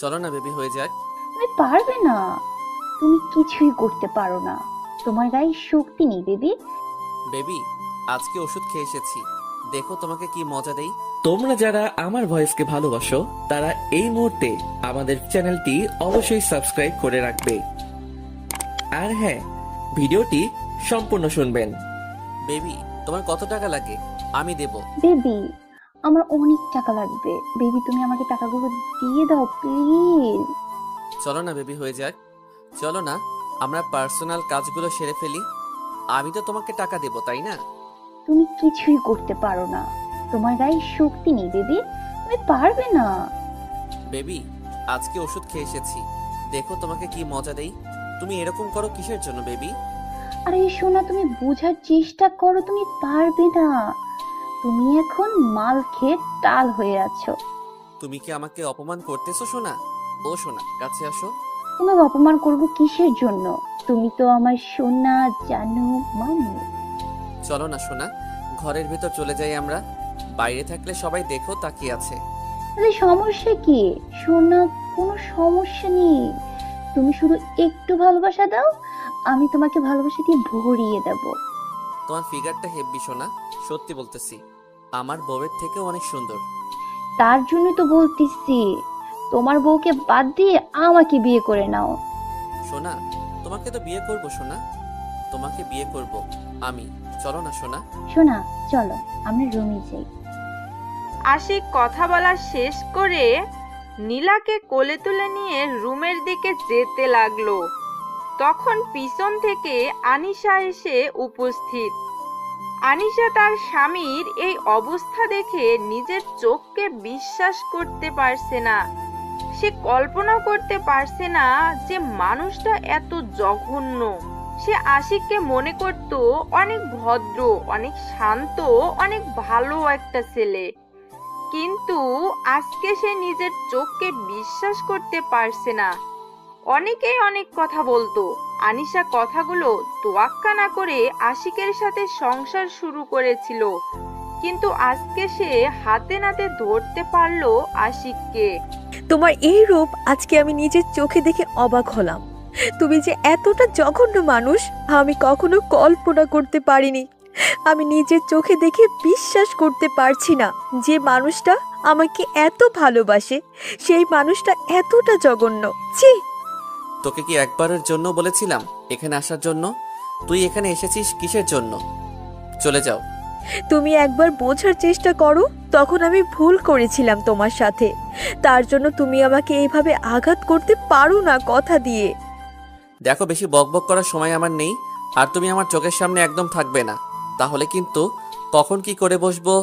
চলো না বেবি, হয়ে যাক। তুমি পারবে না। তুমি কিছুই করতে পারো না। তোমার গায়ে শক্তি নেই বেবি। বেবি, আজকে ওষুধ খেয়ে এসেছি, দেখো তোমাকে কি মজা দেই। তোমরা যারা আমার ভয়েসকে ভালোবাসো তারা এই মুহূর্তে আমাদের চ্যানেলটি অবশ্যই সাবস্ক্রাইব করে রাখবে। আর হ্যাঁ, ভিডিওটি সম্পূর্ণ শুনবেন। বেবি, তোমার কত টাকা লাগে? আমি দেব। বেবি, আমার অনেক টাকা লাগবে। বেবি, তুমি আমাকে টাকাগুলো দিয়ে দাও প্লিজ। চলো না বেবি, হয়ে যাক। চলো না, আমরা পার্সোনাল কাজগুলো সেরে ফেলি। আমি তো তোমাকে টাকা দেব, তাই না? তুমি কিছুই করতে পারো না। তোমার গায়ে শক্তি নেই বেবি। তুমি পারবে না। বেবি, আজকে ওষুধ খেয়ে এসেছি, দেখো তোমাকে কি মজা দেই। তুমি এরকম করো কিসের জন্য বেবি? আরে সোনা, তুমি বোঝার চেষ্টা করো। তুমি পারবে না। তুমি এখন মাল খেয়ে টাল হয়ে আছো। তুমি কি আমাকে অপমান করতেছো সোনা? ও সোনা, কাছে আসো। তোমাকে অপমান করব কিসের জন্য? তুমি তো আমার সোনা, জানো মামু। চলো না সোনা, ঘরের ভেতর চলে যাই আমরা। বাইরে থাকলে সবাই দেখো তাকিয়ে আছে। আরে সমস্যা কি সোনা? কোনো সমস্যা নেই। তুমি শুধু একটু ভালোবাসা দাও, আমি তোমাকে ভালোবাসা দিয়ে ভরিয়ে দেব। তোমার ফিগারটা হেব্বি সোনা, সত্যি বলতেছি। আমার বউয়ের থেকেও অনেক সুন্দর। তার জন্য তো বলতেছি, তোমার বউকে বাদ দিয়ে আমাকে বিয়ে করে নাও। সোনা, তোমাকে তো বিয়ে করব সোনা, তোমাকে বিয়ে করব আমি। চলো না সোনা। সোনা, চলো আমরা রুমে যাই। আশিক কথা বলা শেষ করে নীলাকে কোলে তুলে নিয়ে রুমের দিকে যেতে লাগলো। তখন পিছন থেকে আনিশা এসে উপস্থিত। আনিশা তার স্বামীর এই অবস্থা দেখে নিজের চোখকে বিশ্বাস করতে পারছে না। সে কল্পনা করতে পারছে না যে মানুষটা এত জঘন্য। সে আশিককে মনে করত অনেক ভদ্র, অনেক শান্ত, অনেক ভালো একটা ছেলে, কিন্তু আজকে সে নিজের চোখকে বিশ্বাস করতে পারছে না। অনেকেই অনেক কথা বলতো, আনিশা কথাগুলো তোয়াক্কা না করে আশিকের সাথে সংসার শুরু করেছিল, কিন্তু আজকে সে হাতে নাতে ধরতে পারলো আশিককে। তোমার এই রূপ আজকে আমি নিজের চোখে দেখে অবাক হলাম। তুমি যে এতটা জঘন্য মানুষ আমি কখনো কল্পনা করতে পারিনি। আমি নিজের চোখে দেখে বিশ্বাস করতে পারছি না যে মানুষটা আমাকে এত ভালোবাসে সেই মানুষটা এতটা জঘন্য। ছি! তোকে কি একবারের জন্য বলেছিলাম এখানে আসার জন্য? তুই এখানে এসেছিস কিসের জন্য? চলে যাও। তুমি একবার বোঝার চেষ্টা করো, তখন আমি ভুল করেছিলাম তোমার সাথে। তার জন্য তুমি আমাকে এইভাবে আঘাত করতে পারো না কথা দিয়ে। দেখো, বেশি বকবক করার সময় আমার নেই। আর তুমি আমার চোখের সামনে একদম থাকবে না, তাহলে কিন্তু কখন কি করে বসবো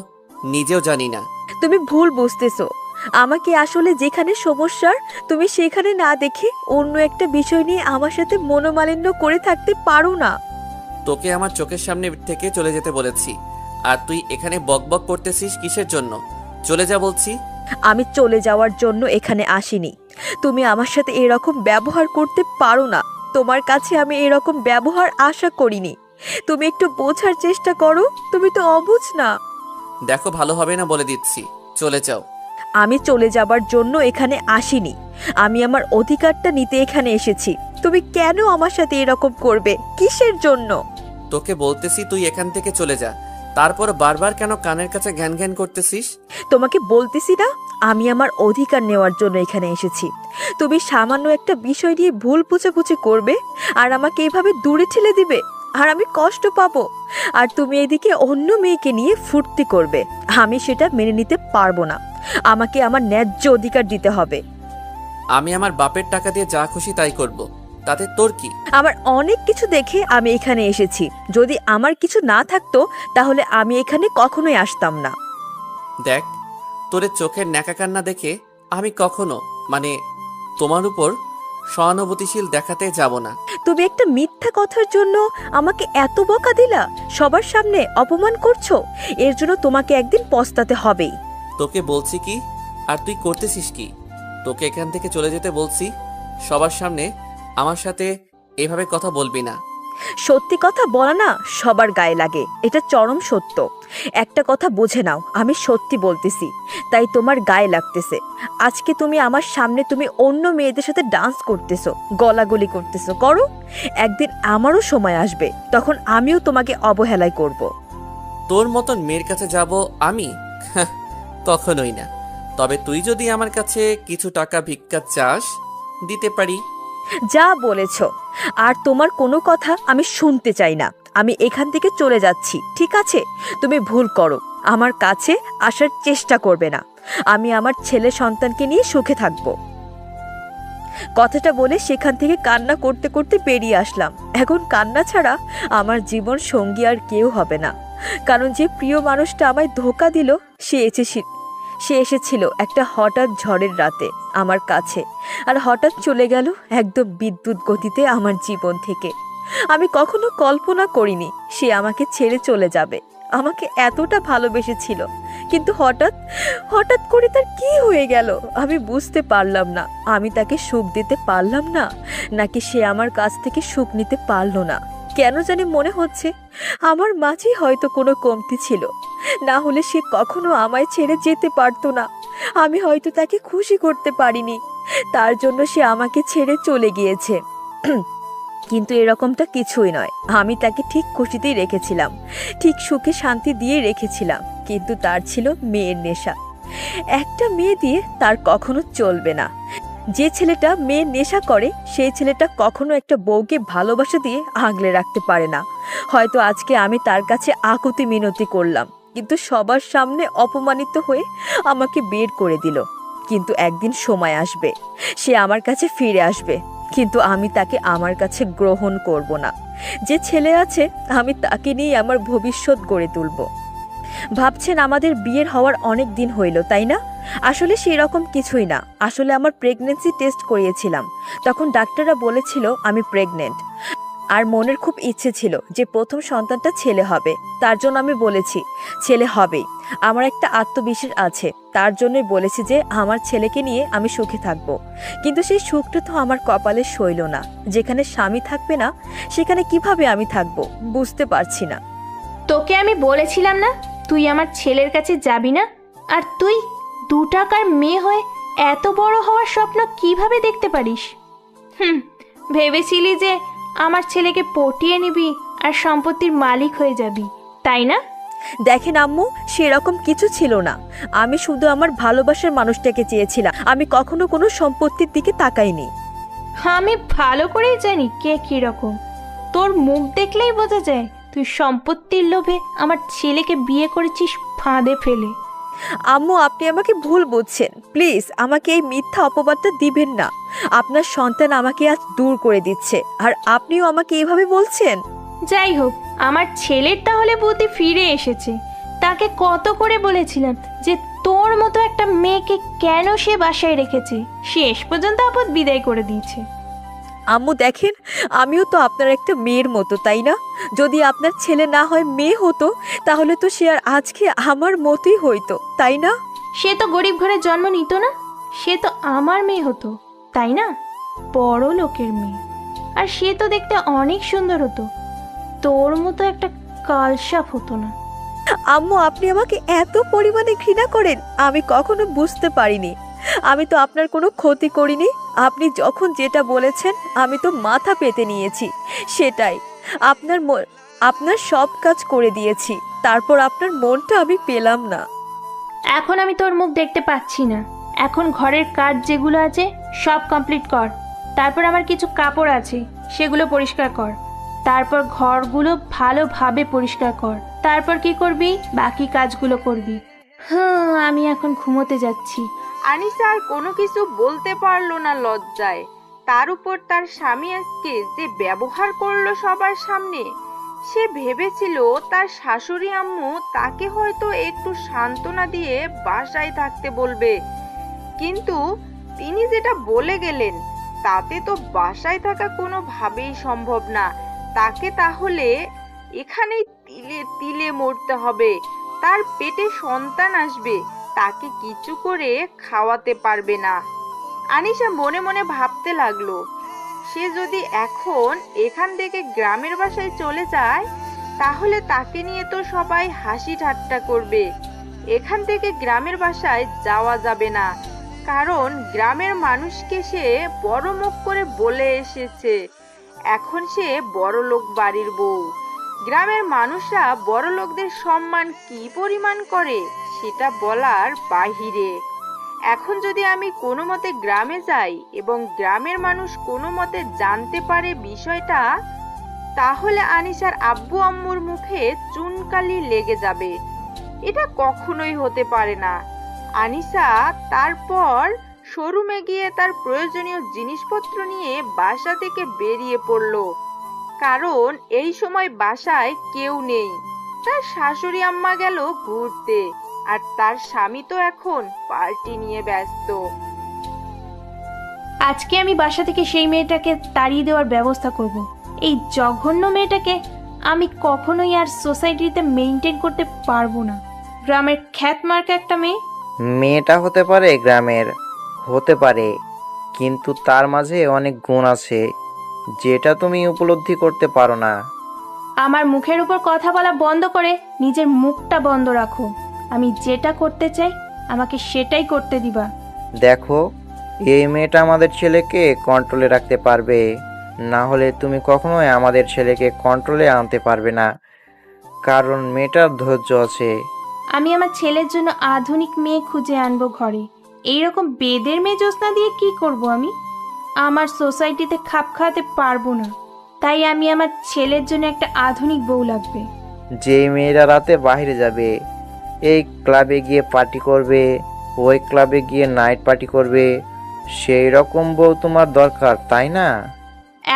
নিজেও জানি না। তুমি ভুল বুঝতেছো। আমাকে আসলে যেখানে সমস্যার তুমি সেখানে না দেখে অন্য একটা বিষয় নিয়ে আমার সাথে মনোমালিন্য করে থাকতে পারো না। তোকে আমার চোখের সামনে থেকে চলে যেতে বলেছি, আর তুই এখানে বকবক করতেছিস কিসের জন্য? চলে যা বলছি। আমি চলে যাওয়ার জন্য এখানে আসিনি। তুমি আমার সাথে এরকম ব্যবহার করতে পারো না। তোমার কাছে আমি এরকম ব্যবহার আশা করিনি। তুমি একটু বোঝার চেষ্টা করো, তুমি তো অবুঝ না। দেখো, ভালো হবে না বলে দিচ্ছি, চলে যাও। আমি চলে যাবার জন্য এখানে আসিনি। আমি আমার অধিকারটা নিতে এখানে এসেছি। তুমি কেন আমার সাথে এরকম করবে? কিসের জন্য? তোকে বলতেছি তুই এখান থেকে চলে যা, তারপর বারবার কেন কানের কাছে ঘ্যান ঘ্যান করতেছিস? তোমাকে বলতেছি না, আমি আমার অধিকার নেওয়ার জন্য এখানে এসেছি। তুমি সামান্য একটা বিষয় নিয়ে ভুল বুঝাবুঝি করবে আর আমাকে এভাবে দূরে ঠেলে দিবে, আর আমি কষ্ট পাবো। আর তুমি এদিকে অন্য মেয়েকে নিয়ে ফুর্তি করবে। আমি সেটা মেনে নিতে পারবো না। আমাকে আমার ন্যায্য অধিকার দিতে হবে। আমি আমার বাপের টাকা দিয়ে যা খুশি তাই করব, তাতে তোর কি? আমার অনেক কিছু দেখে আমি এখানে এসেছি। যদি আমার কিছু না থাকতো তাহলে আমি এখানে কখনোই আসতাম না। দেখ, তোর চোখের ন্যাকা কান্না দেখে আমি কখনো তোমার উপর সহানুভূতিশীল দেখাতে যাব না। তুমি একটা মিথ্যা কথার জন্য আমাকে এত বকা দিলা, সবার সামনে অপমান করছো। এর জন্য তোমাকে একদিন পস্তাতে হবেই। তোকে বলছি কি, আর তুই করতেছিস কি? তোকে এখান থেকে চলে যেতে বলছি, সবার সামনে আমার সাথে এভাবে কথা বলবি না। সত্যি কথা বলা না সবার গায়ে লাগে, এটা চরম সত্য। একটা কথা বুঝে নাও, আমি সত্যি বলতেছি, তাই তোমার গায়ে লাগতেছে। আজকে তুমি আমার সামনে তুমি অন্য মেয়েদের সাথে ডান্স করতেছো, গলাগলি করতেছো, করো। একদিন আমারও সময় আসবে, তখন আমিও তোমাকে অবহেলায় করব। তোর মতন মেয়ের কাছে যাব আমি? হ্যাঁ, কখনোই না। তবে তুই যদি আমার কাছে কিছু টাকা ভিক্ষা চাস, দিতে পারি। যা বলেছ, আর তোমার কোনো কথা আমি শুনতে চাই না। আমি এখান থেকে চলে যাচ্ছি, ঠিক আছে? তুমি ভুল করো, আমার কাছে আসার চেষ্টা করবে না। আমি আমার ছেলে সন্তানকে নিয়ে সুখে থাকব। কথাটা বলে সেখান থেকে কান্না করতে করতে বেরিয়ে আসলাম। এখন কান্না ছাড়া আমার জীবন সঙ্গী আর কেউ হবে না, কারণ যে প্রিয় মানুষটা আমায় ধোঁকা দিল সে এসেছিল একটা হঠাৎ ঝড়ের রাতে আমার কাছে, আর হঠাৎ চলে গেল একদম বিদ্যুৎ গতিতে আমার জীবন থেকে। আমি কখনো কল্পনা করিনি সে আমাকে ছেড়ে চলে যাবে, আমাকে এতটা ভালোবেসেছিল। কিন্তু হঠাৎ হঠাৎ করে তার কি হয়ে গেল আমি বুঝতে পারলাম না। আমি তাকে সুখ দিতে পারলাম না, নাকি সে আমার কাছ থেকে সুখ নিতে পারলো না। কেন জানি মনে হচ্ছে আমার মাঝেই হয়তো কোনো কমতি ছিল, না হলে সে কখনো আমায় ছেড়ে যেতে পারতো না। আমি হয়তো তাকে খুশি করতে পারিনি, তার জন্য সে আমাকে ছেড়ে চলে গিয়েছে। কিন্তু এরকমটা কিছুই নয়, আমি তাকে ঠিক খুশিতেই রেখেছিলাম, ঠিক সুখে শান্তি দিয়ে রেখেছিলাম। কিন্তু তার ছিল মেয়ের নেশা। একটা মেয়ে দিয়ে তার কখনো চলবে না। যে ছেলেটা মেয়ের নেশা করে সেই ছেলেটা কখনো একটা বউকে ভালোবাসা দিয়ে আগলে রাখতে পারে না। হয়তো আজকে আমি তার কাছে আকুতি মিনতি করলাম, কিন্তু সবার সামনে অপমানিত হয়ে আমাকে বের করে দিল। কিন্তু একদিন সময় আসবে, সে আমার কাছে ফিরে আসবে, কিন্তু আমি তাকে আমার কাছে গ্রহণ করব না। যে ছেলে আছে আমি তাকে নিয়ে আমার ভবিষ্যৎ গড়ে তুলব। ভাবছেন আমাদের বিয়ের হওয়ার অনেক দিন হইল, তাই না? আসলে সেই রকম কিছুই না। আসলে আমার প্রেগন্যান্সি টেস্ট করিয়েছিলাম, তখন ডাক্তাররা বলেছিল আমি প্রেগনেন্ট। আর মনের খুব ইচ্ছে ছিল যে প্রথম সন্তানটা ছেলে হবে, তার জন্য আমি বলেছি ছেলে হবেই। আমার একটা আত্মবিশ্বাস আছে, তার জন্যই বলেছি যে আমার ছেলেকে নিয়ে আমি সুখে থাকব। কিন্তু সেই সুখটা তো আমার কপালে সইল না। যেখানে স্বামী থাকবে না সেখানে কিভাবে আমি থাকব বুঝতে পারছি না। তোকে আমি বলেছিলাম না তুই আমার ছেলের কাছে যাবি না? আর তুই 2 টাকার মেয়ে হয়ে এত বড় হওয়ার স্বপ্ন কিভাবে দেখতে পারিস? ভেবেছিলি যে আমার ছেলেকে পটিয়ে নিবি আর সম্পত্তির মালিক হয়ে যাবি, তাই না? দেখেন আম্মু, সেরকম কিছু ছিল না। আমি শুধু আমার ভালোবাসার মানুষটাকে চেয়েছিলাম, আমি কখনো কোনো সম্পত্তির দিকে তাকাইনি। আমি ভালো করেই জানি কে কিরকম। তোর মুখ দেখলেই বোঝা যায় তুই সম্পত্তির লোভে আমার ছেলেকে বিয়ে করেছিস ফাঁদে ফেলে। আম্মু, আপনি আমাকে ভুল বুঝছেন। প্লিজ আমাকে এই মিথ্যা অপবাদটা দিবেন না। আপনার সন্তান আমাকে আজ দূর করে দিচ্ছে, আর আপনিও আমাকে এভাবে বলছেন। যাই হোক, আমার ছেলের তাহলে বুদ্ধি ফিরে এসেছে। তাকে কত করে বলেছিলাম যে তোর মতো একটা মেয়েকে কেন সে বাসায় রেখেছে, শেষ পর্যন্ত আপদ বিদায় করে দিয়েছে। আম্মু দেখেন, আমিও তো আপনার একটা মেয়ের মতো, তাই না? যদি আপনার ছেলে না হয় মেয়ে হতো, তাহলে তো সে আর আজকে আমার মতোই হইতো, তাই না? সে তো গরিব ঘরে জন্ম নিত না, সে তো আমার মেয়ে হতো, তাই না? বড় লোকের মেয়ে। আর সে তো দেখতে অনেক সুন্দর হতো, তোর মতো একটা কালসাপ হতো না। আম্মু, আপনি আমাকে এত পরিমাণে ঘৃণা করেন আমি কখনো বুঝতে পারিনি। আমি তো আপনার কোনো ক্ষতি করিনি। আপনি যখন যেটা বলেছেন আমি তো মাথা পেতে নিয়েছি, সেটাই। আপনার সব কাজ করে দিয়েছি, তারপর আপনার মনটা আমি পেলাম না। এখন আমি তোর মুখ দেখতে পাচ্ছি না। এখন ঘরের কাজ যেগুলো আছে সব কমপ্লিট কর। তারপর আমার কিছু কাপড় আছে, সেগুলো পরিষ্কার কর। তারপর ঘরগুলো ভালোভাবে পরিষ্কার কর। তারপর কি করবি? বাকি কাজগুলো করবি। আমি এখন ঘুমোতে যাচ্ছি। আনিসা আর কোনো কিছু বলতে পারলো না লজ্জায়। তার উপর তার স্বামী আজকে যে ব্যবহার করলো সবার সামনে, সে ভেবেছিল তার শাশুড়ি আম্মু তাকে হয়তো একটু সান্ত্বনা দিয়ে বাসায় থাকতে বলবে, কিন্তু তিনি যেটা বলে গেলেন তাতে তো বাসায় থাকা কোনোভাবেই সম্ভব না। তাকে তাহলে এখানেই তিলে তিলে মরতে হবে। তার পেটে সন্তান আসবে, তাকে কিছু করে খাওয়াতে পারবে না। আনিশা মনে মনে ভাবতে লাগলো, সে যদি এখন এখান থেকে গ্রামের বাসায় চলে যায় তাহলে তাকে নিয়ে তো সবাই হাসি ঠাট্টা করবে। এখান থেকে গ্রামের বাসায় যাওয়া যাবে না, কারণ গ্রামের মানুষকে সে বড় মুখ করে বলে এসেছে এখন সে বড়লোক বাড়ির বউ। গ্রামের মানুষরা বড় লোকদের সম্মান কি পরিমাণ করে সেটা বলার বাহিরে। এখন যদি আমি কোনো মতে গ্রামে যাই এবং গ্রামের মানুষ কোনো মতে জানতে পারে বিষয়টা, তাহলে আনিশার আব্বু আম্মুর মুখে চুনকালি লেগে যাবে। এটা কখনোই হতে পারে না। আনিশা তারপর শোরুমে গিয়ে তার প্রয়োজনীয় জিনিসপত্র নিয়ে বাসা থেকে বেরিয়ে পড়ল, কারণ এই সময় বাসায় কেউ নেই। তার শাশুড়ি আম্মা গেল ঘুরতে, আর তার স্বামী তো এখন পার্টি নিয়ে ব্যস্ত। আজকে আমি বাসা থেকে সেই মেয়েটাকে তাড়িয়ে দেওয়ার ব্যবস্থা করব। এই জঘন্য মেয়েটাকে আমি কখনোই আর সোসাইটিতে মেইনটেইন করতে পারবো না। গ্রামের খ্যাতমার্কা একটা মেয়ে। মেয়েটা হতে পারে গ্রামের, হতে পারে, কিন্তু তার মাঝে অনেক গুণ আছে যেটা তুমি উপলব্ধি করতে পারো না। আমার মুখের উপর কথা বলা বন্ধ করে নিজের মুখটা বন্ধ রাখো। আমি যেটা করতে চাই আমাকে সেটাই করতে দিবা। দেখো, এই মেয়েটা আমাদের ছেলেকে কন্ট্রোলে রাখতে পারবে, না হলে তুমি কখনোই আমাদের ছেলেকে কন্ট্রোলে আনতে পারবে না, কারণ মেয়েটার ধৈর্য আছে। আমি আমার ছেলের জন্য আধুনিক মেয়ে খুঁজে আনবো ঘরে। এইরকম বেদের মেয়ে জ্যোৎস্না দিয়ে কি করব আমি? আমার সোসাইটিতে খাপ খাওয়াতে পারবো না, তাই আমি আমার ছেলের জন্য একটা আধুনিক বউ লাগবে। যেই মেয়েরা রাতে বাইরে যাবে, এই ক্লাবে গিয়ে পার্টি করবে, ওই ক্লাবে গিয়ে নাইট পার্টি করবে, সেই রকম বউ তোমার দরকার, তাই না?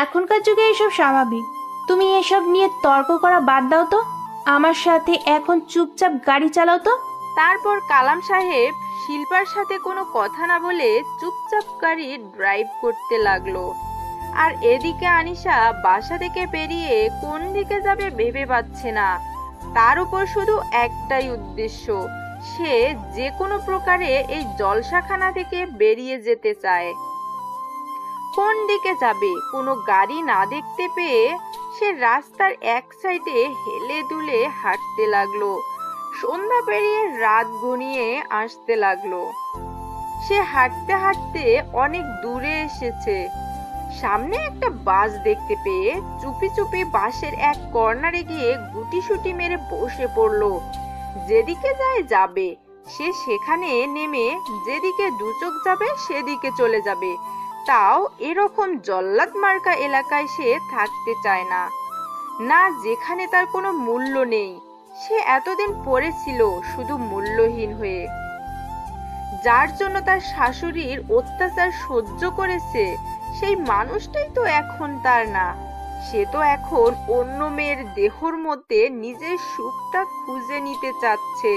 এখনকার যুগে এসব স্বাভাবিক। তুমি এসব নিয়ে তর্ক করা বাদ দাও তো। আমার সাথে এখন চুপচাপ গাড়ি চালাও তো। তারপর কালাম সাহেব শিল্পার সাথে কোনো কথা না বলে চুপচাপ গাড়ি ড্রাইভ করতে লাগলো। আর এদিকে আনিশা বাসা থেকে বেরিয়ে কোন দিকে যাবে ভেবে পাচ্ছে না। তার উপর শুধু একটাই উদ্দেশ্য, সে যে কোনো প্রকারে এই জলসাখানা থেকে বেরিয়ে যেতে চায়। কোন দিকে যাবে কোনো গাড়ি না দেখতে পেয়ে সে রাস্তার এক সাইডে হেলে দুলে হাঁটতে লাগলো। সন্ধ্যা পেরিয়ে রাত ঘনিয়ে আসতে লাগলো। সে হাঁটতে হাঁটতে অনেক দূরে এসেছে। সামনে একটা বাস দেখতে পেয়ে চুপি চুপি বাসের এক কর্নারে গিয়ে গুটিসুটি মেরে বসে পড়লো। যেদিকে যায় যাবে, সে সেখানে নেমে যেদিকে দু চোখ যাবে সেদিকে চলে যাবে। তাও এরকম জল্লাদ মার্কা এলাকায় সে থাকতে চায় না, না যেখানে তার কোনো মূল্য নেই। সে এতদিন পড়েছিল শুধু মূল্যহীন হয়ে, যার জন্য তার শাশুড়ির অত্যাচার সহ্য করেছে, সেই মানুষটাই তো এখন তার না। সে তো এখন অন্য মেয়ের দেহর মধ্যে নিজের সুখটা খুঁজে নিতে চাচ্ছে।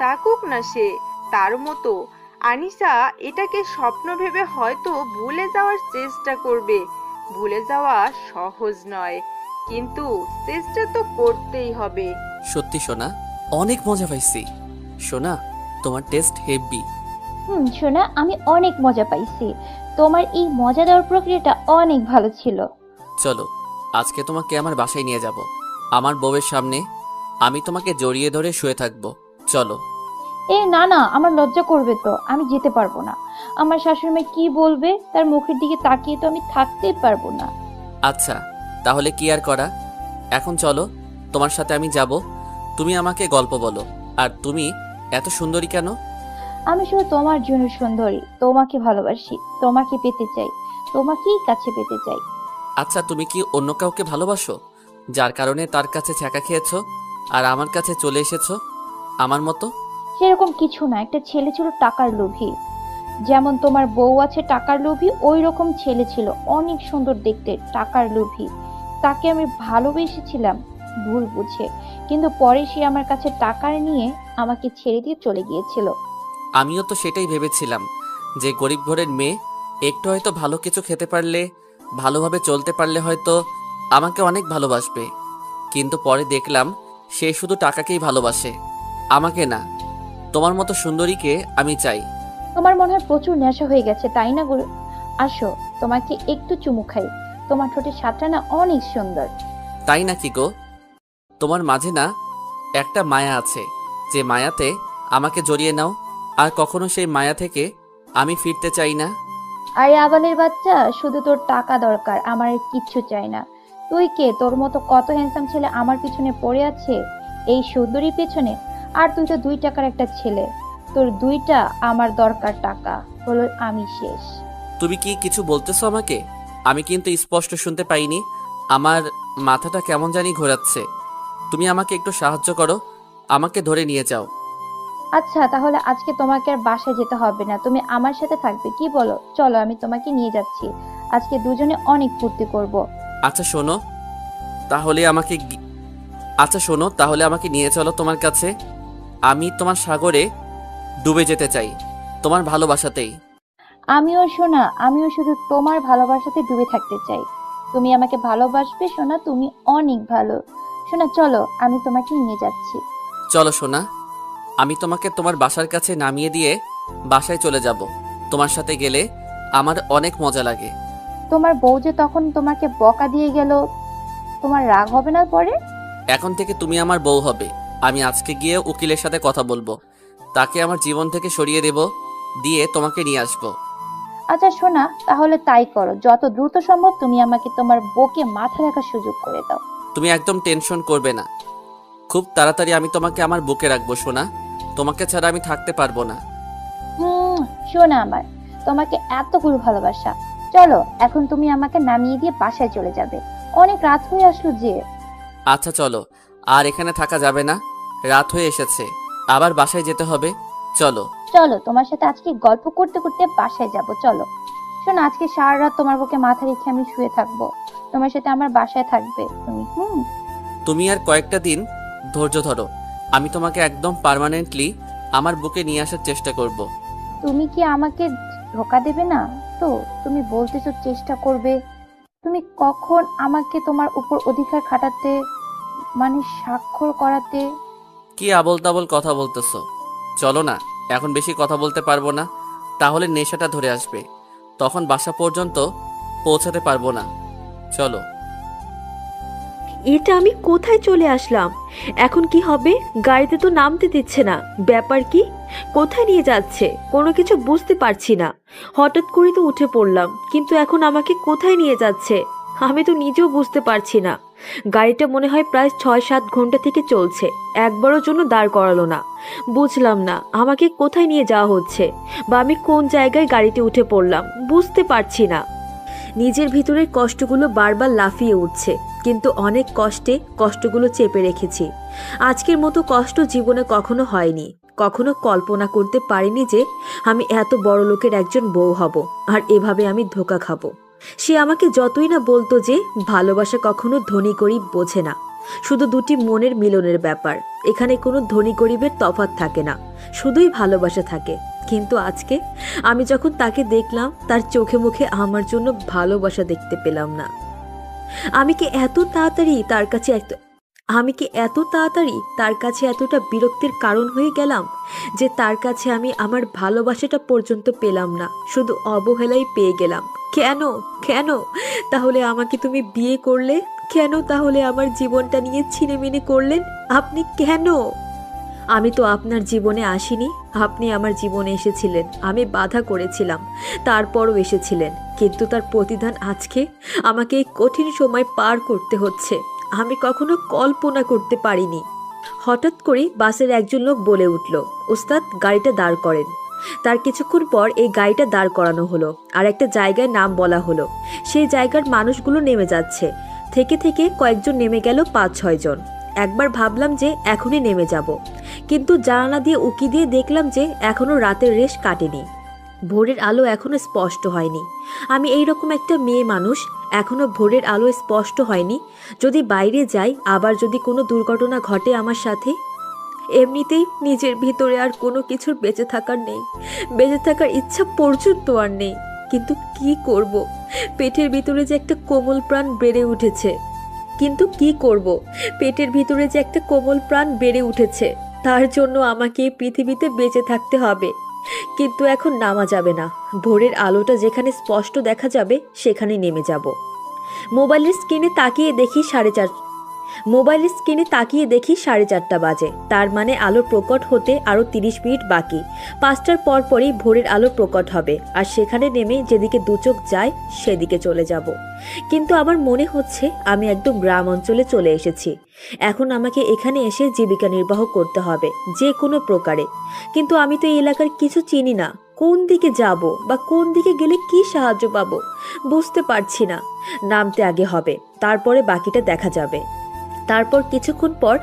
থাকুক না সে তার মতো। আনিশা এটাকে স্বপ্ন ভেবে হয়তো ভুলে যাওয়ার চেষ্টা করবে। ভুলে যাওয়া সহজ নয়, কিন্তু চেষ্টা তো করতেই হবে। সত্যি সোনা, অনেক মজা পাইছি। সোনা, তোমার টেস্ট হেভি। শোনা, আমি অনেক মজা পাইছি। তোমার এই মজা দেওয়ার প্রক্রিয়াটা অনেক ভালো ছিল। চলো, আজকে তোমাকে আমার বাসায় নিয়ে যাব। আমার বউয়ের সামনে আমি তোমাকে জড়িয়ে ধরে শুয়ে থাকবো। চলো। না না, আমার লজ্জা করবে তো, আমি যেতে পারবো না। আমার শাশুড়ি মা কি বলবে, তার মুখের দিকে তাকিয়ে তো আমি থাকতেই পারবো না। আচ্ছা, তাহলে কি আর করা, এখন চলো, তোমার সাথে আমি যাব। তুমি আমাকে গল্প বলো। আর তুমি এত সুন্দরী কেন? আমি শুধু তোমার জন্য সুন্দরী, তোমাকে ভালোবাসি, তোমাকে পেতে চাই, তোমাকেই কাছে পেতে চাই। আচ্ছা, তুমি কি অন্য কাউকে ভালোবাসো, যার কারণে তার কাছে ছ্যাঁকা খেয়েছো আর আমার কাছে চলে এসেছো আমার মতো? সেরকম কিছু না, একটা ছেলে ছিল টাকার লোভী। যেমন তোমার বউ আছে টাকার লোভী, ওই রকম ছেলে ছিল, অনেক সুন্দর দেখতে, টাকার লোভী। তাকে আমি ভালোবেসেছিলাম ভুল বুঝে, কিন্তু পরে সে আমার কাছে টাকা নিয়ে আমাকে ছেড়ে দিয়ে চলে গিয়েছিল। আমিও তো সেটাই ভেবেছিলাম যে গরিব ঘরের মেয়ে একটু হয়তো ভালো কিছু খেতে পারলে, ভালোভাবে চলতে পারলে হয়তো আমাকে অনেক ভালোবাসবে, কিন্তু পরে দেখলাম সে শুধু টাকাকেই ভালোবাসে, আমাকে না। তোমার মতো সুন্দরীকে আমি চাই। তোমার মনে হয় প্রচুর নেশা হয়ে গেছে, তাই না গুরু? আসো, তোমাকে একটু চুমু খাই। তোমার ঠোঁটের স্বাদটা না অনেক সুন্দর। তাই নাকি গো? তোমার মাঝে না একটা মায়া আছে, যে মায়াতে আমাকে জড়িয়ে নাও, আর কখনো সেই মায়া থেকে আমি ফিরতে চাই না। আরে আবালের বাচ্চা, শুধু তোর টাকা দরকার, আমার আর কিচ্ছু চাই না। তুই কে? তোর মতো কত হ্যান্ডসাম ছেলে আমার পিছনে পড়ে আছে এই সুন্দরী পেছনে, আর তুই তো 2 টাকার একটা ছেলে। তোর 2টা, আমার দরকার টাকা, হলো আমি শেষ। তুমি কি কিছু বলতেছো আমাকে? আমি কিন্তু স্পষ্ট শুনতে পাইনি। আমার মাথাটা কেমন জানি ঘোরাচ্ছে। তুমি আমাকে একটু সাহায্য করো, আমাকে ধরে নিয়ে যাও। আচ্ছা, তাহলে আজকে তোমাকে আর বাসায় যেতে হবে না, তুমি আমার সাথে থাকবে, কি বলো? চলো, আমি তোমাকে নিয়ে যাচ্ছি। আজকে দুজনে অনেক ফুর্তি করব। আচ্ছা শোনো, তাহলে আমাকে তাহলে আমাকে নিয়ে চলো তোমার কাছে। আমি তোমার সাগরে ডুবে যেতে চাই, তোমার ভালোবাসাতেই। আমিও সোনা, আমিও শুধু তোমার ভালোবাসাতে ডুবে থাকতে চাই। তুমি আমাকে ভালোবাসবে সোনা, তুমি অনেক ভালো। সোনা চলো, আমি তোমাকে নিয়ে যাচ্ছি। চলো সোনা, আমি তোমাকে তোমার বাসার কাছে নামিয়ে দিয়ে বাসায় চলে যাব। তোমার সাথে গেলে আমার অনেক মজা লাগে। তোমার বউ যে তখন তোমাকে বকা দিয়ে গেল, তোমার রাগ হবে না পরে? এখন থেকে তুমি আমার বউ হবে। আমি আজকে গিয়ে উকিলের সাথে কথা বলবো, তাকে আমার জীবন থেকে সরিয়ে দেব, দিয়ে তোমাকে নিয়ে আসবো। আচ্ছা সোনা, তাহলে তাই করো। যত দ্রুত সম্ভব তুমি আমাকে তোমার বউকে মাথা রাখার সুযোগ করে দাও। তুমি একদম টেনশন করবে না, খুব তাড়াতাড়ি আমি তোমাকে আমার বুকে রাখবো সোনা। তোমাকে ছাড়া আমি থাকতে পারবো না। সোনা আমার, তোমাকে এতগুলো ভালোবাসা। চলো, এখন তুমি আমাকে নামিয়ে দিয়ে বাসায় চলে যাবে, অনেক রাত হয়ে আসলো যে। আচ্ছা চলো, আর এখানে থাকা যাবে না, রাত হয়ে এসেছে, আবার বাসায় যেতে হবে। চলো। চলো, তোমার সাথে আজকে গল্প করতে করতে বাসায় যাব, চলো। শোনো, আজকে সারা রাত তোমার বুকে মাথা রেখে আমি শুয়ে থাকবো, তোমার সাথে আমার বাসায় থাকবে তুমি। তুমি আর কয়েকটা দিন ধৈর্য ধরো, আমি তোমাকে একদম পার্মানেন্টলি আমার বুকে নিয়ে আসার চেষ্টা করব। তুমি কি আমাকে ধোকা দেবে না তো? তুমি বলতেছো চেষ্টা করবে, তুমি কখন আমাকে তোমার উপর অধিকার খাটাতে, মানে স্বাক্ষর করাতে? কি আবল তাবল কথা বলতেছো? চলো না, এখন বেশি কথা বলতে পারবো না, তাহলে নেশাটা ধরে আসবে, তখন বাসা পর্যন্ত পৌঁছাতে পারবো না। চলো। এটা আমি কোথায় চলে আসলাম? এখন কি হবে? গাড়িতে তো নামতে দিচ্ছে না, ব্যাপার কি? কোথায় নিয়ে যাচ্ছে কোনো কিছু বুঝতে পারছি না। হঠাৎ করে তো উঠে পড়লাম, কিন্তু এখন আমাকে কোথায় নিয়ে যাচ্ছে আমি তো নিজেও বুঝতে পারছি না। গাড়িটা মনে হয় প্রায় 6-7 ঘন্টা থেকে চলছে, একবারের জন্য দাঁড় করালো না। বুঝলাম না আমাকে কোথায় নিয়ে যাওয়া হচ্ছে, বা আমি কোন জায়গায় গাড়িতে উঠে পড়লাম বুঝতে পারছি না। নিজের ভিতরের কষ্টগুলো বারবার লাফিয়ে উঠছে, কিন্তু অনেক কষ্টে কষ্টগুলো চেপে রেখেছি। আজকের মতো কষ্ট জীবনে কখনো হয়নি, কখনো কল্পনা করতে পারিনি যে আমি এত বড় লোকের একজন বউ হব, আর এভাবে আমি ধোঁকা খাবো। সে আমাকে যতই না বলতো যে ভালোবাসা কখনো ধনী গরিব বোঝে না, শুধু দুটি মনের মিলনের ব্যাপার, এখানে কোনো ধনী গরিবের তফাৎ থাকে না, শুধুই ভালোবাসা থাকে। কিন্তু আজকে আমি যখন তাকে দেখলাম, তার চোখে মুখে আমার জন্য ভালোবাসা দেখতে পেলাম না। আমি কি এত তাড়াতাড়ি তার কাছে এতটা বিরক্তির কারণ হয়ে গেলাম যে তার কাছে আমি আমার ভালোবাসাটা পর্যন্ত পেলাম না, শুধু অবহেলাই পেয়ে গেলাম? কেন কেন তাহলে আমাকে তুমি বিয়ে করলে? কেন তাহলে আমার জীবনটা নিয়ে ছিনেমিনে করলেন আপনি? কেন? আমি তো আপনার জীবনে আসিনি, আপনি আমার জীবনে এসেছিলেন, আমি বাধা করেছিলাম, তারপরও এসেছিলেন, কিন্তু তার প্রতিদান আজকে আমাকে এই কঠিন সময় পার করতে হচ্ছে। আমি কখনো কল্পনা করতে পারিনি। হঠাৎ করে বাসের একজন লোক বলে উঠল, ওস্তাদ গাড়িটা দাঁড় করেন। তার কিছুক্ষণ পর এই গাড়িটা দাঁড় করানো হলো, আর একটা জায়গায় নাম বলা হলো। সেই জায়গার মানুষগুলো নেমে যাচ্ছে, থেকে থেকে কয়েকজন নেমে গেল, 5-6 জন। একবার ভাবলাম যে এখনই নেমে যাব, কিন্তু জানালা দিয়ে উকি দিয়ে দেখলাম যে এখনো রাতের রেশ কাটেনি, ভোরের আলো এখনো স্পষ্ট হয়নি। আমি এইরকম একটা মেয়ে মানুষ, এখনো ভোরের আলো স্পষ্ট হয়নি, যদি বাইরে যাই, আবার যদি কোনো দুর্ঘটনা ঘটে আমার সাথে। এমনিতেই নিজের ভিতরে আর কোনো কিছুর বেঁচে থাকার নেই, বেঁচে থাকার ইচ্ছা পর্যন্ত আর নেই, কিন্তু কি করব? পেটের ভিতরে যে একটা কোমল প্রাণ বেড়ে উঠেছে, তার জন্য আমাকে এই পৃথিবীতে বেঁচে থাকতে হবে। কিন্তু এখন নামা যাবে না। ভোরের আলোটা যেখানে স্পষ্ট দেখা যাবে সেখানে নেমে যাব। মোবাইলের স্ক্রিনে তাকিয়ে দেখি 4:30 বাজে। তার মানে আলো প্রকট হতে আরও 30 মিনিট বাকি। 5টার পরই ভোরের আলো প্রকট হবে, আর সেখানে নেমে যেদিকে দুচোখ যায় সেদিকে চলে যাব। কিন্তু আমার মনে হচ্ছে আমি একদম গ্রাম অঞ্চলে চলে এসেছি। এখন আমাকে এখানে এসে জীবিকা নির্বাহ করতে হবে যে কোনো প্রকারে। কিন্তু আমি তো এই এলাকার কিছু চিনি না। কোন দিকে যাব বা কোন দিকে গেলে কি সাহায্য পাবো বুঝতে পারছি না। নামতে আগে হবে, তারপরে বাকিটা দেখা যাবে। তারপর কিছুক্ষণ পর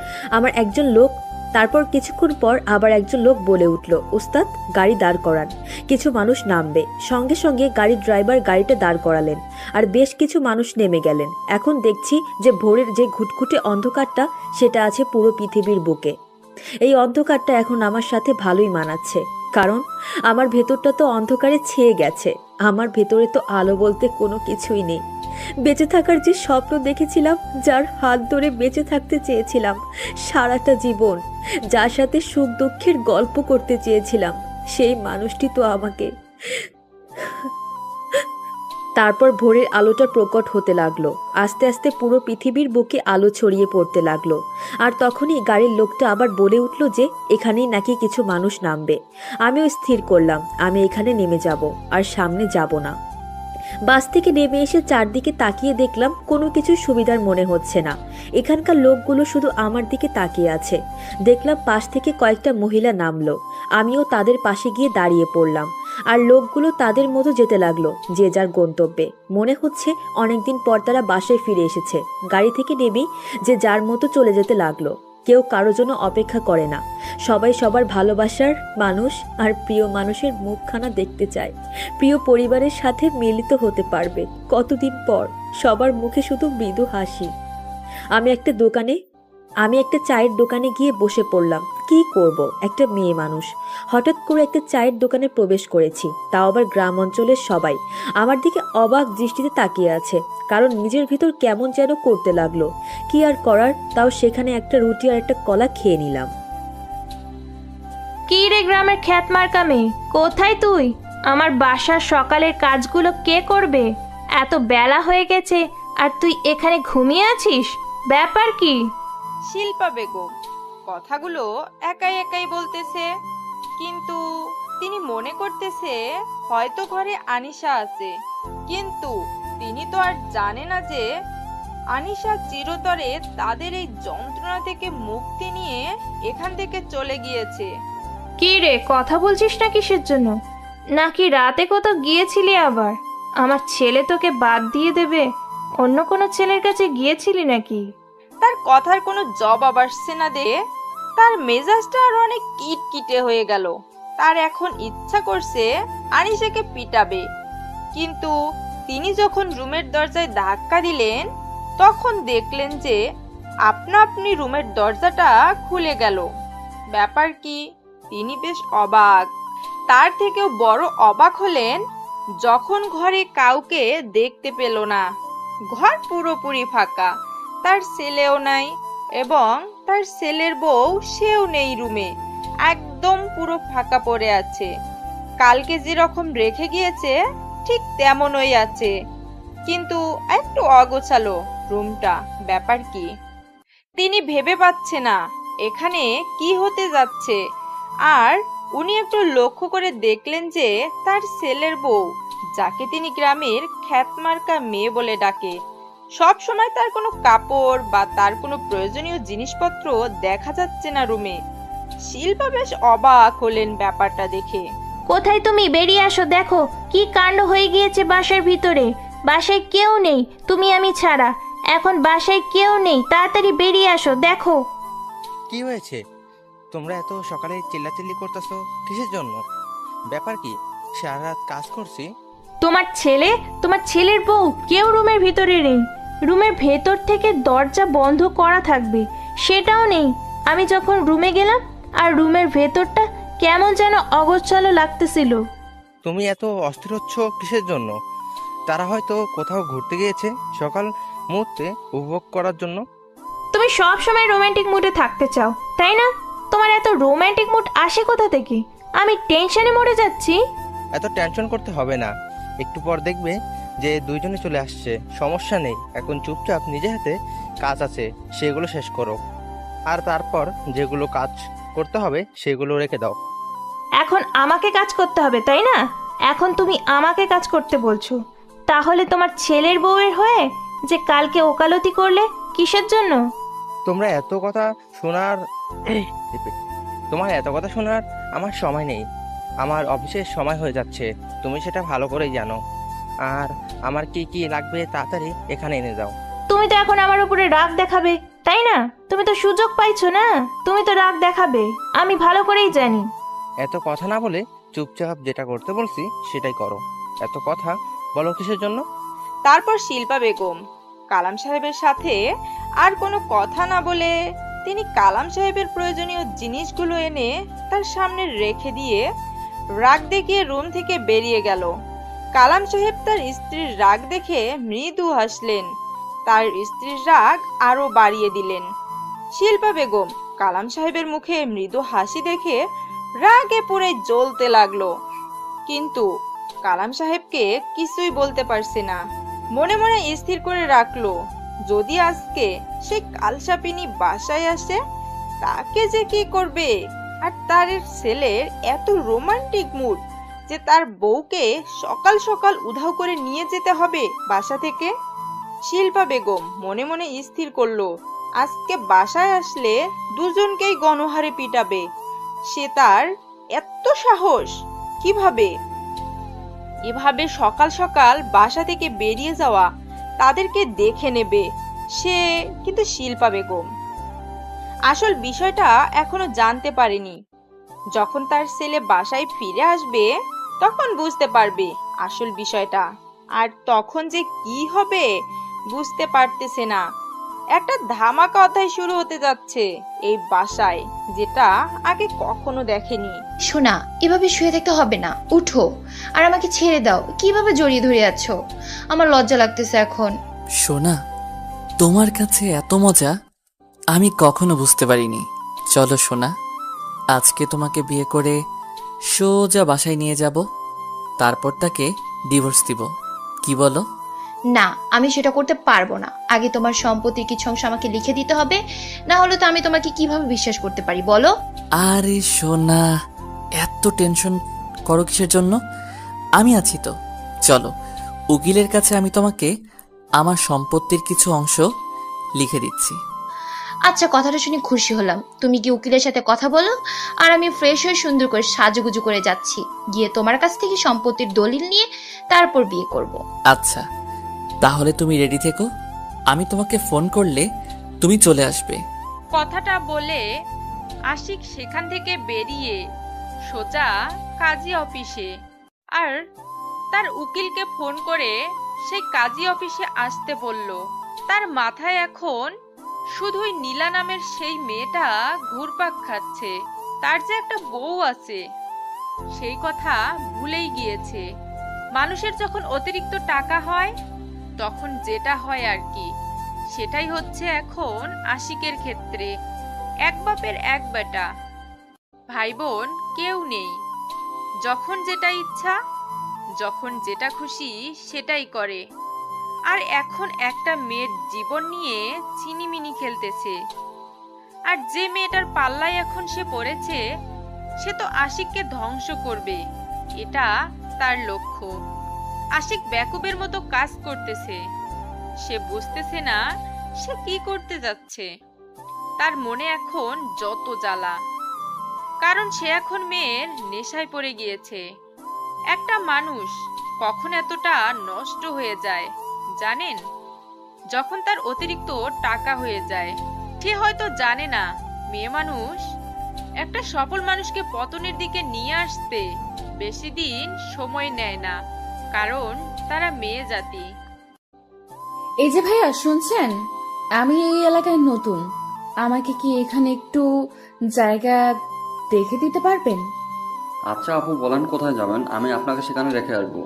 আবার একজন লোক বলে উঠল, উস্তাদ গাড়ি দাঁড় করান, কিছু মানুষ নামবে। সঙ্গে সঙ্গে গাড়ির ড্রাইভার গাড়িটা দাঁড় করালেন, আর বেশ কিছু মানুষ নেমে গেলেন। এখন দেখছি যে ভোরের যে ঘুটঘুটে অন্ধকারটা সেটা আছে পুরো পৃথিবীর বুকে। এই অন্ধকারটা এখন আমার সাথে ভালোই মানাচ্ছে, কারণ আমার ভেতরটা তো অন্ধকারে ছেয়ে গেছে। আমার ভেতরে তো আলো বলতে কোনো কিছুই নেই। বেঁচে থাকার যে স্বপ্ন দেখেছিলাম, যার হাত ধরে বেঁচে থাকতে চেয়েছিলাম সারাটা জীবন, যার সাথে সুখ দুঃখের গল্প করতে চেয়েছিলাম, সেই মানুষটি তো আমাকে। তারপর ভোরের আলোটা প্রকট হতে লাগলো। আস্তে আস্তে পুরো পৃথিবীর বুকে আলো ছড়িয়ে পড়তে লাগলো। আর তখনই গাড়ির লোকটা আবার বলে উঠল যে এখানেই নাকি কিছু মানুষ নামবে। আমিও স্থির করলাম আমি এখানে নেমে যাব, আর সামনে যাব না। বাস থেকে নেমে এসে চারদিকে তাকিয়ে দেখলাম কোনো কিছু সুবিধার মনে হচ্ছে না। এখানকার লোকগুলো শুধু আমার দিকে তাকিয়ে আছে। দেখলাম পাশ থেকে কয়েকটা মহিলা নামলো। আমিও তাদের পাশে গিয়ে দাঁড়িয়ে পড়লাম, আর লোকগুলো তাদের মতো যেতে লাগলো যে যার গন্তব্যে। মনে হচ্ছে অনেকদিন পর তারা বাসায় ফিরে এসেছে। গাড়ি থেকে নেমেই যে যার মতো চলে যেতে লাগলো। কেউ কারো জন্য অপেক্ষা করে না। সবাই সবার ভালোবাসার মানুষ আর প্রিয় মানুষের মুখখানা দেখতে চায়, প্রিয় পরিবারের সাথে মিলিত হতে পারবে কতদিন পর। সবার মুখে শুধু মৃদু হাসি। আমি একটা চায়ের দোকানে গিয়ে বসে পড়লাম। কি করব, একটা মেয়ে মানুষ। হঠাৎ করে একটা চায়ের দোকানে প্রবেশ করেছি, তাও আবার গ্রাম অঞ্চলের সবাই আমার দিকে অবাক দৃষ্টিতে তাকিয়ে আছে, কারণ নিজের ভিতর কেমন যেন করতে লাগলো। কি আর করার, তাও সেখানে একটা রুটি আর একটা কলা খেয়ে নিলাম। কি রে গ্রামের খ্যাতমার্কা মেয়ে, কোথায় তুই? আমার বাসার সকালের কাজগুলো কে করবে? এত বেলা হয়ে গেছে আর তুই এখানে ঘুমিয়ে আছিস, ব্যাপার কি? শিল্পা বেগম কথাগুলো একাই একাই বলতেছে, কিন্তু তিনি মনে করতেছে হয়তো ঘরে আনিশা আছে। কিন্তু তিনি তো আর জানে না যে আনিশা চিরতরে তাদের এই যন্ত্রণা থেকে মুক্তি নিয়ে এখান থেকে চলে গিয়েছে। কি রে, কথা বলছিস না কিসের জন্য? নাকি রাতে কোথাও গিয়েছিলি আবার? আমার ছেলে তোকে বাদ দিয়ে দেবে? অন্য কোনো ছেলের কাছে গিয়েছিলি নাকি? তার কথার কোনো জবাব আসছে না দেখে তার মেজাজটা আর অনেক কিটকিটে হয়ে গেল। তার এখন ইচ্ছা করছে আনিশাকে পিটাবে। কিন্তু তিনি যখন রুমের দরজায় ধাক্কা দিলেন, তখন দেখলেন যে আপনা আপনি রুমের দরজাটা খুলে গেল। ব্যাপার কি, তিনি বেশ অবাক। তার থেকেও বড় অবাক হলেন যখন ঘরে কাউকে দেখতে পেল না। ঘর পুরোপুরি ফাঁকা, তার ছেলেও নাই এবং তার ছেলের বউ সেও নেই রুমে, একদম পুরো ফাঁকা পড়ে আছে। কালকে যেরকম রেখে গিয়েছে ঠিক তেমনই আছে, কিন্তু একটু অগোছালো রুমটা। ব্যাপার কি, তিনি ভেবে পাচ্ছে না এখানে কি হতে যাচ্ছে। আর উনি একটু লক্ষ্য করে দেখলেন যে তার ছেলের বউ, যাকে তিনি গ্রামের খ্যাতমার্কা মেয়ে বলে ডাকে, সব সময় তার কোনো কাপড় বা তার কোনো প্রয়োজনীয় জিনিসপত্র দেখা যাচ্ছে না রুমে। শিল্পা বেশ অবাক হলেন ব্যাপারটা দেখে। কোথায় তুমি? বেরিয়ে আসো, দেখো কি কাণ্ড হয়ে গিয়েছে বাসার ভিতরে। বাসায় কেউ নেই, তুমি আমি ছাড়া। এখন বাসায় কেউ নেই, তাড়াতাড়ি বেরিয়ে আসো, দেখো। কি হয়েছে? তোমরা এত সকালে চিল্লাচিল্লি করতেছো কিসের জন্য? ব্যাপার কি? সারা রাত কাজ করছি। তোমার ছেলের বউ কেউ রুমের ভিতরে নেই। রুমের ভেতর থেকে দরজা বন্ধ করা থাকবে, সেটাও নেই। আমি যখন রুমে গেলাম আর রুমের ভেতরটা কেমন যেন অগোছালো লাগতেছিল। তুমি এত অস্থির হচ্ছ কিসের জন্য? তারা হয়তো কোথাও ঘুরতে গিয়েছে সকাল মুহূর্তে উপভোগ করার জন্য। তুমি সব সময় রোমান্টিক মুডে থাকতে চাও, তাই না? তোমার এত রোমান্টিক মুড আসে কোথা থেকে? আমি টেনশনে মরে যাচ্ছি। এত টেনশন করতে হবে না, একটু পর দেখবে যে দুইজনে চলে আসছে। সমস্যা নেই, এখন চুপচাপ নিজে হাতে কাজ আছে সেগুলো শেষ করো, আর তারপর যেগুলো কাজ করতে হবে সেগুলো রেখে দাও। এখন আমাকে কাজ করতে হবে তাই না? এখন তুমি আমাকে কাজ করতে বলছো, তাহলে তোমার ছেলের বউয়ের হয়ে যে কালকে ওকালতি করলে কিসের জন্য? তোমরা এত কথা শোনার তোমার এত কথা শোনার আমার সময় নেই। আমার অফিসের সময় হয়ে যাচ্ছে, তুমি সেটা ভালো করেই জানো। আর আমার কি কি লাগবে তাড়াতাড়ি এখানে এনে দাও। তুমি তো এখন আমার উপরে রাগ দেখাবে তাই না? তুমি তো সুযোগ পাইছো না, তুমি তো রাগ দেখাবে, আমি ভালো করেই জানি। এত কথা না বলে চুপচাপ যেটা করতে বলছি সেটাই করো। এত কথা বলো কিসের জন্য? তারপর শিল্পা বেগম কালাম সাহেবের সাথে আর কোনো কথা না বলে তিনি কালাম সাহেবের প্রয়োজনীয় জিনিসগুলো এনে তার সামনে রেখে দিয়ে রাগ দেখিয়ে রুম থেকে বেরিয়ে গেল। কালাম সাহেব তার স্ত্রীর রাগ দেখে মৃদু হাসলেন, তার স্ত্রীর রাগ আরো বাড়িয়ে দিলেন। শিল্পা বেগম কালাম সাহেবের মুখে মৃদু হাসি দেখে রাগে পুরে জ্বলতে লাগলো, কিন্তু কালাম সাহেবকে কিছুই বলতে পারছে না। মনে মনে স্থির করে রাখলো, যদি আজকে সে কালসাপিনী বাসায় আসে তাকে যে কি করবে। আর তার ছেলের এত রোমান্টিক মুড যে তার বউকে সকাল সকাল উধাও করে নিয়ে যেতে হবে বাসা থেকে। শিল্পা বেগম মনে মনে স্থির করলো, আজকে বাসায় আসলে দুজনকেই গণহারে পিটাবে। সে তার এত সাহস কিভাবে? এভাবে সকাল সকাল বাসা থেকে বেরিয়ে যাওয়া, তাদেরকে দেখে নেবে সে। কিন্তু শিল্পা বেগম আসল বিষয়টা এখনো জানতে পারেনি। যখন তার ছেলে বাসায় ফিরে আসবে তখন বুঝতে পারবে আসল বিষয়টা, আর তখন যে কি হবে বুঝতে পারতেছে না। একটা ধামাকা অধ্যায় শুরু হতে যাচ্ছে এই বাসায়, যেটা আগে কখনো দেখেনি। শোনা, এভাবে শুয়ে থাকতে হবে না, উঠো আর আমাকে ছেড়ে দাও। কিভাবে জড়িয়ে ধরে আছো? আমার লজ্জা লাগতেছে এখন। সোনা, তোমার কাছে এত মজা আমি কখনো বুঝতে পারিনি। চলো সোনা, আজকে তোমাকে বিয়ে করে সোজা বাসায় নিয়ে যাব, তারপর তাকে ডিভোর্স দিব। কি বলো? না, আমি সেটা করতে পারবো না। আগে তোমার সম্পত্তির কিছু অংশ আমাকে লিখে দিতে হবে, না হলে তো আমি তোমাকে কিভাবে বিশ্বাস করতে পারি বলো? আরে সোনা, এত টেনশন করো কিসের জন্য? আমি আছি তো। চলো, উকিলের কাছে আমি তোমাকে আমার সম্পত্তির কিছু অংশ লিখে দিচ্ছি। আচ্ছা, কথাটা শুনে খুশি হলাম। তুমি কি উকিলের সাথে কথা বলো, আর আমি ফ্রেশ হয়ে সুন্দর করে সাজুগুজু করে যাচ্ছি, গিয়ে তোমার কাছ থেকে সম্পত্তির দলিল নিয়ে তারপর বিয়ে করব। আচ্ছা, তাহলে তুমি রেডি থেকো, আমি তোমাকে ফোন করলে তুমি চলে আসবে। কথাটা বলে আশিক সেখান থেকে বেরিয়ে সোজা কাজী অফিসে, আর তার উকিলকে ফোন করে সেই কাজী অফিসে আসতে বলল। তার মাথায় এখন শুধুই নীলা নামের সেই মেয়েটা ঘুরপাক খাচ্ছে। তার যে একটা বউ আছে সেই কথা ভুলেই গিয়েছে। মানুষের যখন অতিরিক্ত টাকা হয় তখন যেটা হয় আর কি, সেটাই হচ্ছে এখন আশিকের ক্ষেত্রে। এক বাপের এক বেটা, ভাই বোন কেউ নেই। যখন যেটা ইচ্ছা, যখন যেটা খুশি সেটাই করে। আর এখন একটা মেয়ের জীবন নিয়ে চিনিমিনি খেলতেছে। আর যে মেয়েটার পাল্লায় এখন সে পড়েছে সে তো আশিককে ধ্বংস করবে, এটা তার লক্ষ্য। আশিক বেকুবের মতো কাজ করতেছে, সে বুঝতেছে না সে কি করতে যাচ্ছে। তার মনে এখন যত জ্বালা, কারণ সে এখন মেয়ের নেশায় পড়ে গিয়েছে। একটা মানুষ কখন এতটা নষ্ট হয়ে যায় জানেন? যখন তার অতিরিক্ত টাকা হয়ে যায়। সে হয়তো জানে না মেয়ে মানুষ একটা সফল মানুষকে পতনের দিকে নিয়ে আসতে বেশি দিন সময় নেয় না, কারণ তারা মেয়ে জাতি। এই যে ভাইয়া, শুনছেন? আমি এই এলাকায় নতুন, আমাকে কি এখানে একটু জায়গা দেখে দিতে পারবেন? আচ্ছা আপু, বলেন কোথায় যাবেন, আমি আপনাকে সেখানে রেখে আসবো।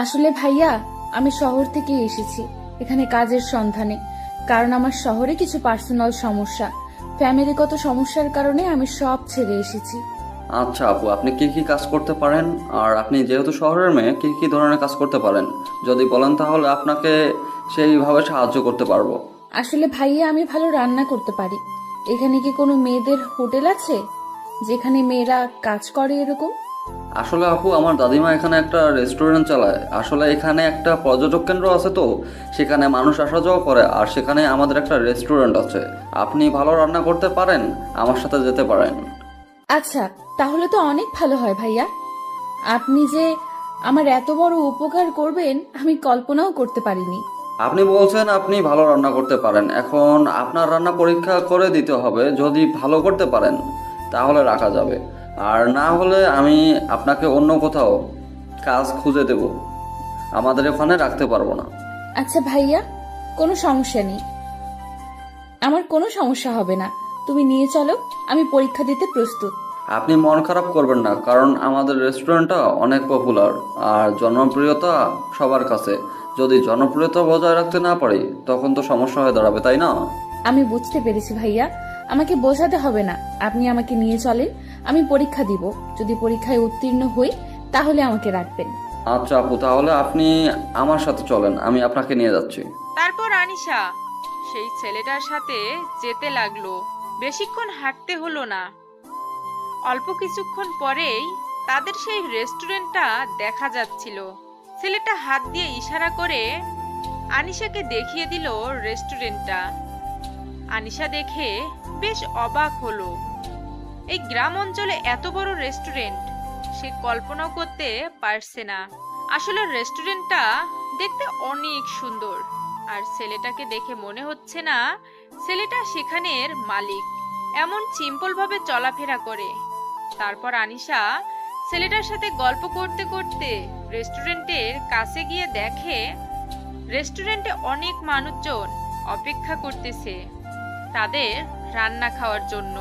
আসলে ভাইয়া, আমি শহর থেকে এসেছি এখানে কাজের সন্ধানে, কারণ আমার শহরে কিছু পার্সোনাল সমস্যা, ফ্যামিলিগত সমস্যার কারণে আমি সব ছেড়ে এসেছি। আচ্ছা আপু, আপনি কি কি কাজ করতে পারেন, আর আপনি যেহেতু শহরের মেয়ে কি কি ধরনের কাজ করতে পারেন যদি বলেন তাহলে আপনাকে সেইভাবে সাহায্য করতে পারবো। আসলে ভাইয়া আমি ভালো রান্না করতে পারি। এখানে কি কোনো মেয়েদের হোটেল আছে যেখানে মেয়েরা কাজ করে এরকম? আসলে আপু, আমার দাদিমা এখানে একটা রেস্টুরেন্ট চালায়। আসলে এখানে একটা পর্যটক কেন্দ্র আছে, তো সেখানে মানুষ আসা যাওয়া করে, আর সেখানে আমাদের একটা রেস্টুরেন্ট আছে। আপনি ভালো রান্না করতে পারেন, আমার সাথে যেতে পারেন। আচ্ছা, তাহলে তো অনেক ভালো হয় ভাইয়া। আপনি যে আমার এত বড় উপকার করবেন আমি কল্পনাও করতে পারিনি। আপনি বলছেন আপনি ভালো রান্না করতে পারেন, এখন আপনার রান্না পরীক্ষা করে দিতে হবে। যদি ভালো করতে পারেন তাহলে রাখা যাবে, আর না হলে আমি আপনাকে অন্য কোথাও কাজ খুঁজে দেব। আমাদের ওখানে রাখতে পারবো না। আচ্ছা ভাইয়া, কোনো সমস্যা নেই, আমার কোনো সমস্যা হবে না। তুমি নিয়ে চলো, আমি পরীক্ষা দিতে প্রস্তুত। আপনি মন খারাপ করবেন না, কারণ আমাদের রেস্টুরেন্টটা অনেক পপুলার আর জনপ্রিয়তা সবার কাছে। যদি জনপ্রিয়তা বজায় রাখতে না পারি তখন তো সমস্যা হয়ে দাঁড়াবে, তাই না? আমি বুঝতে পেরেছি ভাইয়া, আমাকে বোঝাতে হবে না। আপনি আমাকে নিয়ে চলেন, আমি পরীক্ষা দিব। যদি পরীক্ষায় উত্তীর্ণ হই তাহলে আমাকে রাখবেন। আচ্ছা আপু, তাহলে আপনি আমার সাথে চলেন, আমি আপনাকে নিয়ে যাচ্ছি। তারপর আনিশা সেই ছেলেটার সাথে যেতে লাগলো। বেশিক্ষণ হাঁটতে হলো না, অল্প কিছুক্ষণ পরেই তাদের সেই রেস্টুরেন্টটা দেখা যাচ্ছিল। ছেলেটা হাত দিয়ে ইশারা করে আনিশাকে দেখিয়ে দিল রেস্টুরেন্টটা। আনিশা দেখে বেশ অবাক হলো। এই গ্রাম অঞ্চলে এত বড় রেস্টুরেন্ট সে কল্পনাও করতে পারছে না। আসলে রেস্টুরেন্টটা দেখতে অনেক সুন্দর, আর ছেলেটাকে দেখে মনে হচ্ছে না ছেলেটা সেখানের মালিক। এমন সিম্পল ভাবে চলাফেরা করে। তারপর আনিশা ছেলেটার সাথে গল্প করতে করতে রেস্টুরেন্টের কাছে গিয়ে দেখে রেস্টুরেন্টে অনেক মানুষজন অপেক্ষা করতেছে তাদের রান্না খাওয়ার জন্য।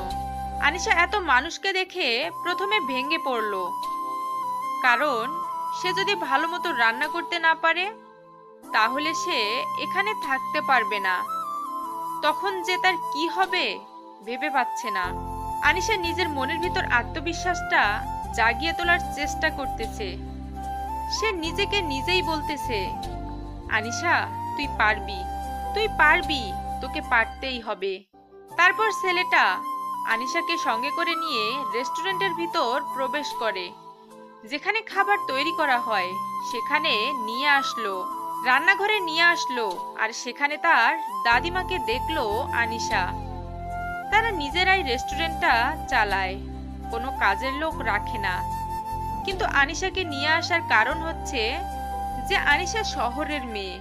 আনিশা এত মানুষকে দেখে প্রথমে ভেঙে পড়ল, কারণ সে যদি ভালো মতো রান্না করতে না পারে তাহলে সে এখানে থাকতে পারবে না। তখন যে তার কি হবে ভেবে পাচ্ছে না। আনিশা নিজের মনের ভিতর আত্মবিশ্বাসটা জাগিয়ে তোলার চেষ্টা করতেছে। সে নিজেকে নিজেই বলতেছে, আনিশা তুই পারবি, তুই পারবি, তোকে পারতেই হবে। তারপর ছেলেটা আনিশাকে সঙ্গে করে নিয়ে রেস্টুরেন্টের ভিতর প্রবেশ করে। যেখানে খাবার তৈরি করা হয় সেখানে নিয়ে আসলো, রান্নাঘরে নিয়ে আসলো, আর সেখানে তার দাদিমাকে দেখলো আনিশা। তারা নিজেরাই রেস্টুরেন্টটা চালায়, কোনো কাজের লোক রাখে না। কিন্তু আনিশাকে নিয়ে আসার কারণ হচ্ছে যে আনিশা শহরের মেয়ে,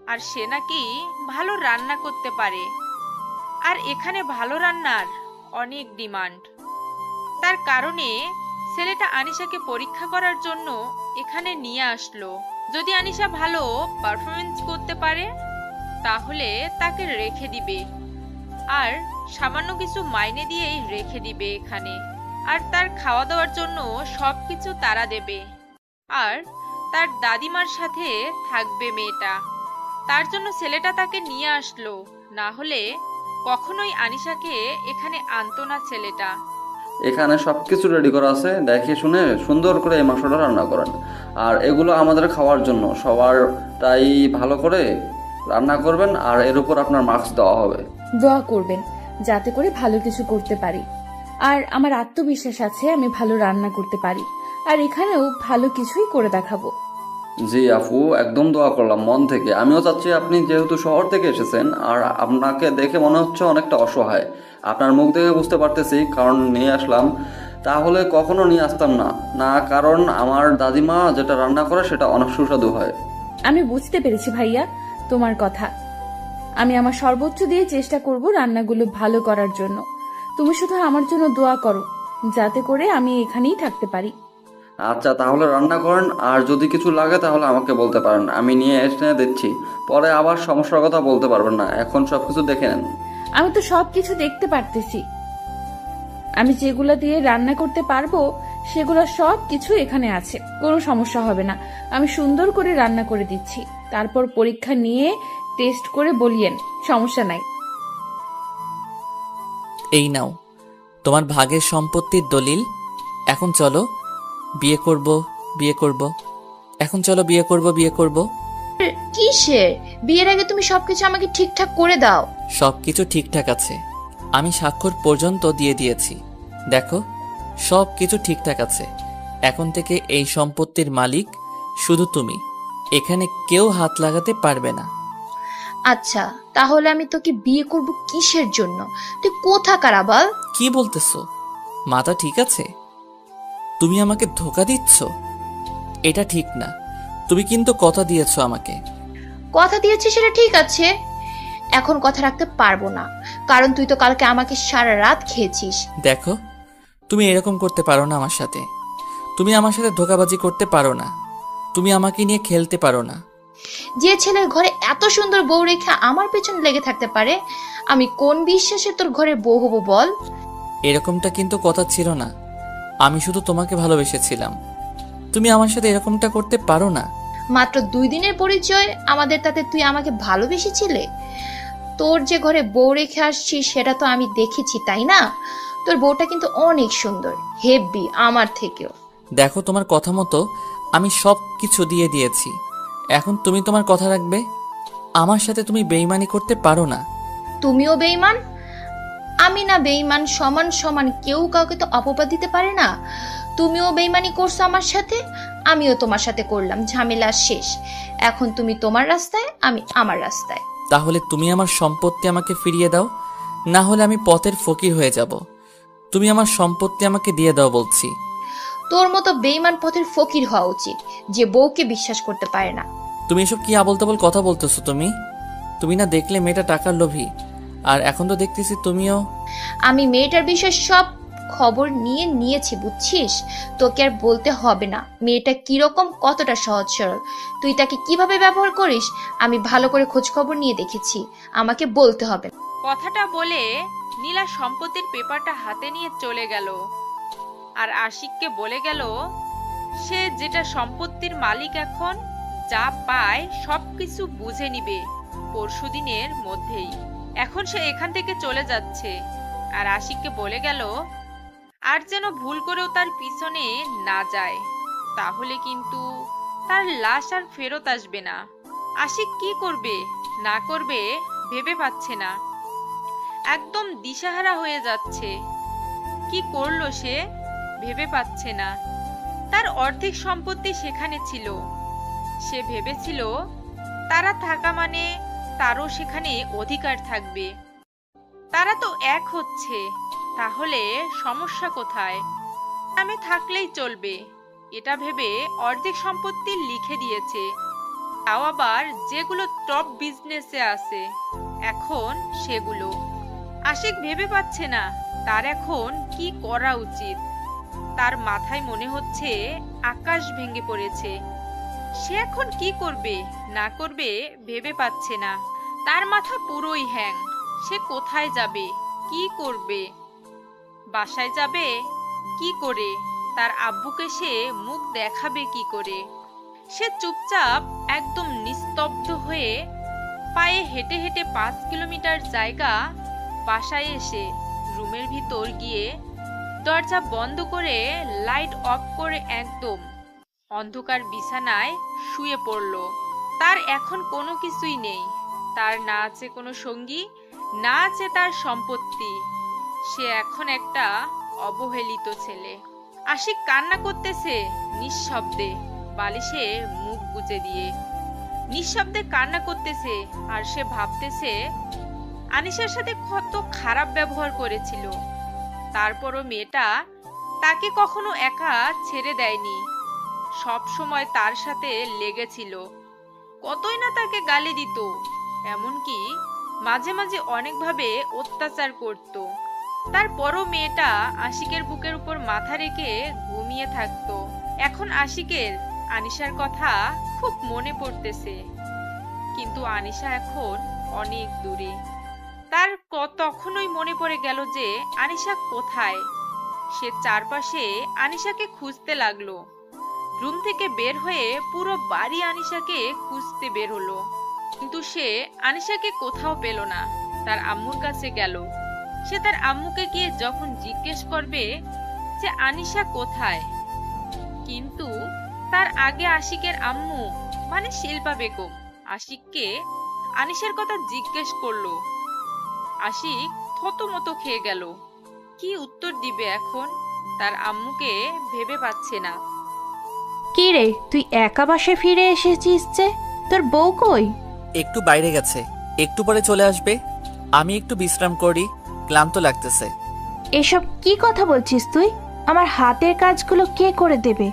আর সে নাকি ভালো রান্না করতে পারে, আর এখানে ভালো রান্নার অনেক ডিমান্ড। তার কারণে ছেলেটা আনিশাকে পরীক্ষা করার জন্য এখানে নিয়ে আসলো। যদি আনিশা ভালো পারফরমেন্স করতে পারে তাহলে তাকে রেখে দিবে, আর সামান্য কিছু মাইনে দিয়েই রেখে দিবে এখানে। আর তার খাওয়া দাওয়ার জন্য সবকিছু তারা দেবে, আর তার দাদিমার সাথে থাকবে মেয়েটা। তার জন্য ছেলেটা তাকে নিয়ে আসলো, না হলে কখনোই আনিশাকে এখানে আনতো না ছেলেটা। এখানে সবকিছু রেডি করা আছে, দেখে শুনে সুন্দর করে এই মাংসটা রান্না করেন। আর এগুলো আমাদের খাওয়ার জন্য সবার, তাই ভালো করে রান্না করবেন, আর এর উপর আপনার মার্কস দেওয়া হবে। দোয়া করবেন যাতে করে ভালো কিছু করতে পারি। আর আমার আত্মবিশ্বাস আছে আমি ভালো রান্না করতে পারি, আর এখানেও ভালো কিছুই করে দেখাবো। জি আপু, একদম দোয়া করলাম মন থেকে। আমিও চাচ্ছি, আপনি যেহেতু শহর থেকে এসেছেন আর আপনাকে দেখে মনে হচ্ছে অনেকটা অসহায়, আপনার মুখ দেখে বুঝতে পারতেছি, কারণ নিয়ে আসলাম। তাহলে কখনো নিয়ে আসতাম না, না কারণ আমার দাদিমা যেটা রান্না করে সেটা অনেক সুস্বাদু হয়। আমি বুঝতে পেরেছি ভাইয়া তোমার কথা। আমি আমার সর্বোচ্চ দিয়ে চেষ্টা করব রান্নাগুলো ভালো করার জন্য। তুমি শুধু আমার জন্য দোয়া করো যাতে করে আমি এখানেই থাকতে পারি। আচ্ছা তাহলে রান্না করেন, আর যদি কিছু লাগে তাহলে আমাকে বলতে পারেন, আমি নিয়ে এসে দিচ্ছি। পরে আবার সমস্যার কথা বলতে পারবেন না, এখন সবকিছু দেখে নেন। আমি তো সবকিছু দেখতে পারতেছি। আমি যেগুলো দিয়ে রান্না করতে পারবো সেগুলো সব কিছু এখানে আছে, কোনো সমস্যা হবে না। আমি সুন্দর করে রান্না করে দিচ্ছি, তারপর পরীক্ষা নিয়ে টেস্ট করে বলিয়েন, সমস্যা নাই। এই নাও তোমার ভাগের সম্পত্তির দলিল, এখন চলো বিয়ে করব, বিয়ে করব। এখন চলো বিয়ে করব, বিয়ে করব। কিসের বিয়ের আগে তুমি সবকিছু আমাকে ঠিকঠাক করে দাও। সবকিছু ঠিকঠাক আছে, আমি স্বাক্ষর পর্যন্ত দিয়ে দিয়েছি। দেখো সব কিছু ঠিকঠাক আছে। এখন থেকে এই সম্পত্তির মালিক শুধু তুমি, এখানে কেউ হাত লাগাতে পারবে না। আচ্ছা তাহলে আমি তোকে বিয়ে করব কিসের জন্য? তুই কোথাকার আবাল? কি বলতেছো? মাথা ঠিক আছে? তুমি আমাকে ধোকা দিচ্ছ? এটা ঠিক না। তুমি কিন্তু কথা দিয়েছো আমাকে। কথা দিয়েছি সেটা ঠিক আছে, এখন কথা রাখতে পারবো না, কারণ তুই তো কালকে আমাকে সারা রাত খেয়েছিস। দেখো তুমি এরকম করতে পারো না আমার সাথে। তুমি আমার সাথে ধোকাবাজি করতে পারো না। তুমি আমাকে নিয়ে খেলতে পারো না। যে ছেলের ঘরে এত সুন্দর বউ রেখে আমার পেছনে লেগে থাকতে পারে, আমি কোন বিশ্বাসে তোর ঘরে বউ হবো বল? এরকমটা কিন্তু কথা ছিল না। আমি শুধু তোমাকে ভালোবেসেছিলাম। তুমি আমার সাথে এরকমটা করতে পারো না। মাত্র 2 দিনের পরিচয় আমাদের, তাতে তুই আমাকে ভালোবেসেছিলে? তোর যে ঘরে বউ রেখে আসছিস সেটা তো আমি দেখেছি, তাই না? তোর বউটা কিন্তু অনেক সুন্দর, হেব্বি আমার থেকেও। দেখো তোমার কথা মতো আমি সব কিছু দিয়ে দিয়েছি। এখন তুমি তোমার কথা রাখবে। আমার সাথে তুমি বেইমানি করতে পারো না। তুমিও বেঈমান, আমি না বেঈমান, সমান সমান, কেউ কাউকে তো অপবাদ দিতে পারে না। তুমিও বেঈমানি করছো আমার সাথে, আমিও তোমার সাথে করলাম, ঝামেলা শেষ। এখন তুমি তোমার রাস্তায়, আমি আমার রাস্তায়। তাহলে তুমি আমার সম্পত্তি আমাকে ফিরিয়ে দাও, না হলে আমি পথের ফকির হয়ে যাব। তুমি আমার সম্পত্তি আমাকে দিয়ে দাও বলছি। তোর মতো বেঈমান পথের ফকির হওয়া উচিত, যে বউকে বিশ্বাস করতে পারে না। তুমি এসব কি আবল তাবল কথা বলতেছো? তুমি না দেখলে মেয়েটা টাকার লোভী, আর এখন তো দেখতেছি তুমিও। আমি মেয়েটার বিষয়ে সব খবর নিয়েছি, বুঝছিস? তোকে আর বলতে হবে না মেয়েটা কিরকম, কতটা সহজ সরল, তুই তাকে কিভাবে ব্যবহার করিস আমি ভালো করে খোঁজ খবর নিয়ে দেখেছি, আমাকে বলতে হবে না। কথাটা বলে নীলা সম্পত্তির পেপারটা হাতে নিয়ে চলে গেল আর আশিককে বলে গেল সে যেটা সম্পত্তির মালিক, এখন যা পায় সবকিছু বুঝে নিবে পরশুদিনের মধ্যেই। এখন সে এখান থেকে চলে যাচ্ছে। আর আশিককে বলে গেল আর যেন ভুল করেও তার পিছনে না যায়, তাহলে কিন্তু তার লাশ আর ফেরত আসবে না। আশিক কি করবে না করবে ভেবে পাচ্ছে না, একদম দিশাহারা হয়ে যাচ্ছে। কি করলো সে ভেবে পাচ্ছে না। তার অর্ধেক সম্পত্তি সেখানে ছিল, সে ভেবেছিল তারা থাকা মানে তারও সেখানে অধিকার থাকবে। তারা তো এক হচ্ছে, তাহলে সমস্যা কোথায়? আমি থাকলেই চলবে, এটা ভেবে অর্ধেক সম্পত্তি লিখে দিয়েছে, তাও আবার যেগুলো টপ বিজনেসে আছে এখন সেগুলো। আশিক ভেবে পাচ্ছে না তার এখন কি করা উচিত। তার মাথায় মনে হচ্ছে আকাশ ভেঙে পড়েছে। সে এখন কি করবে না করবে ভেবে পাচ্ছে না। তার মাথা পুরোই হ্যাং। সে কোথায় যাবে, কি করবে? বাসায় যাবে কি করে? তার আব্বুকে সে মুখ দেখাবে কি করে? সে চুপচাপ একদম নিস্তব্ধ হয়ে পায়ে হেঁটে হেঁটে 5 কিলোমিটার জায়গা বাসায় এসে রুমের ভিতর গিয়ে দরজা বন্ধ করে লাইট অফ করে একদম অন্ধকার বিছানায় শুয়ে পড়ল। তার এখন কোনো কিছুই নেই, তার না আছে কোনো সঙ্গী, না আছে তার সম্পত্তি। সে এখন একটা অবহেলিত ছেলে। আশিক কান্না করতেছে নিঃশব্দে, বালিশে মুখ গুজে দিয়ে নিঃশব্দে কান্না করতেছে। আর সে ভাবতেছে আনিশার সাথে কত খারাপ ব্যবহার করেছিল, তারপরও মেয়েটা তাকে কখনো একা ছেড়ে দেয়নি, সব সময় তার সাথে লেগেছিল। কতই না তাকে গালি দিত, এমনকি মাঝে মাঝে অনেকভাবে অত্যাচার করত। তারপরও মেয়েটা আশিকের বুকের উপর মাথা রেখে ঘুমিয়ে থাকতো। এখন আশিকের আনিশার কথা খুব মনে পড়তেছে, কিন্তু আনিশা এখন অনেক দূরে। তার তখনই মনে পড়ে গেল যে আনিশা কোথায়। সে চারপাশে আনিশাকে খুঁজতে লাগলো। রুম থেকে বের হয়ে পুরো বাড়ি আনিশাকে খুঁজতে বের হলো, কিন্তু সে আনিশাকে কোথাও পেল না। তার আম্মুর কাছে গেল। সে তার আম্মুকে গিয়ে যখন জিজ্ঞেস করবে যে আনিশা কোথায়, কিন্তু তার আগে আশিকের আম্মু মানে শিল্পা বেগম আশিককে আনিশার কথা জিজ্ঞেস করলো। আশিক থতমত খেয়ে গেল। কি উত্তর দিবে এখন? তার আম্মুকে ভেবে পাচ্ছে না। কি রে, তুই একা বাসে ফিরে এসেছিস যে? তোর বউ কই? একটু বাইরে গেছে, একটু পরে চলে আসবে। আমি একটু বিশ্রাম করি, ক্লান্ত লাগতেছে। এসব কি কথা বলছিস তুই? আমার হাতের কাজগুলো কে করে দেবে?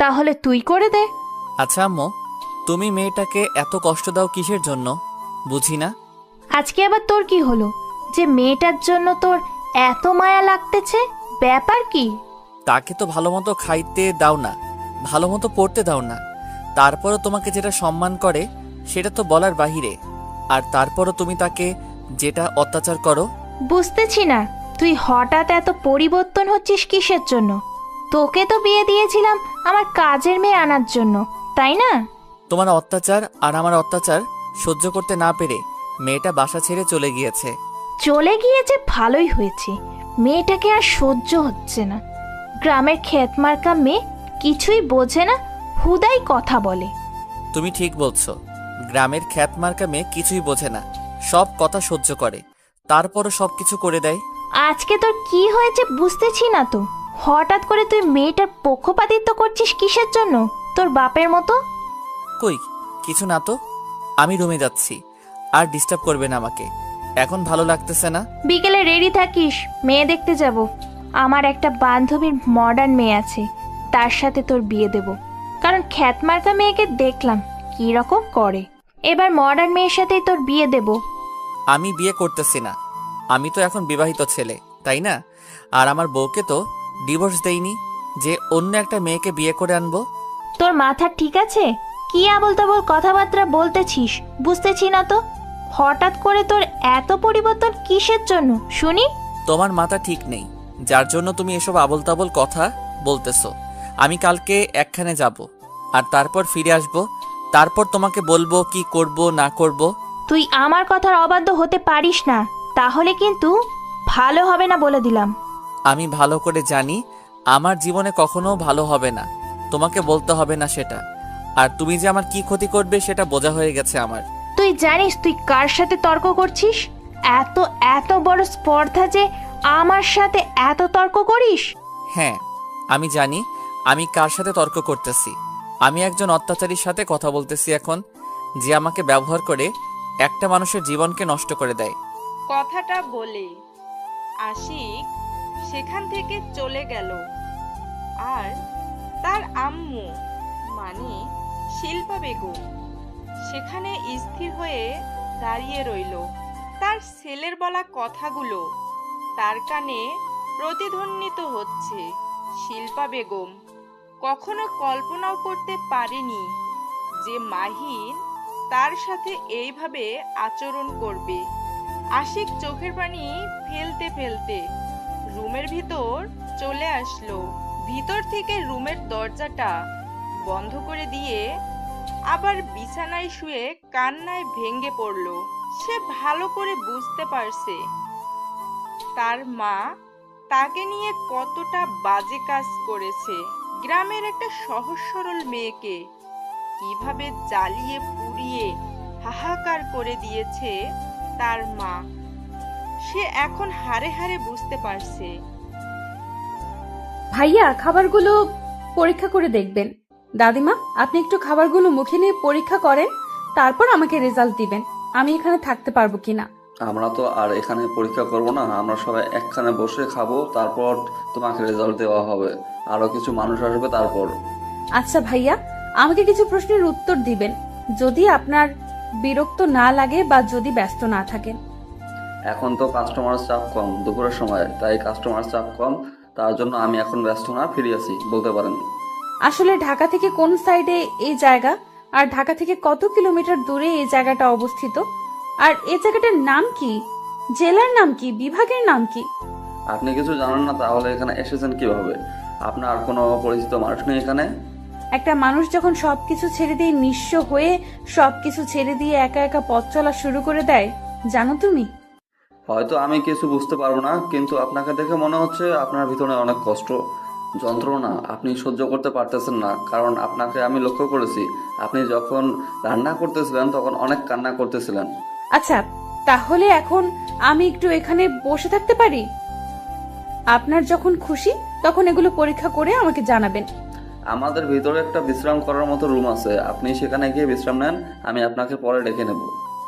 তাহলে তুই করে দে। আচ্ছা আম্মু, তুমি মেয়েটাকে এত কষ্ট দাও কিসের জন্য বুঝি না। আজকে আবার তোর কি হলো যে মেয়েটার জন্য তোর এত মায়া লাগতেছে? ব্যাপার কি? তাকে তো ভালো মতো খাইতে দাও না, ভালো মতো পড়তে দাও না, তারপরও তোমাকে যেটা সম্মান করে সেটা তো বলার বাহিরে। আর তারপরও তুমি তাকে যেটা অত্যাচার করো। বুঝতেছি না তুই হঠাৎ এত পরিবর্তন হচ্ছিস কিসের জন্য? তোকে তো বিয়ে দিয়েছিলাম আমার কাজের মেয়ে আনার জন্য, তাই না? তোমার অত্যাচার আর আমার অত্যাচার সহ্য করতে না পেরে মেয়েটা বাসা ছেড়ে চলে গিয়েছে। চলে গিয়েছে ভালোই হয়েছে, মেয়েটাকে আর সহ্য হচ্ছে না। গ্রামের ক্ষেতমার্কা মেয়ে, কিছুই বোঝে না, হুদাই কথা বলে। তুমি ঠিক বলছো, গ্রামের খ্যাতমার্কা মেয়ে কিছুই বোঝে না, সব কথা সহ্য করে, তারপরও সব কিছু করে দেয়। আজকে তোর কি হয়েছে বুঝতেছি না তো। হঠাৎ করে তুই মেয়েটার পক্ষপাতিত্ব করছিস কিসের জন্য? তোর বাপের মতো। কই কিছু না তো, আমি রুমে যাচ্ছি, আর ডিস্টার্ব করবে না আমাকে, এখন ভালো লাগতেছে না। বিকেলে রেডি থাকিস, মেয়ে দেখতে যাব। আমার একটা বান্ধবীর মডার্ন মেয়ে আছে, তার সাথে তোর বিয়ে দেব। কারণ খ্যাতমার্কা মেয়েকে দেখলাম কি রকম করে, এবার মডার্ন মেয়ের সাথেই তোর বিয়ে দেব। আমি বিয়ে করতেছি না, আমি তো এখন বিবাহিত ছেলে, তাই না? আর আমার বউকে তো ডিভোর্স দেইনি যে অন্য একটা মেয়েকে বিয়ে করে আনবো। তোর মাথা ঠিক আছে? কি আবল তাবল কথাবার্তা বলতেছিস বুঝতেছি না তো। হঠাৎ করে তোর এত পরিবর্তন কিসের জন্য শুনি? তোমার মাথা ঠিক নেই, যার জন্য তুমি এসব আবল তাবল কথা বলতেছো। আমি কালকে একখানে যাব, আর তারপর ফিরে আসব, তারপর তোমাকে বলবো কি করব না করব। তুই আমার কথার অবাধ্য হতে পারিস না, তাহলে কিন্তু ভালো হবে না বলে দিলাম। আমি ভালো করে জানি আমার জীবনে কখনো ভালো হবে না, তোমাকে বলতে হবে না সেটা। আর তুমি যে আমার কি ক্ষতি করবে সেটা বোঝা হয়ে গেছে আমার। তুই জানিস তুই কার সাথে তর্ক করছিস? এত এত বড় স্পর্ধা যে আমার সাথে এত তর্ক করিস? হ্যাঁ, আমি জানি আমি কার সাথে তর্ক করতেছি। আমি একজন অত্যাচারীর সাথে কথা বলতেছি এখন, যে আমাকে ব্যবহার করে একটা মানুষের জীবনকে নষ্ট করে দেয়। কথাটা বলে আশিক সেখান থেকে চলে গেল। আর তার আম্মু মানে শিল্পা বেগম সেখানে স্থির হয়ে দাঁড়িয়ে রইল। তার ছেলের বলা কথাগুলো তার কানে প্রতিধ্বনিত হচ্ছে। শিল্পা বেগম কখনো কল্পনাও করতে পারেনি যে মাহিন তার সাথে এইভাবে আচরণ করবে। আশিক চোখের পানি ফেলতে ফেলতে রুমের ভিতর চলে আসলো। ভিতর থেকে রুমের দরজাটা বন্ধ করে দিয়ে আবার বিছানায় শুয়ে কান্নায় ভেঙে পড়ল। সে ভালো করে বুঝতে পারছে তার মা তাকে নিয়ে কতটা বাজে কাজ করেছে। গ্রামের একটা সহজ সরল মেয়েকে কিভাবে জ্বালিয়ে পুড়িয়ে হাহাকার করে দিয়েছে তার মা, সে এখন হাড়ে হাড়ে বুঝতে পারছে। ভাইয়া, খাবারগুলো পরীক্ষা করে দেখবেন। দাদিমা, আপনি একটু খাবারগুলো মুখে নিয়ে পরীক্ষা করেন, তারপর আমাকে রেজাল্ট দিবেন আমি এখানে থাকতে পারবো কিনা। আমরা তো আর এখানে পরীক্ষা করব না, আমরা সবাই একখানে বসে খাবো, তারপর তোমাকে রেজাল্ট দেওয়া হবে। আরো কিছু মানুষ আসবে তারপর। আচ্ছা ভাইয়া, আমাকে কিছু প্রশ্নের উত্তর দিবেন, যদি আপনার বিরক্ত না লাগে বা যদি ব্যস্ত না থাকেন। এখন তো কাস্টমার চাপ কম, দুপুরের সময়, তাই কাস্টমার চাপ কম, তার জন্য আমি এখন ব্যস্ত না, ফিরে আছি, বলতে পারেন। আসলে ঢাকা থেকে কোন সাইডে এই জায়গা, আর ঢাকা থেকে কত কিলোমিটার দূরে এই জায়গাটা অবস্থিত, আর এই জায়গাটার নাম কি, জেলার নাম কি, বিভাগের নাম কি? আপনি কিছু জানেন না, তাহলে এখানে এসেছেন কিভাবে? আপনার কোনো পরিচিত মানুষ নেই এখানে? একটা মানুষ যখন সবকিছু ছেড়ে দিয়ে নিঃস্ব হয়ে সবকিছু ছেড়ে দিয়ে একা একা পথ চলা শুরু করে দেয়, জানো তুমি? হয়তো আমি কিছু বুঝতে পারবো না, কিন্তু আপনাকে দেখে মনে হচ্ছে আপনার ভিতরে অনেক কষ্ট, যন্ত্রণা আপনি সহ্য করতে পারতেছেন না। কারণ আপনাকে আমি লক্ষ্য করেছি, আপনি যখন রান্না করতেছিলেন তখন অনেক কান্না করতেছিলেন। আচ্ছা, তাহলে এখন আমি একটু এখানে বসে থাকতে পারি? আপনার যখন খুশি তখন এগুলো পরীক্ষা করে আমাকে জানাবেন। আমাদের ভিতরে একটা বিশ্রাম করার মতো রুম আছে, আপনি সেখানে গিয়ে বিশ্রাম নেন, আমি আপনাকে পরে ডেকে নেব।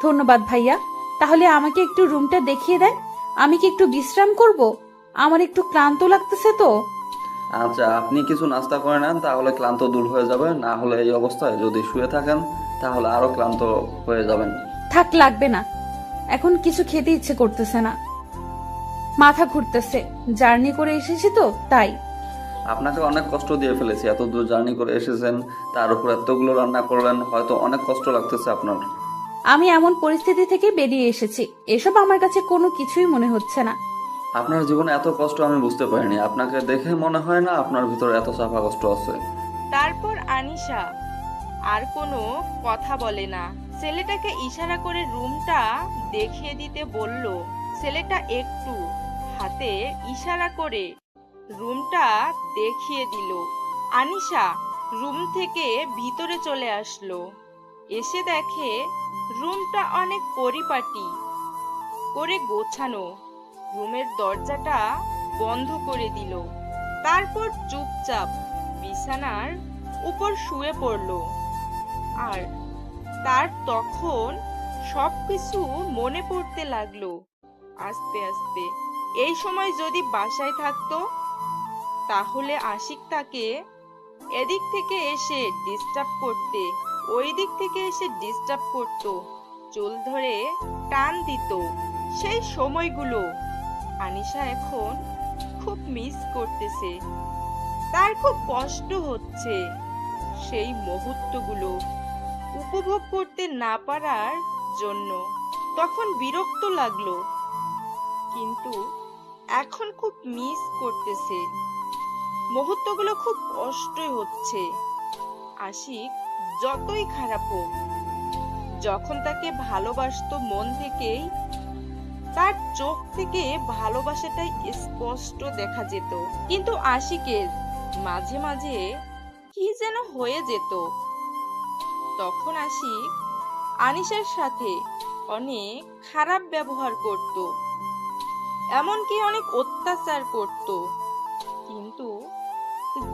ধন্যবাদ ভাইয়া। তাহলে আমাকে একটু রুমটা দেখিয়ে দেন, আমি কি একটু বিশ্রাম করব? আমার একটু ক্লান্ত লাগতেছে তো। আচ্ছা, আপনি কিছু নাস্তা করে নেন, তাহলে ক্লান্ত দূর হয়ে যাবে। না হলে এই অবস্থায় যদি শুয়ে থাকেন তাহলে আরো ক্লান্ত হয়ে যাবেন। থাক, লাগবে না, এখন কিছু খেতে ইচ্ছে করতেছে না, মাথা ঘুরতেছে, জার্নি করে এসেছি তো তাই। আপনাকে অনেক কষ্ট দিয়ে ফেলেছি, এত দূর জার্নি করে এসেছেন, তার উপর এতগুলো রান্না করলেন, হয়তো অনেক কষ্ট লাগতেছে আপনার। আমি এমন পরিস্থিতি থেকে বেরিয়ে এসেছি, এসব আমার কাছে কোনো কিছুই মনে হচ্ছে না। আপনার জীবনে এত কষ্ট আমি বুঝতে পারিনি, আপনাকে দেখে মনে হয় না আপনার ভিতরে এত চাপা কষ্ট আছে। তারপর আনিশা আর কোনো কথা বলে না, ছেলেটাকে ইশারা করে রুমটা দেখিয়ে দিতে বলল। ছেলেটা একটু হাতে ইশারা করে রুমটা দেখিয়ে দিল। আনিশা রুম থেকে ভিতরে চলে আসলো, এসে দেখে রুমটা অনেক পরিপাটি করে গোছানো। রুমের দরজাটা বন্ধ করে দিল, তারপর চুপচাপ বিছানার উপর শুয়ে পড়ল। আর তার তখন সবকিছু মনে পড়তে লাগলো আস্তে আস্তে। এই সময় যদি বাসায় থাকতো তাহলে আশিক তাকে এদিক থেকে এসে ডিস্টার্ব করতে, ওই দিক থেকে এসে ডিস্টার্ব করত, চুল ধরে টান দিত। সেই সময়গুলো আনিশা এখন খুব মিস করতেছে, তার খুব কষ্ট হচ্ছে সেই মুহূর্তগুলো উপভোগ করতে না পারার জন্য। তখন বিরক্ত লাগলো, কিন্তু এখন খুব মিস করতেছে, মুহূর্তগুলো খুব কষ্টই হচ্ছে। আশিক যতই খারাপ হোক, যখন তাকে ভালোবাসতো মন থেকেই, তার চোখ থেকে ভালোবাসাটাই স্পষ্ট দেখা যেত। কিন্তু আশিকের মাঝে মাঝে কি যেন হয়ে যেত। তখন আশিক আনিশার সাথে অনেক খারাপ ব্যবহার করত, এমনকি অনেক অত্যাচার করত। কিন্তু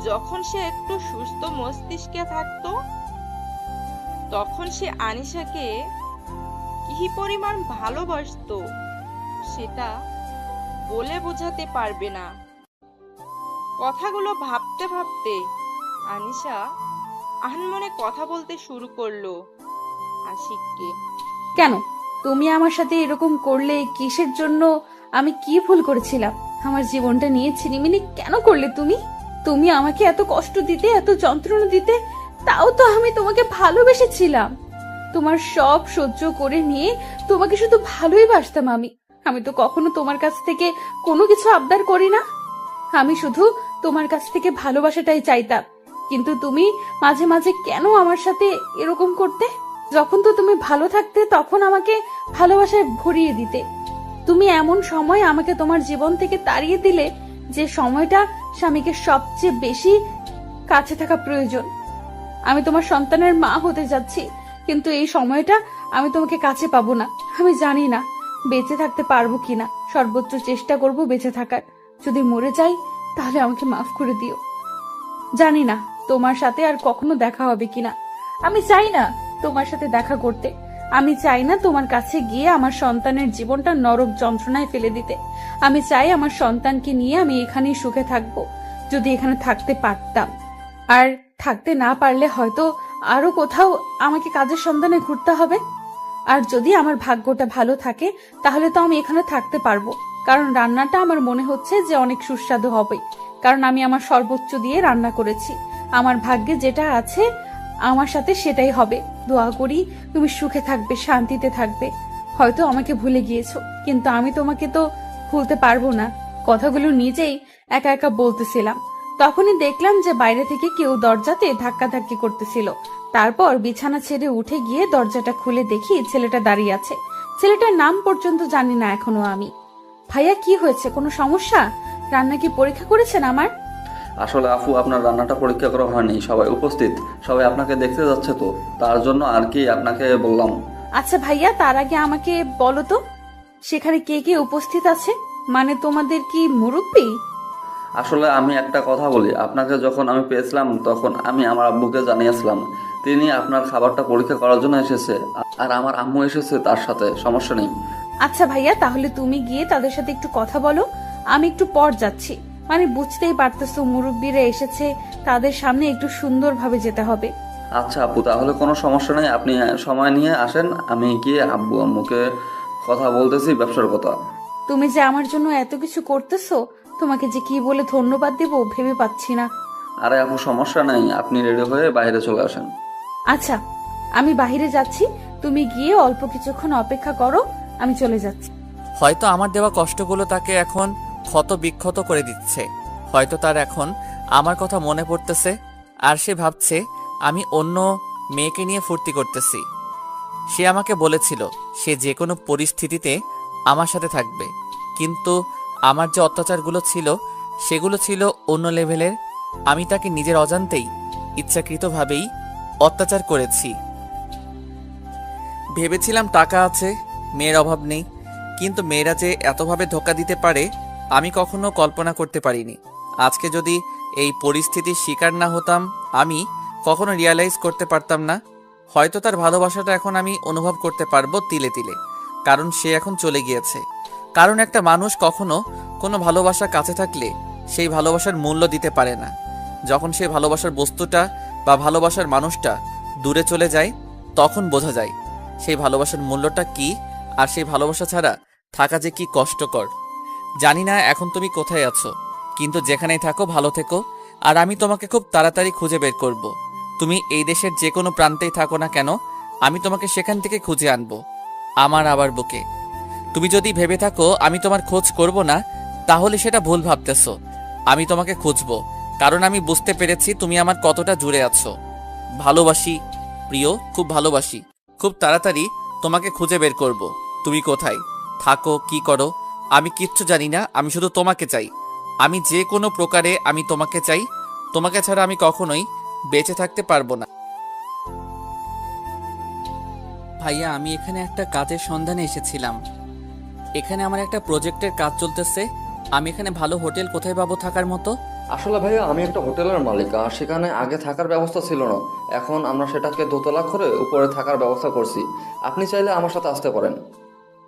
যখন সে একটু সুস্থ মস্তিষ্কে থাকতো, তখন সে আনিশাকে কি পরিমাণ ভালোবাসতো সেটা বলে বোঝাতে পারবে না। কথাগুলো ভাবতে ভাবতে আনিশা আনমনে কথা বলতে শুরু করলো আশিককে। কেন তুমি আমার সাথে এরকম করলে? কিসের জন্য? আমি কি ভুল করেছিলাম? আমার জীবনটা নিয়ে ছিনিমিনি কেন করলে তুমি? তুমি আমাকে এত কষ্ট দিতে, এত যন্ত্রণা দিতে, তাও তো আমি তোমাকে ভালোবেসেছিলাম। তোমার সব সহ্য করে নিয়ে তোমাকে শুধু ভালোই বাসতাম আমি। আমি তো কখনো তোমার কাছ থেকে কোনো কিছু আবদার করি না, আমি শুধু তোমার কাছ থেকে ভালোবাসাটাই চাইতাম। কিন্তু তুমি মাঝে মাঝে কেন আমার সাথে এরকম করতে? যখন তো তুমি ভালো থাকতে তখন আমাকে ভালোবাসায় ভরিয়ে দিতে। তুমি এমন সময় আমাকে তোমার জীবন থেকে তাড়িয়ে দিলে যে সময়টা স্বামীকে সবচেয়ে বেশি কাছে থাকা প্রয়োজন। আমি তোমার সন্তানের মা হতে যাচ্ছি, কিন্তু এই সময়টা আমি তোমাকে কাছে পাবো না। আমি জানি না বেঁচে থাকতে পারবো কিনা, সর্বোচ্চ চেষ্টা করব বেঁচে থাকার। যদি মরে যাই তাহলে আমাকে মাফ করে দিও। জানি না তোমার সাথে আর কখনো দেখা হবে কিনা, আমি চাই না তোমার সাথে দেখা করতে। আমি চাই না তোমার কাছে গিয়ে আমার সন্তানের জীবনটা নরক যন্ত্রণায় ফেলে দিতে। আমি চাই আমার সন্তানকে নিয়ে আমি এখানেই সুখে থাকবো, যদি এখানে থাকতে পারতাম। আর থাকতে না পারলে হয়তো আরো কোথাও আমাকে কাজের সন্ধানে ঘুরতে হবে। আর যদি আমার ভাগ্যটা ভালো থাকে তাহলে তো আমি এখানে থাকতে পারবো, কারণ রান্নাটা আমার মনে হচ্ছে যে অনেক সুস্বাদু হবে, কারণ আমি আমার সর্বোচ্চ দিয়ে রান্না করেছি। আমার ভাগ্যে যেটা আছে আমার সাথে সেটাই হবে। দোয়া করি তুমি সুখে থাকবে, শান্তিতে থাকবে। হয়তো আমাকে ভুলে গিয়েছো, কিন্তু আমি তোমাকে তো ভুলতে পারবো না। কথাগুলো নিজেই একা একা বলতেছিলাম, তখনই দেখলাম যে বাইরে থেকে কেউ দরজাতে ধাক্কাধাক্কি করতেছিল। তারপর বিছানা ছেড়ে উঠে গিয়ে দরজাটা খুলে দেখি ছেলেটা দাঁড়িয়ে আছে। ছেলেটার নাম পর্যন্ত জানি না এখনো আমি। ভাইয়া কি হয়েছে, কোনো সমস্যা? রান্না কি পরীক্ষা করেছেন আমার? আসলে আপু, আপনার রান্নাটা পরীক্ষা করা হয়নি, সবাই উপস্থিত, সবাই আপনাকে দেখতে যাচ্ছে, তো তার জন্য আর কি আপনাকে বললাম। আচ্ছা ভাইয়া, তার আগে আমাকে বলো তো সেখানে কে কে উপস্থিত আছে, মানে তোমাদের কি মুরব্বী? আসলে আমি একটা কথা বলি, আপনাকে যখন আমি পেয়েছিলাম তখন আমি আমার আব্বুকে জানিয়েছিলাম, তিনি আপনার খাবারটা পরীক্ষা করার জন্য এসেছে, আর আমার আম্মু এসেছে তার সাথে, সমস্যা নেই। আচ্ছা ভাইয়া, তাহলে তুমি গিয়ে তাদের সাথে একটু কথা বলো, আমি একটু পর যাচ্ছি। মানে বুঝতেই পারতেছো মুরব্বীরা এসেছে, তাদের সামনে একটু সুন্দরভাবে যেতে হবে। আচ্ছা আপু, তাহলে কোনো সমস্যা নেই, আপনি সময় নিয়ে আসেন, আমি গিয়ে আব্বু আম্মুকে কথা বলতেছি ব্যবসার কথা। তুমি যে আমার জন্য এত কিছু করতেছো, তোমাকে যে কি বলে ধন্যবাদ দেব ভেবে পাচ্ছি না। আরে আপু, সমস্যা নেই, আপনি রেডি হয়ে বাইরে চলে আসেন। আচ্ছা, আমি বাইরে যাচ্ছি, তুমি গিয়ে অল্প কিছুক্ষণ অপেক্ষা করো, আমি চলে যাচ্ছি। হয়তো আমার দেওয়া কষ্টগুলো তাকে এখন ক্ষত বিক্ষত করে দিচ্ছে, হয়তো তার এখন আমার কথা মনে পড়তেছে, আর সে ভাবছে আমি অন্য মেয়েকে নিয়ে ফুর্তি করতেছি। সে আমাকে বলেছিল সে যে কোনো পরিস্থিতিতে আমার সাথে থাকবে, কিন্তু আমার যে অত্যাচারগুলো ছিল সেগুলো ছিল অন্য লেভেলের। আমি তাকে নিজের অজান্তেই ইচ্ছাকৃতভাবেই অত্যাচার করেছি। ভেবেছিলাম টাকা আছে, মেয়ের অভাব নেই, কিন্তু মেয়েরা যে এতভাবে ধোঁকা দিতে পারে আমি কখনো কল্পনা করতে পারিনি। আজকে যদি এই পরিস্থিতির শিকার না হতাম আমি কখনো রিয়ালাইজ করতে পারতাম না। হয়তো তার ভালোবাসাটা এখন আমি অনুভব করতে পারবো তিলে তিলে, কারণ সে এখন চলে গিয়েছে। কারণ একটা মানুষ কখনো কোনো ভালোবাসা কাছে থাকলে সেই ভালোবাসার মূল্য দিতে পারে না। যখন সেই ভালোবাসার বস্তুটা বা ভালোবাসার মানুষটা দূরে চলে যায় তখন বোঝা যায় সেই ভালোবাসার মূল্যটা কি, আর সেই ভালোবাসা ছাড়া থাকা যে কি কষ্টকর। জানি না এখন তুমি কোথায় আছো, কিন্তু যেখানেই থাকো ভালো থেকো, আর আমি তোমাকে খুব তাড়াতাড়ি খুঁজে বের করব। তুমি এই দেশের যে কোনো প্রান্তেই থাকো না কেন, আমি তোমাকে সেখান থেকে খুঁজে আনবো আমার আবার বুকে। তুমি যদি ভেবে থাকো আমি তোমার খোঁজ করব না, তাহলে সেটা ভুল ভাবতেছো। আমি তোমাকে খুঁজবো, কারণ আমি বুঝতে পেরেছি তুমি আমার কতটা জুড়ে আছো। ভালোবাসি প্রিয়, খুব ভালোবাসি। খুব তাড়াতাড়ি তোমাকে খুঁজে বের করব। তুমি কোথায় থাকো, কি করো, আমি কিচ্ছু জানি না, আমি শুধু তোমাকে চাই। আমি যে কোনো প্রকারে আমি তোমাকে চাই, তোমাকে ছাড়া আমি কখনোই বেঁচে থাকতে পারবো না। ভাইয়া, আমি এখানে একটা কাজের সন্ধানে এসেছিলাম। এখানে আমার একটা প্রজেক্টের কাজ চলতেছে। আমি এখানে ভালো হোটেল কোথায় পাবো থাকার মতো? আসলে ভাইয়া, আমি একটা হোটেলের মালিক, আর সেখানে আগে থাকার ব্যবস্থা ছিল না, এখন আমরা সেটাকে দোতলা করে উপরে থাকার ব্যবস্থা করছি। আপনি চাইলে আমার সাথে আসতে পারেন।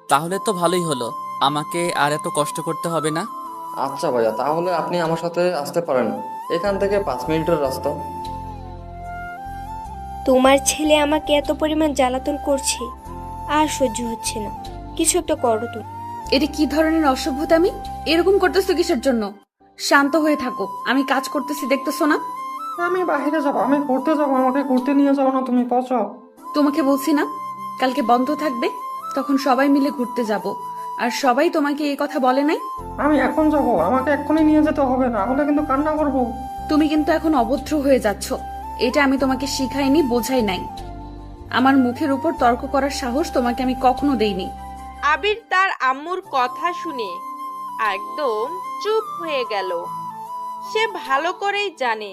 তাহলে তো ভালোই হলো, আমাকে আর এত কষ্ট করতে হবে না। আচ্ছা ভাইয়া, তাহলে আপনি আমার সাথে আসতে পারেন, এখান থেকে 5 মিনিটের রাস্তা। তোমার ছেলে আমাকে এত পরিমাণ জ্বালাতন করছে, আর সহ্য হচ্ছে না, কিছু একটা করো তো। এটা কি ধরনের অসভ্যতামি? এরকম করতেছো কিসের জন্য? শান্ত হয়ে থাকো, আমি কাজ করতেছি, দেখতেছো না? আমি বাইরে যাবো, আমি ঘুরতে যাবো, আমাকে ঘুরতে নিয়ে যাও না তুমি, পচাও। তোমাকে বলছি না কালকে বন্ধ থাকবে, তখন সবাই মিলে ঘুরতে যাব। আর সবাই তোমাকে এই কথা বলে নাই? আমি এখন যাবো, আমাকে এক্ষুনি নিয়ে যেতে হবে, না হলে কিন্তু কান্না করবো। তুমি কিন্তু এখন অভদ্র হয়ে যাচ্ছ, এটা আমি তোমাকে শিখাইনি, বোঝাই নাই। আমার মুখের উপর তর্ক করার সাহস তোমাকে আমি কখনো দেইনি। আবির তার আম্মুর কথা শুনে একদম চুপ হয়ে গেল। সে ভালো করেই জানে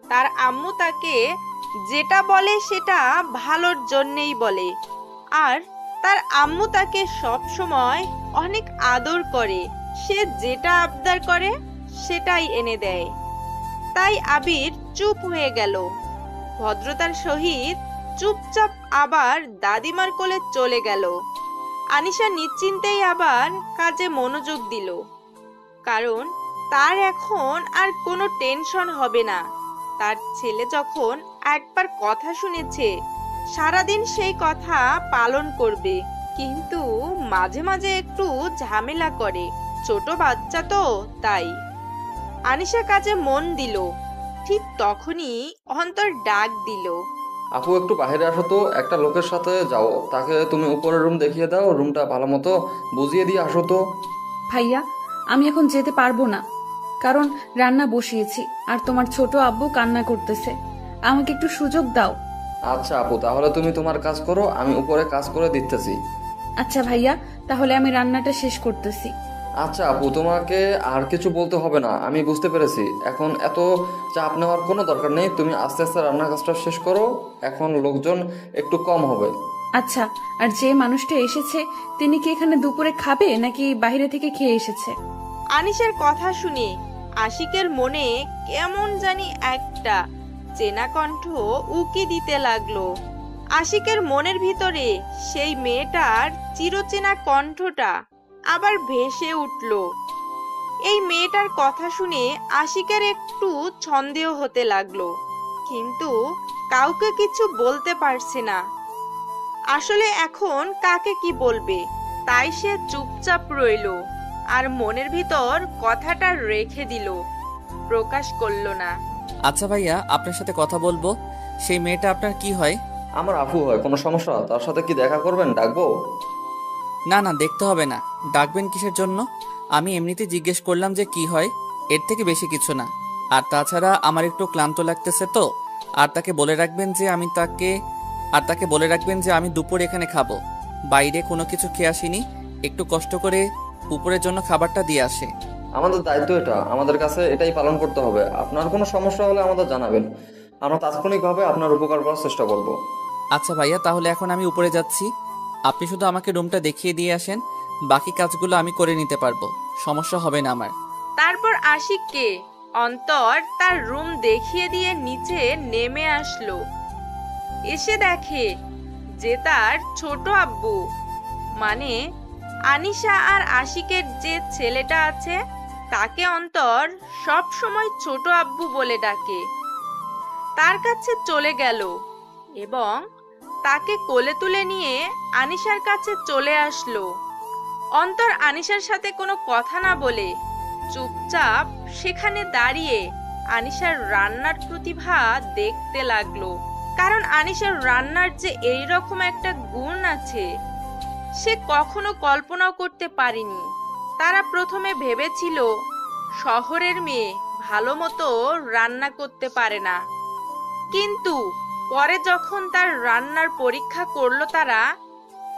তার আম্মু তাকে যেটা বলে সেটা ভালোর জন্যেই বলে, আর তার আম্মু তাকে সব সময় অনেক আদর করে। সে যেটা আবদার করে সেটাই এনে দেয়। তাই আবির চুপ হয়ে গেল। ভদ্রতার সহিত চুপচাপ আবার দাদিমার কোলে চলে গেল। আনিশা নিশ্চিন্তেই আবার কাজে মনোযোগ দিল, কারণ তার এখন আর কোনো টেনশন হবে না। তার ছেলে যখন একবার কথা শুনেছে, সারাদিন সেই কথা পালন করবে। কিন্তু মাঝে মাঝে একটু ঝামেলা করে, ছোট বাচ্চা তো তাই। আনিশা কাজে মন দিল, ঠিক তখনই অন্তর ডাক দিল। আপু, একটু বাইরে আসো তো, একটা লোকের সাথে যাও, তাকে তুমি উপরের রুম দেখিয়ে দাও, রুমটা ভালো মতো বুঝিয়ে দিয়ে আসো তো। ভাইয়া, আমি এখন যেতে পারবো না, কারণ রান্না বসিয়েছি আর তোমার ছোট আব্বু কান্না করতেছে। আমাকে একটু সুযোগ দাও। আচ্ছা আপু, তাহলে তুমি তোমার কাজ করো, আমি উপরে কাজ করে দিতেছি। আচ্ছা ভাইয়া, তাহলে আমি রান্নাটা শেষ করতেছি। আচ্ছা আপু, তোমাকে আর কিছু বলতে হবে না, আমি বুঝতে পেরেছি। এখন এত চাপ নেওয়ার কোনো দরকার নেই, তুমি আস্তে আস্তে রান্নার কাজটা শেষ করো। এখন লোকজন একটু কম হবে। আচ্ছা, আর যে মানুষটা এসেছে তিনি কি এখানে দুপুরে খাবে নাকি বাইরে থেকে খেয়ে এসেছে? আনিসের কথা শুনে আশিকের মনে কেমন জানি একটা চেনা কণ্ঠ উকি দিতে লাগলো। আশিকের মনের ভিতরে সেই মেয়েটার চিরচেনা কণ্ঠটা আবার ভেসে উঠল। এই মেয়েটার কথা শুনে আশিকের একটু সন্দেহ হতে লাগলো, কিন্তু কাউকে কিছু বলতে পারছে না। আসলে এখন কাকে কি বলবে, তাই সে চুপচাপ রইল আর মনের ভিতর কথাটা রেখে দিল, প্রকাশ করলো না। আচ্ছা ভাইয়া, আপনার সাথে কথা বলবো। সেই মেয়েটা আপনার কি হয়? আমার আপু হয়। কোনো সমস্যা? তার সাথে কি দেখা করবেন? ডাকবো? না না, দেখতে হবে না। ডাকবেন কিসের জন্য? আমি এমনিতে জিজ্ঞেস করলাম যে কি হয়, এর থেকে বেশি কিছু না। আর তাছাড়া আমার একটু ক্লান্ত লাগতেছে তো। আর তাকে বলে রাখবেন যে আমি দুপুর এখানে খাবো। বাইরে কোনো কিছু খেয়ে আসিনি, একটু কষ্ট করে উপরের জন্য খাবারটা দিয়ে আসে। আমাদের দায়িত্ব এটা, আমাদের কাছে এটাই পালন করতে হবে। আপনার কোনো সমস্যা হলে আমাদের জানাবেন, আমরা তাৎক্ষণিকভাবে আপনার উপকার করার চেষ্টা করব। আচ্ছা ভাইয়া, তাহলে এখন আমি উপরে যাচ্ছি। আপনি শুধু আমাকে রুমটা দেখিয়ে দিয়ে আসেন, বাকি কাজগুলো আমি করে নিতে পারবো, সমস্যা হবে না আমার। তারপর আশিককে অন্তর তার রুম দেখিয়ে দিয়ে নিচে নেমে আসলো। এসে দেখে যে তার ছোট আব্বু, মানে আনিশা আর আশিকের যে ছেলেটা আছে তাকে অন্তর সব সময় ছোট আব্বু বলে ডাকে, তার কাছে চলে গেল এবং তাকে কোলে তুলে নিয়ে আনিশার কাছে চলে আসলো। অন্তর আনিশার সাথে কোনো কথা না বলে চুপচাপ সেখানে দাঁড়িয়ে আনিশার রান্নার প্রতিভা দেখতে লাগলো। কারণ আনিশার রান্নার যে এইরকম একটা গুণ আছে সে কখনো কল্পনাও করতে পারেনি। তারা প্রথমে ভেবেছিল শহরের মেয়ে ভালো মতো রান্না করতে পারে না, কিন্তু পরে যখন তার রান্নার পরীক্ষা করলো তারা,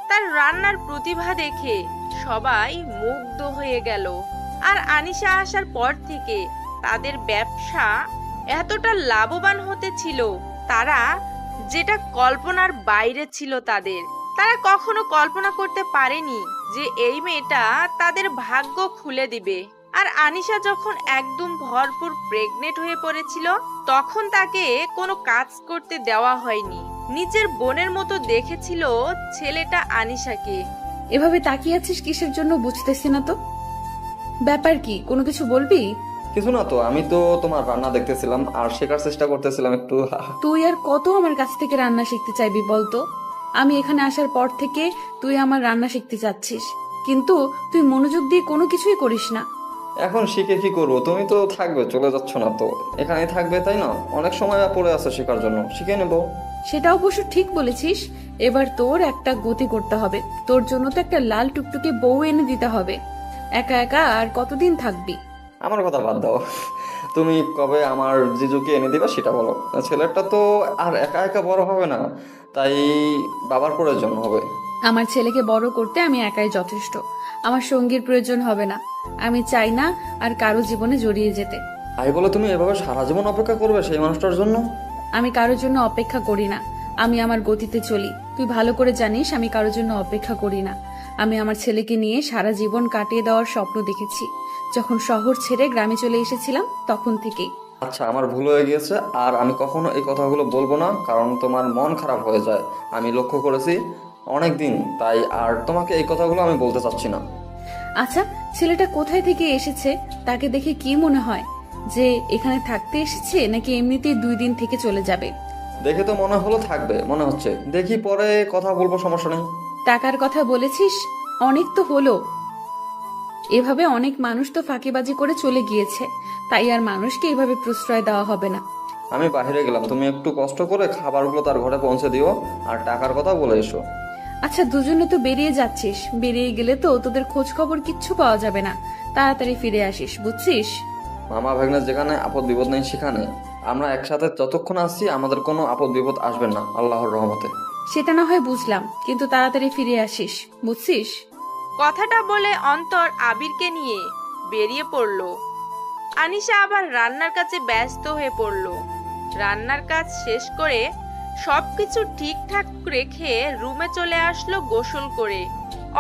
তার রান্নার প্রতিভা দেখে সবাই মুগ্ধ হয়ে গেল। আর আনিশা আসার পর থেকে তাদের ব্যবসা এতটা লাভবান হতে ছিল, তারা যেটা কল্পনার বাইরে ছিল। তারা কখনো কল্পনা করতে পারেনি যে এই মেয়েটা তাদের ভাগ্য খুলে দিবে। আর আনিশা যখন একদম ভরপুর প্রেগনেন্ট হয়ে পড়েছিল তখন তাকে কোনো কাজ করতে দেওয়া হয়নি, নিজের বোনের মতো দেখেছিল ছেলেটা আনিশাকে। এভাবে তাকিয়ে আছিস কিসের জন্য বুঝতেছি না তো। ব্যাপার কি, কোনো কিছু বলবি? কিছু না তো, আমি তো তোমার রান্না দেখতেছিলাম আর শেখার চেষ্টা করতেছিলাম একটু। তুই আর কত আমার কাছ থেকে রান্না শিখতে চাইবি বলতো? আমি এখানে আসার পর থেকে তুই আমার রান্না শিখতে চাচ্ছিস, কিন্তু তুই মনোযোগ দিয়ে কোনো কিছুই করিস না। এখন শিখে কি করবো? তুমি তো থাকবে, চলে যাচ্ছ না তো, এখানেই থাকবে তাই না? অনেক সময় পড়ে আছে শেখার জন্য, শিখে নেবো। সেটা অবশ্য ঠিক বলেছিস। এবার তোর একটা গতি করতে হবে, তোর জন্য তো একটা লাল টুকটুকে বউ এনে দিতে হবে। একা একা আর কতদিন থাকবি? আমার কথা বাদ দাও, তুমি কবে আমার জিজুকে এনে দিবে সেটা বলো। ছেলেটা তো আর একা একা বড় হবে না, তাই বাবার প্রয়োজন হবে। আমার ছেলেকে বড় করতে আমি একাই যথেষ্ট, আমার সঙ্গীর প্রয়োজন হবে না। আমি চাই না আর কারো জীবনে জড়িয়ে যেতে। তাই বলে তুমি এভাবে সারা জীবন অপেক্ষা করবে সেই মানুষটার জন্য? আমি কারোর জন্য অপেক্ষা করি না, আমি আমার গতিতে চলি। তুই ভালো করে জানিস আমি কারোর জন্য অপেক্ষা করি না। আমি আমার ছেলেকে নিয়ে সারা জীবন কাটিয়ে দেওয়ার স্বপ্ন দেখেছি, যখন শহর ছেড়ে গ্রামে চলে এসেছিলাম তখন থেকেই। আচ্ছা, আমার ভুল হয়ে গিয়েছে, আর আমি কখনো এই কথাগুলো বলবো না, কারণ তোমার মন খারাপ হয়ে যায়। আমি লক্ষ্য করেছি অনেক দিন, তাই আর তোমাকে এই কথাগুলো আমি বলতে চাচ্ছি না। আচ্ছা, ছেলেটা কোথায় থেকে এসেছে? তাকে দেখে কি মনে হয় যে এখানে থাকতে এসেছে নাকি এমনিতেই 2 দিন থেকে চলে যাবে? দেখে তো মনে হলো থাকবে মনে হচ্ছে, দেখি পরে কথা বলবো, সমস্যা নেই। টাকার কথা বলেছিস, অনেক তো হলো। এভাবে অনেক মানুষ তো ফাঁকিবাজি করে চলে গিয়েছে, তাই আর মানুষকে এভাবে প্রশ্রয় দেওয়া হবে না। আমি বাইরে গেলাম, তুমি একটু কষ্ট করে খাবারগুলো তার ঘরে পৌঁছে দিও আর টাকার কথা বলে এসো। আচ্ছা, দুজনে তো বেরিয়ে যাচ্ছিস, বেরিয়ে গেলে তো তোদের খোঁজ খবর কিচ্ছু পাওয়া যাবে না। তাড়াতাড়ি ফিরে আসিস, বুঝছিস? মামা ভাগ্নে যেখানে আপদ বিপদ নেই সেখানে আমরা একসাথে যতক্ষণ আসছি আমাদের কোনো আপদ বিপদ আসবে না, আল্লাহর রহমতে। সেটা না হয় বুঝলাম, কিন্তু তাড়াতাড়ি ফিরে আসিস, বুঝছিস? কথাটা বলে অন্তর আবিরকে নিয়ে বেরিয়ে পড়ল। আনিশা আবার রান্নার কাজে ব্যস্ত হয়ে পড়ল। রান্নার কাজ শেষ করে সবকিছু ঠিকঠাক রেখে রুমে চলে আসলো গোসল করে।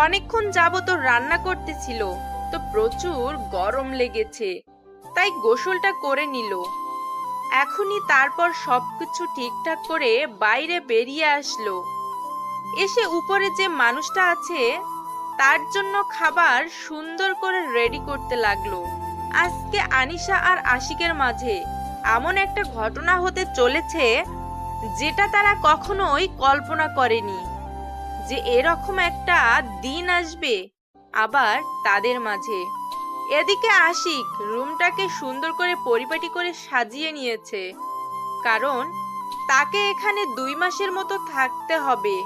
অনেকক্ষণ যাবত রান্না করতেছিল, তো প্রচুর গরম লেগেছে, তাই গোসলটা করে নিল। এখনই তারপর সবকিছু ঠিকঠাক করে বাইরে বেরিয়ে আসলো। এসে উপরে যে মানুষটা আছে তার জন্য খাবার সুন্দর করে রেডি করতে লাগলো। আজকে আনিশা আর আশিকের মাঝে এমন একটা ঘটনা হতে চলেছে যেটা তারা কখনোই কল্পনা করেনি, যে এরকম একটা দিন আসবে আবার তাদের মাঝে। এদিকে আশিক রুমটাকে সুন্দর করে পরিপাটি করে সাজিয়ে নিয়েছে, কারণ তাকে এখানে 2 মাসের মতো থাকতে হবে।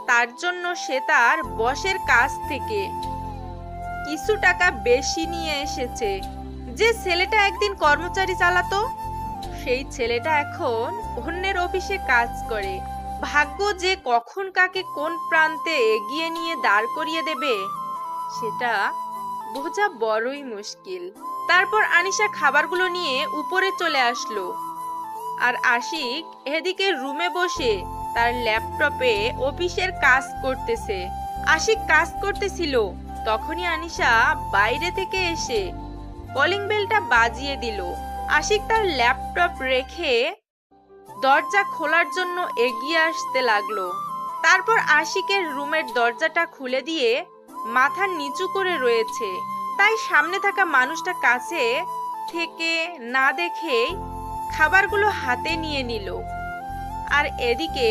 তার জন্য সে তার বসের কাছ থেকে কিছু টাকা বেশি নিয়ে এসেছে। যে ছেলেটা একদিন কর্মচারী চালাতো, সেই ছেলেটা এখন অন্যের অফিসে কাজ করে। ভাগ্য যে কখন কাকে কোন প্রান্তে এগিয়ে নিয়ে দাঁড় করিয়ে দেবে সেটা বোঝা বড়ই মুশকিল। তারপর আনিশা খাবারগুলো নিয়ে উপরে চলে আসলো, আর আশিক এদিকে রুমে বসে তার ল্যাপটপে অফিসের কাজ করতেছে। আশিক কাজ করতেছিল, তখনই আনিশা বাইরে থেকে এসে কলিং বেলটা বাজিয়ে দিল। আশিক তার ল্যাপটপ রেখে দরজা খোলার জন্য এগিয়ে আসতে লাগলো। তারপর আশিকের রুমের দরজাটা খুলে দিয়ে মাথা নিচু করে রয়েছে, তাই সামনে থাকা মানুষটা কাছে থেকে না দেখেই খাবারগুলো হাতে নিয়ে নিল। আর এদিকে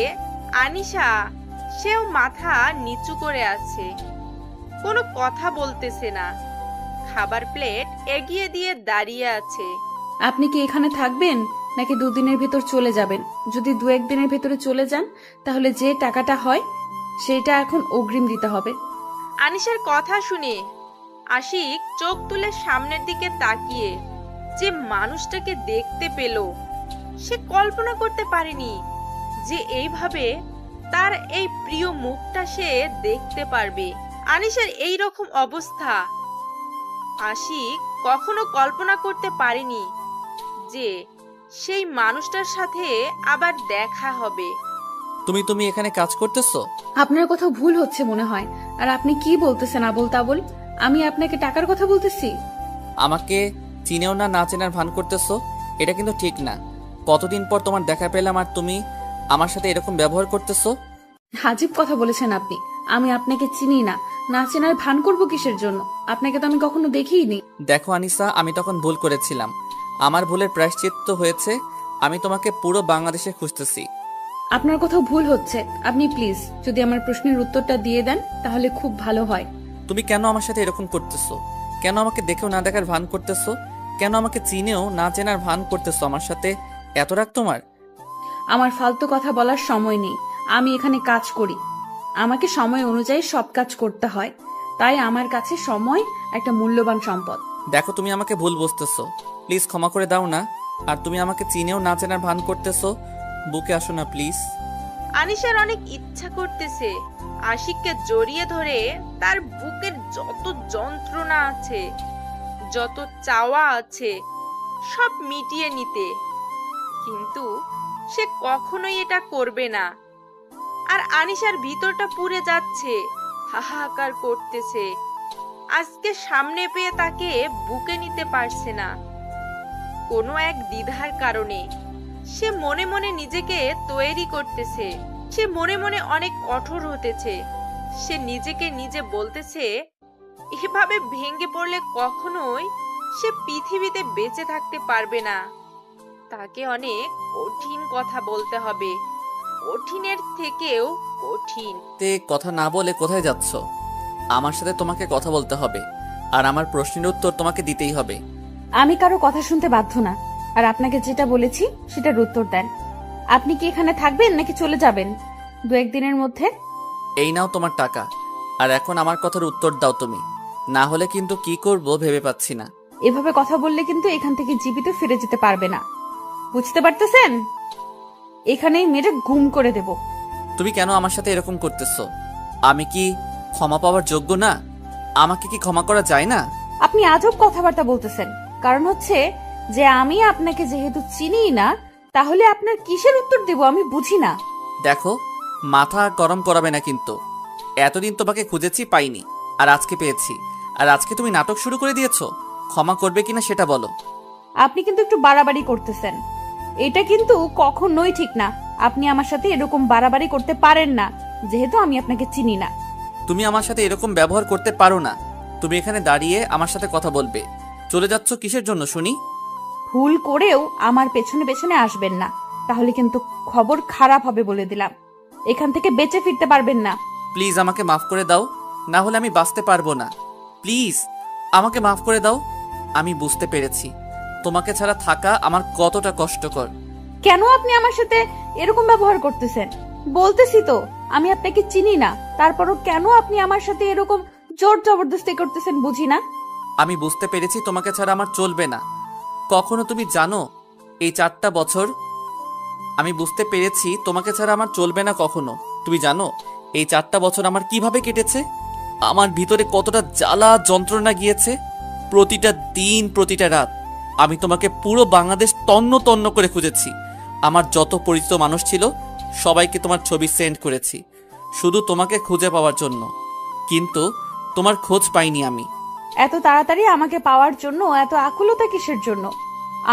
আনিশা, সেও মাথা নিচু করে আছে, কোনো কথা বলতেছে না, খাবার প্লেট এগিয়ে দিয়ে দাঁড়িয়ে আছে। আপনি কি এখানে থাকবেন নাকি 2 দিনের ভেতর চলে যাবেন? যদি 2-1 দিনের ভেতরে চলে যান তাহলে যে টাকাটা হয় সেটা এখন অগ্রিম দিতে হবে। আনিশার কথা শুনে আশিক চোখ তুলে সামনের দিকে তাকিয়ে যে মানুষটাকে দেখতে পেল, সে কল্পনা করতে পারেনি যে এইভাবে তার এই প্রিয় মুখটা সে দেখতে পারবে। আনিশার এই রকম অবস্থা আশিক কখনো কল্পনা করতে পারেনি যে সেই মানুষটার সাথে আবার দেখা হবে। তুমি এখানে কাজ করতেছো? আপনার কোথাও ভুল হচ্ছে মনে হয়। আর আপনি কি বলতেছেন আবোল তাবোল? আমি আপনাকে টাকার কথা বলতেছি। আমাকে চিনেও না, না চেনার ভান করতেছো, এটা কিন্তু ঠিক না। কতদিন পর তোমার দেখা পেলাম আর তুমি আমার সাথে এরকম ব্যবহার করতেছো। হাজিব কথা বলেছেন আপনি। আমি আপনাকে চিনি না, না চেনার ভান করব কিসের জন্য? আপনাকে তো আমি কখনো দেখিইনি। দেখো আনিসা, আমি তখন ভুল করেছিলাম, আমার ভুলের প্রায়শ্চিত্ত হয়েছে। আমি তোমাকে পুরো বাংলাদেশে খুঁজতেছি। আপনার কোথাও ভুল হচ্ছে। আপনি প্লিজ যদি আমার প্রশ্নের উত্তরটা দিয়ে দেন তাহলে খুব ভালো হয়। তুমি কেন আমার সাথে এরকম করতেছো? কেন আমাকে দেখেও না দেখার ভান করতেছো? কেন আমাকে চিনেও না চেনার ভান করতেছো? আমার সাথে এত রাগ তোমার? আমার ফালতু কথা বলার সময় নেই। আমি এখানে কাজ করি, আমাকে সময় অনুযায়ী সব কাজ করতে হয়, তাই আমার কাছে সময় একটা মূল্যবান সম্পদ। দেখো, তুমি আমাকে ভুল বুঝতেছো, প্লিজ ক্ষমা করে দাও না। আর তুমি আমাকে চিনেও না চেনার ভান করতেছো, বুকে আসো না প্লিজ। আনিশার অনেক ইচ্ছা করতেছে আশিককে জড়িয়ে ধরে তার বুকের যত যন্ত্রণা আছে, যত চাওয়া আছে সব মিটিয়ে নিতে, কিন্তু সে কখনোই এটা করবে না। আর আনিশার ভিতরটা পুড়ে যাচ্ছে, হাহাকার করতেছে। আজকে সামনে পেয়ে তাকে বুকে নিতে পারছে না, কোনো এক দ্বিধার কারণে। সে মনে মনে নিজেকে তৈরি করতেছে, সে মনে মনে অনেক কঠোর হতেছে। সে নিজেকে নিজে বলতেছে এভাবে ভেঙে পড়লে কখনোই সে পৃথিবীতে বেঁচে থাকতে পারবে না। তাকে অনেক কঠিন কথা বলতে হবে, কঠিনের থেকেও কঠিন। তে কথা না বলে কোথায় যাচ্ছ? আমার সাথে তোমাকে কথা বলতে হবে, আর আমার প্রশ্নের উত্তর তোমাকে দিতেই হবে। আমি কারো কথা শুনতে বাধ্য না, আর আপনাকে যেটা বলেছি সেটার উত্তর দেন। আপনি কি এখানে থাকবেন নাকি চলে যাবেন 2-1 দিনের মধ্যে? এই নাও তোমার টাকা, আর এখন আমার কথার উত্তর দাও তুমি, না হলে কিন্তু কি করব ভেবে পাচ্ছি না। এভাবে কথা বললে কিন্তু এখান থেকে জীবিত ফিরে যেতে পারবে না, বুঝতে পারতেছেন? এখানেই মেরে গুম করে দেব। তুমি কেন আমার সাথে এরকম করতেছো? আমি কি ক্ষমা পাওয়ার যোগ্য না? আমাকে কি ক্ষমা করা যায় না? আপনি আজব কথাবার্তা বলতেছেন। কারণ হচ্ছে যে আমি আপনাকে যেহেতু চিনিই না, তাহলে আপনার কিসের উত্তর দেব আমি বুঝি না। দেখো, মাথা গরম করাবে না কিন্তু। এতদিন তোমাকে খুঁজেছি, পাইনি, আর আজকে পেয়েছি। আর আজকে তুমি নাটক শুরু করে দিয়েছো। ক্ষমা করবে কিনা সেটা বলো। আপনি কিন্তু একটু বাড়াবাড়ি করতেছেন। এটা কিন্তু কখনোই ঠিক না। আপনি আমার সাথে এরকম বাড়াবাড়ি করতে পারেন না, যেহেতু আমি আপনাকে চিনি না। তুমি আমার সাথে এরকম ব্যবহার করতে পারো না। তুমি এখানে দাঁড়িয়ে আমার সাথে কথা বলবে। চলে যাচ্ছ কিসের জন্য শুনি? ভুল করেও আমার পেছনে পেছনে আসবেন না, তাহলে কিন্তু খবর খারাপ হবে বলে দিলাম। এখান থেকে বেঁচে ফিরতে পারবেন না। প্লিজ আমাকে মাফ করে দাও, না হলে আমি বাঁচতে পারবো না। প্লিজ আমাকে মাফ করে দাও। আমি বুঝতে পেরেছি তোমাকে ছাড়া থাকা আমার কতটা কষ্টকর। কেন আপনি আমার সাথে এরকম ব্যবহার করতেছেন? বলতেছি তো আমি আপনাকে চিনি না, তারপরও কেন আপনি আমার সাথে এরকম জোর জবরদস্তি করতেছেন বুঝি না। আমি বুঝতে পেরেছি তোমাকে ছাড়া আমার চলবে না। কখনো তুমি জানো এই 4টা বছর আমি বুঝতে পেরেছি তোমাকে ছাড়া আমার চলবে না কখনো। তুমি জানো এই 4টা বছর আমার কিভাবে কেটেছে? আমার ভিতরে কতটা জ্বালা যন্ত্রণা গিয়েছে। প্রতিটা দিন, প্রতিটা রাত আমি তোমাকে পুরো বাংলাদেশ তন্ন তন্ন করে খুঁজেছি। আমার যত পরিচিত মানুষ ছিল সবাইকে তোমার ছবি সেন্ড করেছি, শুধু তোমাকে খুঁজে পাওয়ার জন্য। কিন্তু তোমার খোঁজ পাইনি আমি। এত তাড়াতাড়ি আমাকে পাওয়ার জন্য এত আকুলতা কিসের জন্য?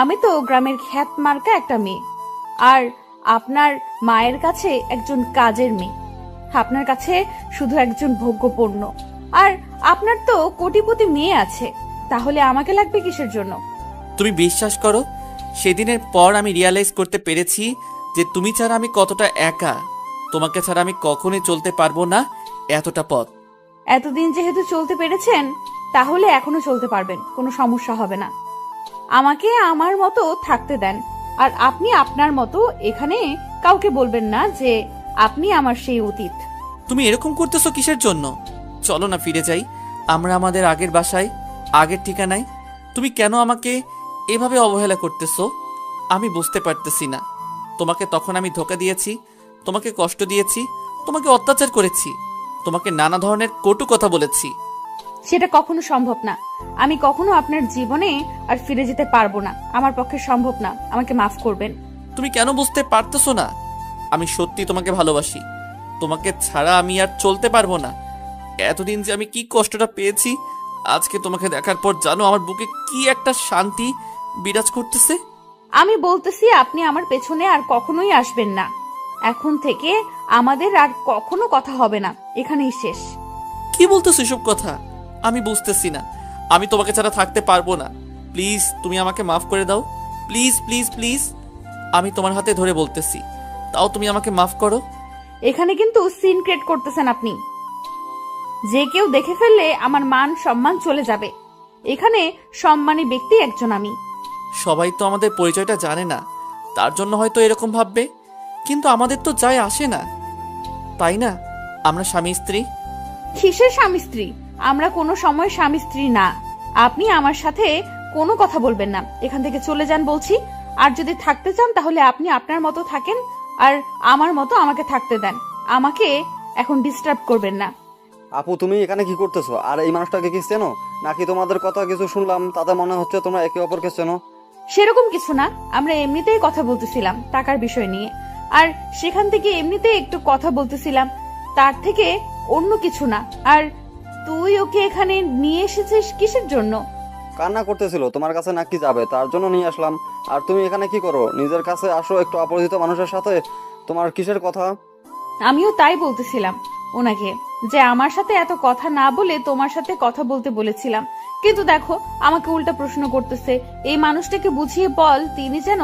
আমি তো গ্রামের খ্যাত মার্কা একটা মেয়ে, আর আপনার মায়ের কাছে একজন কাজের মেয়ে। আপনার কাছে শুধু একজন ভোগ্যপণ্য। আর আপনার তো কোটিপতি মেয়ে আছে, তাহলে আমাকে লাগবে কিসের জন্য? তুমি বিশ্বাস করো, সেদিনের পর আমি রিয়ালাইজ করতে পেরেছি যে তুমি ছাড়া আমি কতটা একা। তোমাকে ছাড়া আমি কখনোই চলতে পারবো না এতটা পথ। এতদিন যেহেতু চলতে পেরেছেন, তাহলে এখনো চলতে পারবেন, কোনো সমস্যা হবে না। আমাকে আমার মতো থাকতে দেন, আর আপনি আপনার মতো এখানে কাউকে বলবেন না যে আপনি আমার সেই অতীত। তুমি এরকম করতেছো কিসের জন্য? চলো না ফিরে যাই আমরা আমাদের আগের বাসায়, আগের ঠিকানায়। তুমি কেন আমাকে এভাবে অবহেলা করতেছো আমি বুঝতে পারতেছি না। তোমাকে তখন আমি ধোঁকা দিয়েছি, তোমাকে কষ্ট দিয়েছি, তোমাকে অত্যাচার করেছি, তোমাকে নানা ধরনের কটু কথা বলেছি। সেটা কখনো সম্ভব না। আমি কখনো আপনার জীবনে আর ফিরে যেতে পারবো না। আমার পক্ষে সম্ভব না। আমাকে মাফ করবেন। তুমি কেন বুঝতে পারতেছো না? আমি সত্যি তোমাকে ভালোবাসি। তোমাকে ছাড়া আমি আর চলতে পারবো না। এতদিন যে আমি কি কষ্টটা পেয়েছি, আজকে তোমাকে দেখার পর জানো আমার বুকে কি একটা শান্তি বিরাজ করতেছে। আমি বলতেছি আপনি আমার পেছনে আর কখনোই আসবেন না। এখন থেকে আমাদের আর কখনো কথা হবে না, এখানেই শেষ। কি বলতেছো এসব কথা? আমি বুঝতেছি না। আমি তোমাকে ছাড়া থাকতে পারবো না। প্লিজ তুমি আমাকে মাফ করে দাও। প্লিজ প্লিজ প্লিজ, আমি তোমার হাতে ধরে বলতেছি, তাও তুমি আমাকে মাফ করো। এখানে কিন্তু সিন ক্রিয়েট করতেছেন আপনি। যে কেউ দেখে ফেললে আমার মান সম্মান চলে যাবে। এখানে সম্মানী ব্যক্তি একজন আমি। সবাই তো আমাদের পরিচয়টা জানে না, তার জন্য হয়তো এরকম ভাববে, কিন্তু আমাদের তো যায় আসে না, তাই না? আমরা স্বামী স্ত্রী। কিসের স্বামী স্ত্রী? আমরা কোনো সময় স্বামী স্ত্রী না। আপনি আমার সাথে কোনো কথা বলবেন না। এখান থেকে চলে যান বলছি। আর যদি থাকতে চান তাহলে আপনি আপনার মতো থাকেন, আর আমার মতো আমাকে থাকতে দেন। আমাকে এখন ডিস্টার্ব করবেন না। আপু, তুমি এখানে কি করতেছো? আর এই মানুষটাকে কি চেনো, নাকি তোমাদের কথা কিছু শুনলাম তাতে মনে হচ্ছে তোমরা একে অপরকে চেনো? সেরকম কিছু না, আমরা এমনিতেই কথা বলতেছিলাম টাকার বিষয় নিয়ে। আর সেখান থেকে এমনিতেই একটু কথা বলতেছিলাম, তার থেকে অন্য কিছু না। আর তুই ওকে এখানে নিয়ে এসেছিস কিসের জন্য? কান্না করতেছিল, তোমার কাছে নাকি যাবে, তার জন্য নিয়ে আসলাম। আর তুমি এখানে কি করো? নিজের কাছে আসো, একটু অপরিচিত মানুষের সাথে তোমার কিসের কথা? আমিও তাই বলতেছিলাম ওনাকে, যে আমার সাথে এত কথা না বলে তোমার সাথে কথা বলতে বলেছিলাম। কিন্তু দেখো আমাকে উল্টা প্রশ্ন করতেছে। এই মানুষটাকে বুঝিয়ে বল তিনি যেন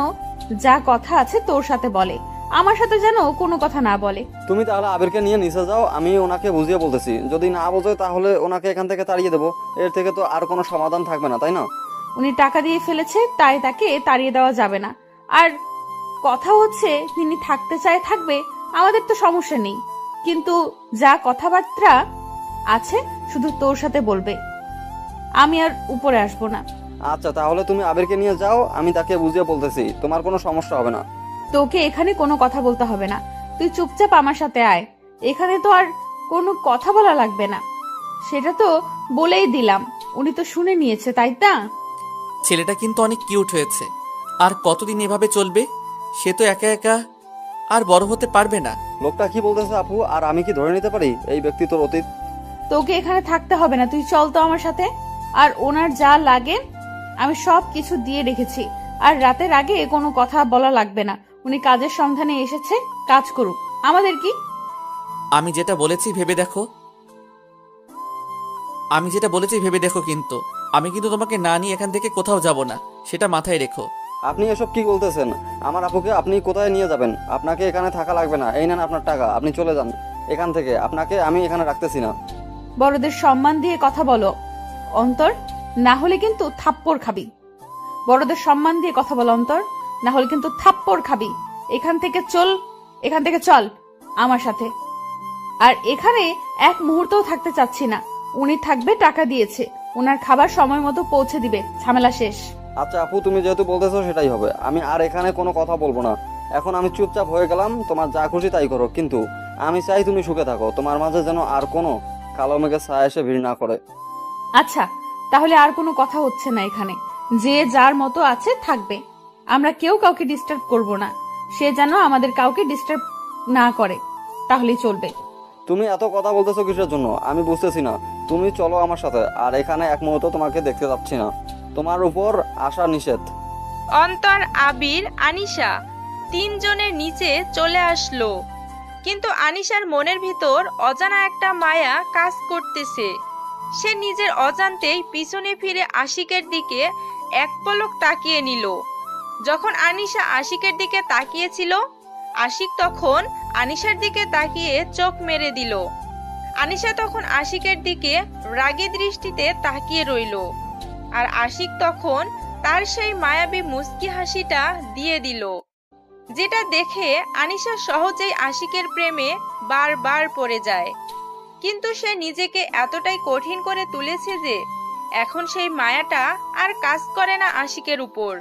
যা কথা আছে তোর সাথে বলে, আমার সাথে যেন কোনো কথা না বলে। তুমি তাহলে আবিরকে নিয়ে নিচে যাও, আমি ওনাকে বুঝিয়ে বলতেছি। যদি না বোঝে তাহলে ওনাকে এখান থেকে তাড়িয়ে দেবো। এর থেকে তো আর কোনো সমাধান থাকবে না, তাই না? উনি টাকা দিয়ে ফেলেছে, তাই তাকে তাড়িয়ে দেওয়া যাবে না। আর কথা হচ্ছে তিনি থাকতে চায় থাকবে, আমাদের তো সমস্যা নেই। কিন্তু যা কথাবার্তা আছে শুধু তোর সাথে বলবে, আমি আর উপরে আসবো না। আচ্ছা, তাহলে তুমি আবিরকে নিয়ে যাও, আমি তাকে বুঝিয়ে বলতেছি, তোমার কোনো সমস্যা হবে না। তোকে এখানে কোনো কথা বলতে হবে না। তুই চুপচাপ আমার সাথে আয়। এখানে তো আর কোনো কথা বলা লাগবে না, সেটা তো বলেই দিলাম। উনি তো শুনে নিয়েছে, তাই না? ছেলেটা কিন্তু অনেক কিউট হয়েছে। আর কতদিন এভাবে চলবে? সে তো একা একা আর বড় হতে পারবে না। লোকটা কি বলতেছে আপু? আর আমি কি ধরে নিতে পারি এই ব্যক্তি তোর অতীত? তোকে এখানে থাকতে হবে না, তুই চল তো আমার সাথে। আর ওনার যা লাগে আমি সব কিছু দিয়ে রেখেছি। আর রাতের আগে কোনো কথা বলা লাগবে না। উনি কাজের সন্ধানে এসেছে, কাজ করুক, আমাদের কি? আমি যেটা বলেছি ভেবে দেখো। কিন্তু আমি কিন্তু তোমাকে না নিয়ে এখান থেকে কোথাও যাব না, সেটা মাথায় রেখো। আপনি এসব কি বলতেছেন? আমার আপুকে আপনি কোথায় নিয়ে যাবেন? আপনাকে এখানে থাকা লাগবে না। এই নেন আপনার টাকা, আপনি চলে যান এখান থেকে। আপনাকে আমি এখানে রাখতেছি না। বড়দের সম্মান দিয়ে কথা বলো অন্তর, না হলে কিন্তু থাপ্পড় খাবি। বড়দের সম্মান দিয়ে কথা বলো অন্তর, না হলে কিন্তু থাপ্পড় খাবি। এখান থেকে চল আমার সাথে। আর এখানে এক মুহূর্তও থাকতে চাচ্ছি না। উনি থাকবে, টাকা দিয়েছে, ওনার খাবার সময় মতো পৌঁছে দিবে, ঝামেলা শেষ। আচ্ছা আপু, তুমি যেহেতু বলতেছো সেটাই হবে। আমি আর এখানে কোনো কথা বলবো না। এখন আমি চুপচাপ হয়ে গেলাম। তোমার যা খুশি তাই করো, কিন্তু আমি চাই তুমি সুখে থাকো। তোমার মাঝে যেন আর কোনো কালো মেঘের ছায়া এসে ভিড় না করে। আচ্ছা, তাহলে আর কোনো কথা হচ্ছে না এখানে। যে যার মতো আছে থাকবে, আমরা কেউ কাউকে ডিস্টার্ব করব না। সে যেন আমাদের কাউকে ডিস্টার্ব না করে, তাহলেই চলবে। তুমি এত কথা বলতেছো কিসের জন্য আমি বুঝতেছি না। তুমি চলো আমার সাথে। আর এখানে এক মুহূর্ত তোমাকে দেখতে যাচ্ছি না। তোমার উপর আসা নিষেধ। অন্তর, আবির, আনিশা তিনজনের নিচে চলে আসলো। কিন্তু আনিশার মনের ভিতর অজানা একটা মায়া কাজ করতেছে। সে নিজের অজান্তেই পিছনে ফিরে আশিকের দিকে এক পলক তাকিয়ে নিল। যখন আনিশা আশিকের দিকে তাকিয়েছিল, আশিক তখন আনিশার দিকে তাকিয়ে চোখ মেরে দিল। আনিশা তখন আশিকের দিকে রাগী দৃষ্টিতে তাকিয়ে রইল। আর আশিক তখন তার সেই মায়াবী মুস্কি হাসিটা দিয়ে দিল, যেটা দেখে আনিশা সহজেই আশিকের প্রেমে বারবার পড়ে যায়। কিন্তু সে নিজেকে এতটাই কঠিন করে তুলেছে যে এখন সেই মায়াটা আর কাজ করে না আশিকের উপর।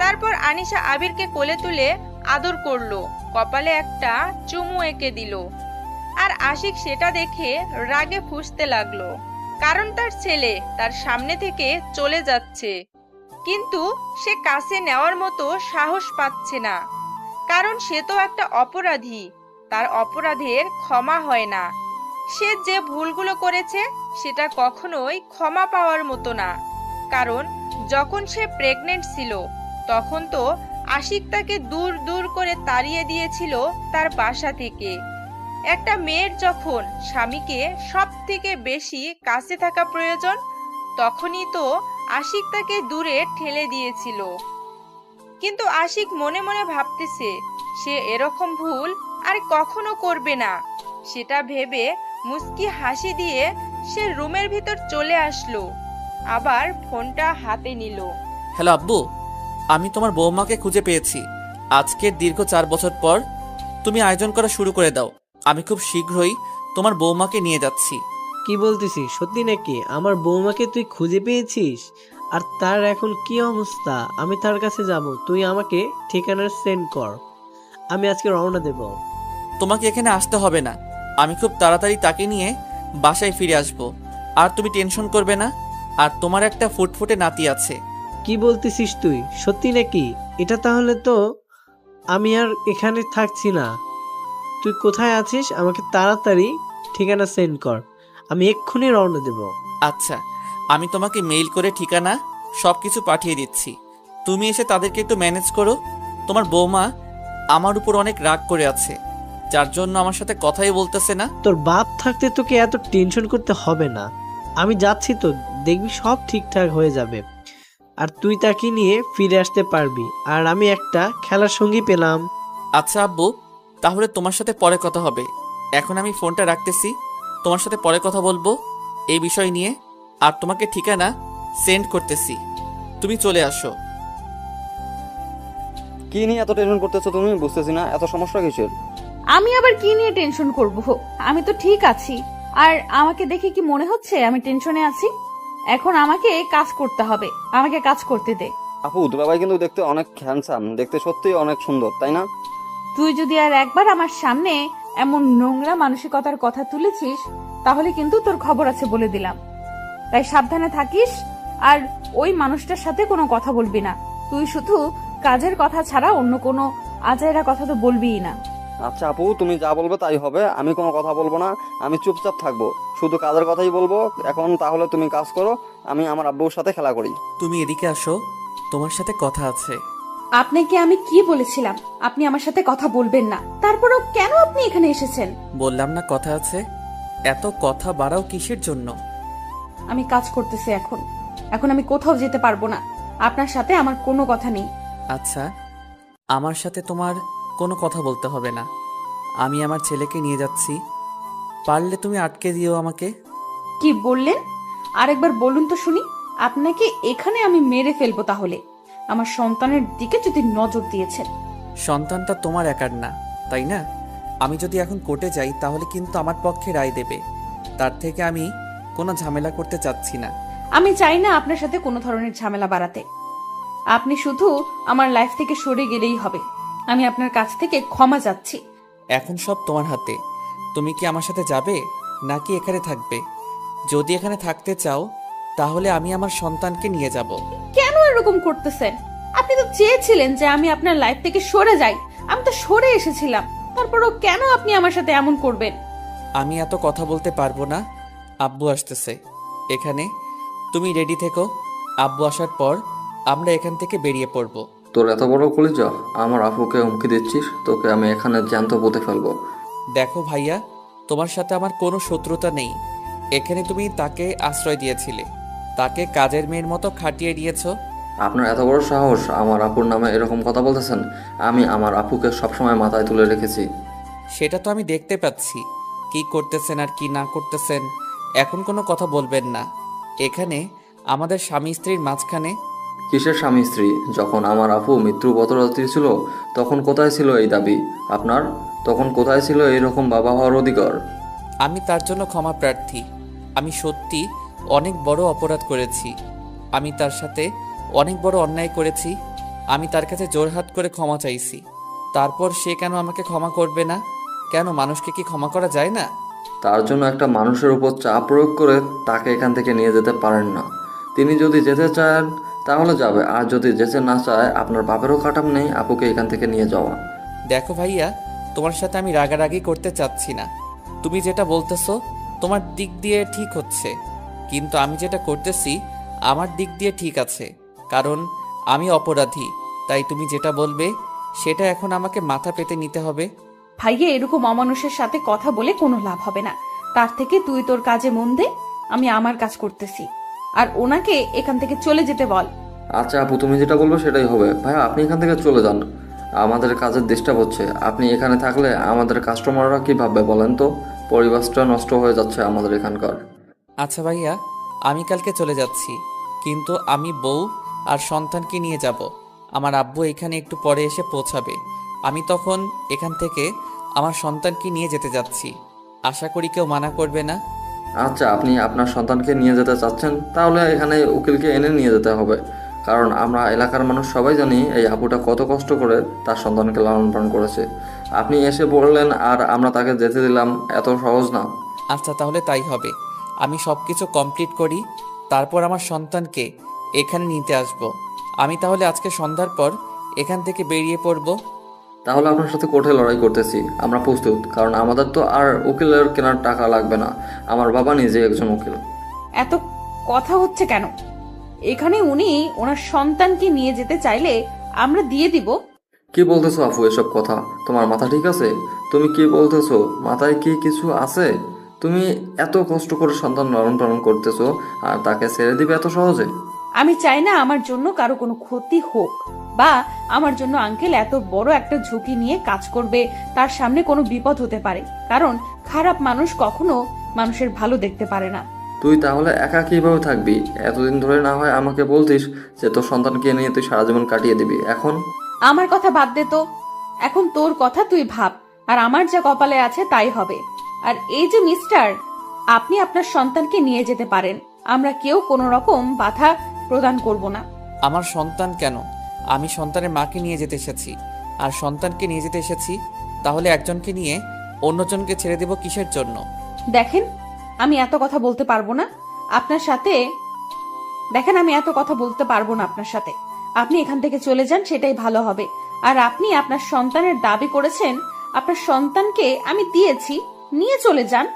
তারপর আনিশা আবিরকে কোলে তুলে আদর করলো, কপালে একটা চুমু এঁকে দিল। আর আশিক সেটা দেখে রাগে ফুঁসতে লাগলো, কারণ তার ছেলে তার সামনে থেকে চলে যাচ্ছে। কিন্তু সে কাছে নেওয়ার মতো সাহস পাচ্ছে না, কারণ সে তো একটা অপরাধী। তার অপরাধের ক্ষমা হয় না। সে যে ভুলগুলো করেছে সেটা কখনোই ক্ষমা পাওয়ার মতো না। কারণ যখন সে প্রেগনেন্ট ছিল তখন তো আশিক তাকে দূর দূর করে তাড়িয়ে দিয়েছিল তার বাসা থেকে। একটা মেয়ের যখন স্বামীকে সব থেকে বেশি কাছে থাকা প্রয়োজন, তখনই তো আশিক তাকে দূরে ঠেলে দিয়েছিল। কিন্তু আশিক মনে মনে ভাবতেছে সে এরকম ভুল আর কখনো করবে না। সেটা ভেবে মুস্কি হাসি দিয়ে সে রুমের ভিতর চলে আসলো, আবার ফোনটা হাতে নিল। হ্যালো আব্বু, আমি তোমার বৌমাকে খুঁজে পেয়েছি। আজকের দীর্ঘ 4 বছর পর তুমি আয়োজন করা শুরু করে দাও। আমি খুব শীঘ্রই তোমার বৌমাকে নিয়ে যাচ্ছি। কি বলতেছিস? সত্যি নাকি? আমার বৌমাকে তুই খুঁজে পেয়েছিস? আর তার এখন কি অবস্থা? আমি তার কাছে যাব, তুই আমাকে ঠিকানা সেন্ড কর। আমি আজকে রওনা দেব। তোমাকে এখানে আসতে হবে না, আমি খুব তাড়াতাড়ি তাকে নিয়ে বাসায় ফিরে আসব। আর তুমি টেনশন করবে না। আর তোমার একটা ফুটফুটে নাতি আছে। কি বলতেছিস তুই? সত্যি নাকি? এটা তাহলে তো আমি আর এখানে থাকছি না। তুই কোথায় আছিস? আমাকে তাড়াতাড়ি ঠিকানা সেন্ড কর, আমি এক্ষুনি রওনা দেব। আচ্ছা, আমি তোমাকে মেইল করে ঠিকানা সবকিছু পাঠিয়ে দিচ্ছি। তুমি এসে তাদেরকে একটু ম্যানেজ করো। তোমার বৌমা আমার উপর অনেক রাগ করে আছে, যার জন্য আমার সাথে কথাই বলতেছে না। তোর বাপ থাকতে তোকে এত টেনশন করতে হবে না। আমি যাচ্ছি তো, দেখবি সব ঠিকঠাক হয়ে যাবে। আর তুই তাকে নিয়ে ফিরে আসতে পারবি। আর আমি একটা খেলার সঙ্গী পেলাম। আচ্ছা আব্বু, তাহলে তোমার সাথে পরে কথা হবে। এখন আমি ফোনটা রাখতেছি, তোমার সাথে পরে কথা বলবো এই বিষয় নিয়ে। আর তোমাকে ঠিকানা সেন্ড করতেছি, তুমি চলে আসো। কি নিয়ে এত টেনশন করতেছো তুমি? বুঝতেছি না, এত সমস্যা কিসের? আমি আবার কি নিয়ে টেনশন করব? আমি তো ঠিক আছি। আর আমাকে দেখে কি মনে হচ্ছে আমি টেনশনে আছি? এখন আমাকে কাজ করতে হবে, আমাকে কাজ করতে দে। আপু, দুলাভাই কিন্তু দেখতে অনেক হ্যান্ডসাম, দেখতে সত্যিই অনেক সুন্দর, তাই না? তুই যদি আর একবার আমার সামনে এমন নোংরা মানসিকতার কথা তুলেছিস তাহলে কিন্তু তোর খবর আছে বলে দিলাম। তাই সাবধানে থাকিস আর ওই মানুষটার সাথে কোনো কথা বলবি না। তুই শুধু কাজের কথা ছাড়া অন্য কোনো আজাইরা কথা তো বলবিই না। আচ্ছা আপু, তুমি যা বলবে তাই হবে, আমি কোনো কথা বলবো না, আমি চুপচাপ থাকবো, শুধু কাজের কথাই বলবো। এখন তাহলে তুমি কাজ করো, আমি আমার আব্বুর সাথে খেলা করি। তুমি এদিকে আসো, তোমার সাথে কথা আছে। আপনাকে আমি কি বলেছিলাম আপনি আমার সাথে কথা বলবেন না, তারপরেও কেন আপনি এখানে এসেছেন? বললাম না কথা আছে, এত কথা বাড়াও কিসের জন্য? আমি কাজ করতেছি এখন, এখন আমি কোথাও যেতে পারবো না। আপনার সাথে আমার কোনো কথা নেই। আচ্ছা, আমার সাথে তোমার কোনো কথা বলতে হবে না, আমি আমার ছেলেকে নিয়ে যাচ্ছি, পারলে তুমি আটকে দিও আমাকে। কি বললেন? আরেকবার বলুন তো শুনি। আপনাকে এখানে আমি মেরে ফেলবো তাহলে, আমার সন্তানের দিকে যদি নজর দিয়েছেন। সন্তানটা তোমার একার না, তাই না? আমি যদি এখন কোর্টে যাই তাহলে কিন্তু আমার পক্ষে রায় দেবে, তার থেকে আমি কোনো ঝামেলা করতে চাচ্ছি না। আমি চাই না আপনার সাথে কোনো ধরনের ঝামেলা বাড়াতে। আপনি শুধু আমার লাইফ থেকে সরে গেলেই হবে। আমি আপনার কাছ থেকে ক্ষমা চাচ্ছি। এখন সব তোমার হাতে, তুমি কি আমার সাথে যাবে নাকি এখানে থাকবে? যদি এখানে থাকতে চাও তাহলে আমি আমার সন্তানকে নিয়ে যাব। কেন এরকম করতেছেন? আপনি তো চেয়েছিলেন যে আমি আপনার লাইফ থেকে সরে যাই, আমি তো সরে এসেছিলাম, তারপরও কেন আপনি আমার সাথে এমন করবেন? আমি এত কথা বলতে পারবো না, আব্বু আসতেছে এখানে, তুমি রেডি থেকো, আব্বু আসার পর আমরা এখান থেকে বেরিয়ে পড়ব। তোর এত বড় কলিজা, আমার আপুকে হুমকি দিচ্ছিস? তোকে আমি এখানে জ্যান্ত পুঁতে ফেলবো। দেখো ভাইয়া, তোমার সাথে আমার কোনো শত্রুতা নেই, এখানে তুমি তাকে আশ্রয় দিয়েছিলে, তাকে কাজের মেয়ের মতো খাটিয়ে দিয়েছো। আপনার এত বড় সাহস আমার আপুর নামে এরকম কথা বলতেছেন? আমি আমার আপুকে সবসময় মাথায় তুলে রেখেছি। সেটা তো আমি দেখতে পাচ্ছি, কি করতেছেন আর কি না করতেছেন। এখন কোনো কথা বলবেন না, এখানে আমাদের স্বামী স্ত্রীর মাঝখানে। কিসের স্বামী স্ত্রী? যখন আমার আপু মৃত্যু পথযাত্রী ছিল তখন কোথায় ছিল এই দাবি আপনার? তখন কোথায় ছিল এইরকম বাবা হওয়ার অধিকার? আমি তার জন্য ক্ষমা প্রার্থী। আমি সত্যি অনেক বড় অপরাধ করেছি, আমি তার সাথে অনেক বড় অন্যায় করেছি। আমি তার কাছে জোরহাত করে ক্ষমা চাইছি, তারপর সে কেন আমাকে ক্ষমা করবে না? কেন, মানুষকে কি ক্ষমা করা যায় না? তার জন্য একটা মানুষের উপর চাপ প্রয়োগ করে তাকে এখান থেকে নিয়ে যেতে পারেন না। তিনি যদি যেতে চান তাহলে যাবে, আর যদি যেতে না চায় আপনার বাপেরও কাটাম নেই আপুকে এখান থেকে নিয়ে যাওয়া। দেখো ভাইয়া, তোমার সাথে আমি রাগারাগি করতে চাচ্ছি না। তুমি যেটা বলতেছো তোমার দিক দিয়ে ঠিক হচ্ছে, কিন্তু আমি যেটা করতেছি আমার দিক দিয়ে ঠিক আছে, কারণ আমি অপরাধী। তাই তুমি যেটা বলবে সেটা এখন আমাকে মাথা পেতে নিতে হবে। ভাইয়া, এরকম অমানুষের সাথে কথা বলে কোনো লাভ হবে না। তার থেকে তুই তোর কাজে মন দে, আমি আমার কাজ করতেছি। আর ওনাকে এখান থেকে চলে যেতে বল। আচ্ছা আপু, তুমি যেটা বলবে সেটাই হবে। ভাইয়া আপনি এখান থেকে চলে যান, আমাদের কাজের ডিস্টার্ব হচ্ছে। আপনি এখানে থাকলে আমাদের কাস্টমাররা কি ভাববে বলেন তো? পরিবেশটা নষ্ট হয়ে যাচ্ছে আমাদের এখানকার। আচ্ছা ভাইয়া, আমি কালকে চলে যাচ্ছি, কিন্তু আমি বউ আর সন্তানকে নিয়ে যাব। আমার আব্বু এখানে একটু পরে এসে পৌঁছাবে, আমি তখন এখান থেকে আমার সন্তানকে নিয়ে যেতে যাচ্ছি। আশা করি কেউ মানা করবে না। আচ্ছা, আপনি আপনার সন্তানকে নিয়ে যেতে চাচ্ছেন, তাহলে এখানে উকিলকে এনে নিয়ে যেতে হবে, কারণ আমরা এলাকার মানুষ সবাই জানি এই আপুটা কত কষ্ট করে তার সন্তানকে লালন পালন করেছে। আপনি এসে বললেন আর আমরা তাকে যেতে দিলাম, এত সহজ না। আচ্ছা তাহলে তাই হবে, আমি সব কিছু কমপ্লিট করি, তারপর আমার সন্তানকে এখানে নিতে আসব। আমি তাহলে আজকে সন্ধ্যার পর এখান থেকে বেরিয়ে পড়ব। তাহলে আপনার সাথে কোর্টে লড়াই করতেছি, আমরা প্রস্তুত, কারণ আমাদের তো আর উকিলের কেনার টাকা লাগবে না, আমার বাবা নিজে একজন উকিল। এত কথা হচ্ছে কেন? এখানে উনি ওনার সন্তানকে নিয়ে যেতে চাইলে আমরা দিয়ে দিব। কি বলতেছো আফু এসব কথা? তোমার মাথা ঠিক আছে? তুমি কি বলতেছো? মাথায় কি কিছু আছে? তুমি এত কষ্ট করে সন্তান লালন পালন করতেছো আর তাকে ছেড়ে দিবে এত সহজে? আমি চাই না আমার জন্য কারো কোনো ক্ষতি হোক, বা আমার জন্য আঙ্কেল এত বড় একটা ঝুঁকি নিয়ে কাজ করবে, তার সামনে কোনো বিপদ হতে পারে, কারণ খারাপ মানুষ কখনো মানুষের ভালো দেখতে পারে না। তুই তাহলে একা কিভাবে থাকবি? এতদিন ধরে না হয় আমাকে বলতিস যে তোর সন্তানকে নিয়ে তুই সারা জীবন কাটিয়ে দিবি, এখন? আমার কথা বাদ দে তো, এখন তোর কথা তুই ভাব, আর আমার যা কপালে আছে তাই হবে। আর এই যে মিস্টার, আপনি আপনার সন্তানকে নিয়ে যেতে পারেন, আমরা কেউ কোনো রকম বাধা প্রদান করব না। আমার সন্তান কেন? আমি সন্তানের মাকে নিয়ে যেতে এসেছি, আর সন্তানকে নিয়ে যেতে এসেছি, তাহলে একজনকে নিয়ে অন্যজনকে ছেড়ে দেব কিসের জন্য? দেখেন, আমি এত কথা বলতে পারবো না আপনার সাথে। আমি এত কথা বলতে পারবো না আপনার সাথে। আপনি এখান থেকে চলে যান, সেটাই ভালো হবে। আর আপনি আপনার সন্তানের দাবি করেছেন, আপনার সন্তানকে আমি দিয়েছি, নিয়ে চলে যান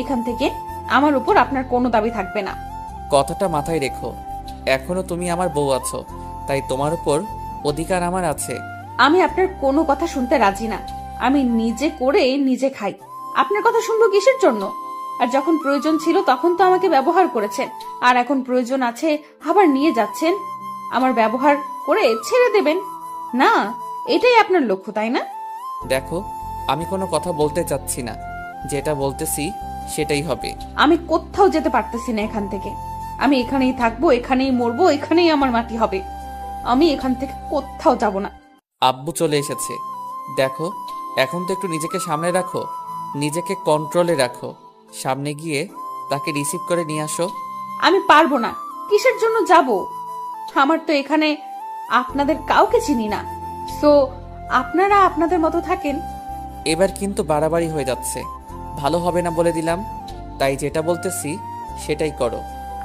এখান থেকে। আমার উপর আপনার কোনো দাবি থাকবে না। কথাটা মাথায় রেখো, এখনো তুমি আমার বউ আছো, তাই তোমার উপর অধিকার আমার আছে। আমি আপনার কোনো কথা শুনতে রাজি না। আমি নিজে করে নিজে খাই, আপনার কথা শুনবো কিসের জন্য? আর যখন প্রয়োজন ছিল তখন তো আমাকে ব্যবহার করেছেন, আর এখন প্রয়োজন আছে আবার নিয়ে যাচ্ছেন। আমার ব্যবহার করে ছেড়ে দেবেন না, এটাই আপনার লক্ষ্য, তাই না? দেখো, আমি কোনো কথা বলতে চাচ্ছি না, যেটা বলতেছি সেটাই হবে। আমি কোথাও যেতে পারতেছি না এখান থেকে। আমি এখানেই থাকবো, এখানেই মরবো, এখানেই আমার মাটি হবে। আমি এখান থেকে কোথাও যাব না। আব্বু চলে এসেছে, দেখো এখন তো একটু নিজেকে সামনে রাখো, নিজেকে কন্ট্রোলে রাখো। সামনে গিয়ে তাকে রিসিভ করে নিয়ে আসো। আমি পারবো না। কিসের জন্য যাব? আমার তো এখানে আপনাদের কাউকে চিনি না। সো আপনারা আপনাদের মতো থাকেন। এবার কিন্তু বাড়াবাড়ি হয়ে যাচ্ছে, ভালো হবে না বলে দিলাম। তাই যেটা বলতেছি সেটাই করো।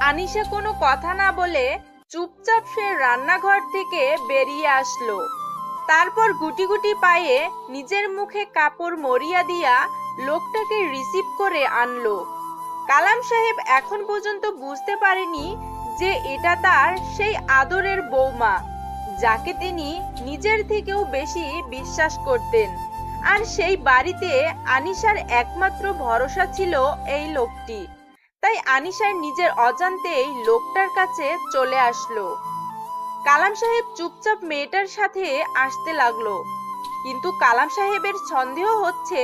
আনিশা কোনো কথা না বলে চুপচাপ সে রান্নাঘর থেকে বেরিয়ে আসলো। তারপর গুটি গুটি পায়ে নিজের মুখে কাপড় মরিয়া দিয়া লোকটাকে রিসিভ করে আনলো। কালাম সাহেব এখন পর্যন্ত বুঝতে পারেনি যে এটা তার সেই আদরের বৌমা, যাকে তিনি নিজের থেকেও বেশি বিশ্বাস করতেন। আর সেই বাড়িতে আনিশার একমাত্র ভরসা ছিল এই লোকটি। তাই আনিশার নিজের অজান্তেই লোকটার কাছে চলে আসলো। কালাম সাহেব চুপচাপ মেয়েটার সাথে আসতে লাগলো, কিন্তু কালাম সাহেবের সন্দেহ হচ্ছে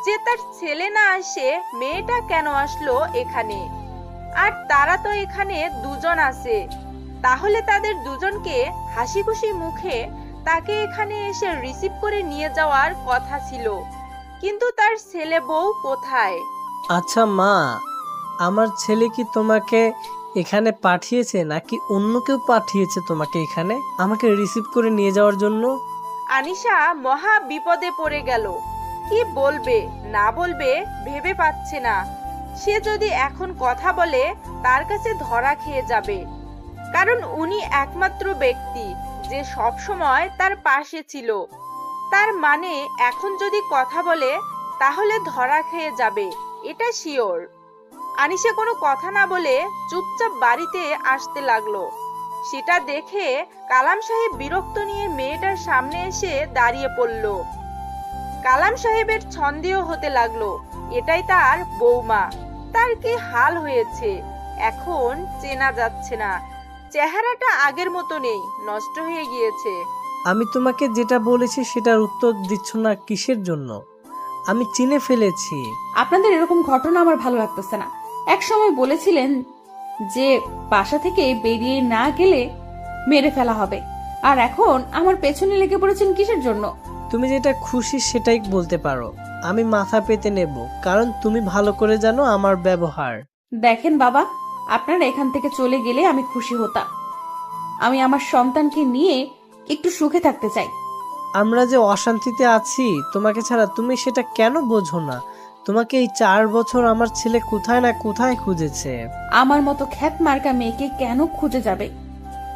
যে তার ছেলে না আসে মেয়েটা কেন আসলো এখানে। আর তারা তো এখানে দুজন আছে, তাহলে তাদের দুজনকে হাসি খুশি মুখে তাকে এখানে এসে রিসিভ করে নিয়ে যাওয়ার কথা ছিল। কিন্তু তার ছেলে বউ কোথায়? আচ্ছা মা, আমার ছেলে কি তোমাকে এখানে পাঠিয়েছে নাকি অন্য কেউ পাঠিয়েছে তোমাকে এখানে আমাকে রিসিভ করে নিয়ে যাওয়ার জন্য? আনিশা মহা বিপদে পড়ে গেল। কি বলবে না বলবে ভেবে পাচ্ছে না। সে যদি এখন কথা বলে তার কাছে ধরা খেয়ে যাবে, কারণ উনি একমাত্র ব্যক্তি যে সব সময় তার পাশে ছিল। তার মানে এখন যদি কথা বলে তাহলে ধরা খেয়ে যাবে, এটা শিওর। আনিশা কোনো কথা না বলে চুপচাপ বাড়িতে আসতে লাগলো। সেটা দেখে কালাম সাহেব বিরক্ত নিয়ে মেয়েটার সামনে এসে দাঁড়িয়ে পড়ল। কালাম সাহেবের সন্দেহ হতে লাগলো এটাই তার বৌমা। তার কি হাল হয়েছে এখন চেনা যাচ্ছে না, চেহারাটা আগের মতো নেই, নষ্ট হয়ে গিয়েছে। আমি তোমাকে যেটা বলেছি সেটার উত্তর দিচ্ছ না কিসের জন্য? আমি চিনে ফেলেছি। আপনাদের এরকম ঘটনা আমার ভালো লাগতেছে না। এক সময় বলেছিলেন যে বাসা থেকে বেরিয়ে না গেলে মেরে ফেলা হবে, আর এখন আমার পেছনে লেগে পড়েছেন কিসের জন্য? তুমি যেটা খুশি সেটাই বলতে পারো, আমি মাথা পেতে নেব, কারণ তুমি ভালো করে জানো আমার ব্যবহার। দেখেন বাবা, আপনারা এখান থেকে চলে গেলে আমি খুশি হতাম। আমি আমার সন্তানকে নিয়ে একটু সুখে থাকতে চাই। আমরা যে অশান্তিতে আছি তোমাকে ছাড়া, তুমি সেটা কেন বোঝো না? তোমাকে এই 4 বছর আমার ছেলে কোথায় না কোথায় খুঁজেছে। আমার মতো খ্যাত মার্কা মেয়েকে কেন খুঁজে যাবে?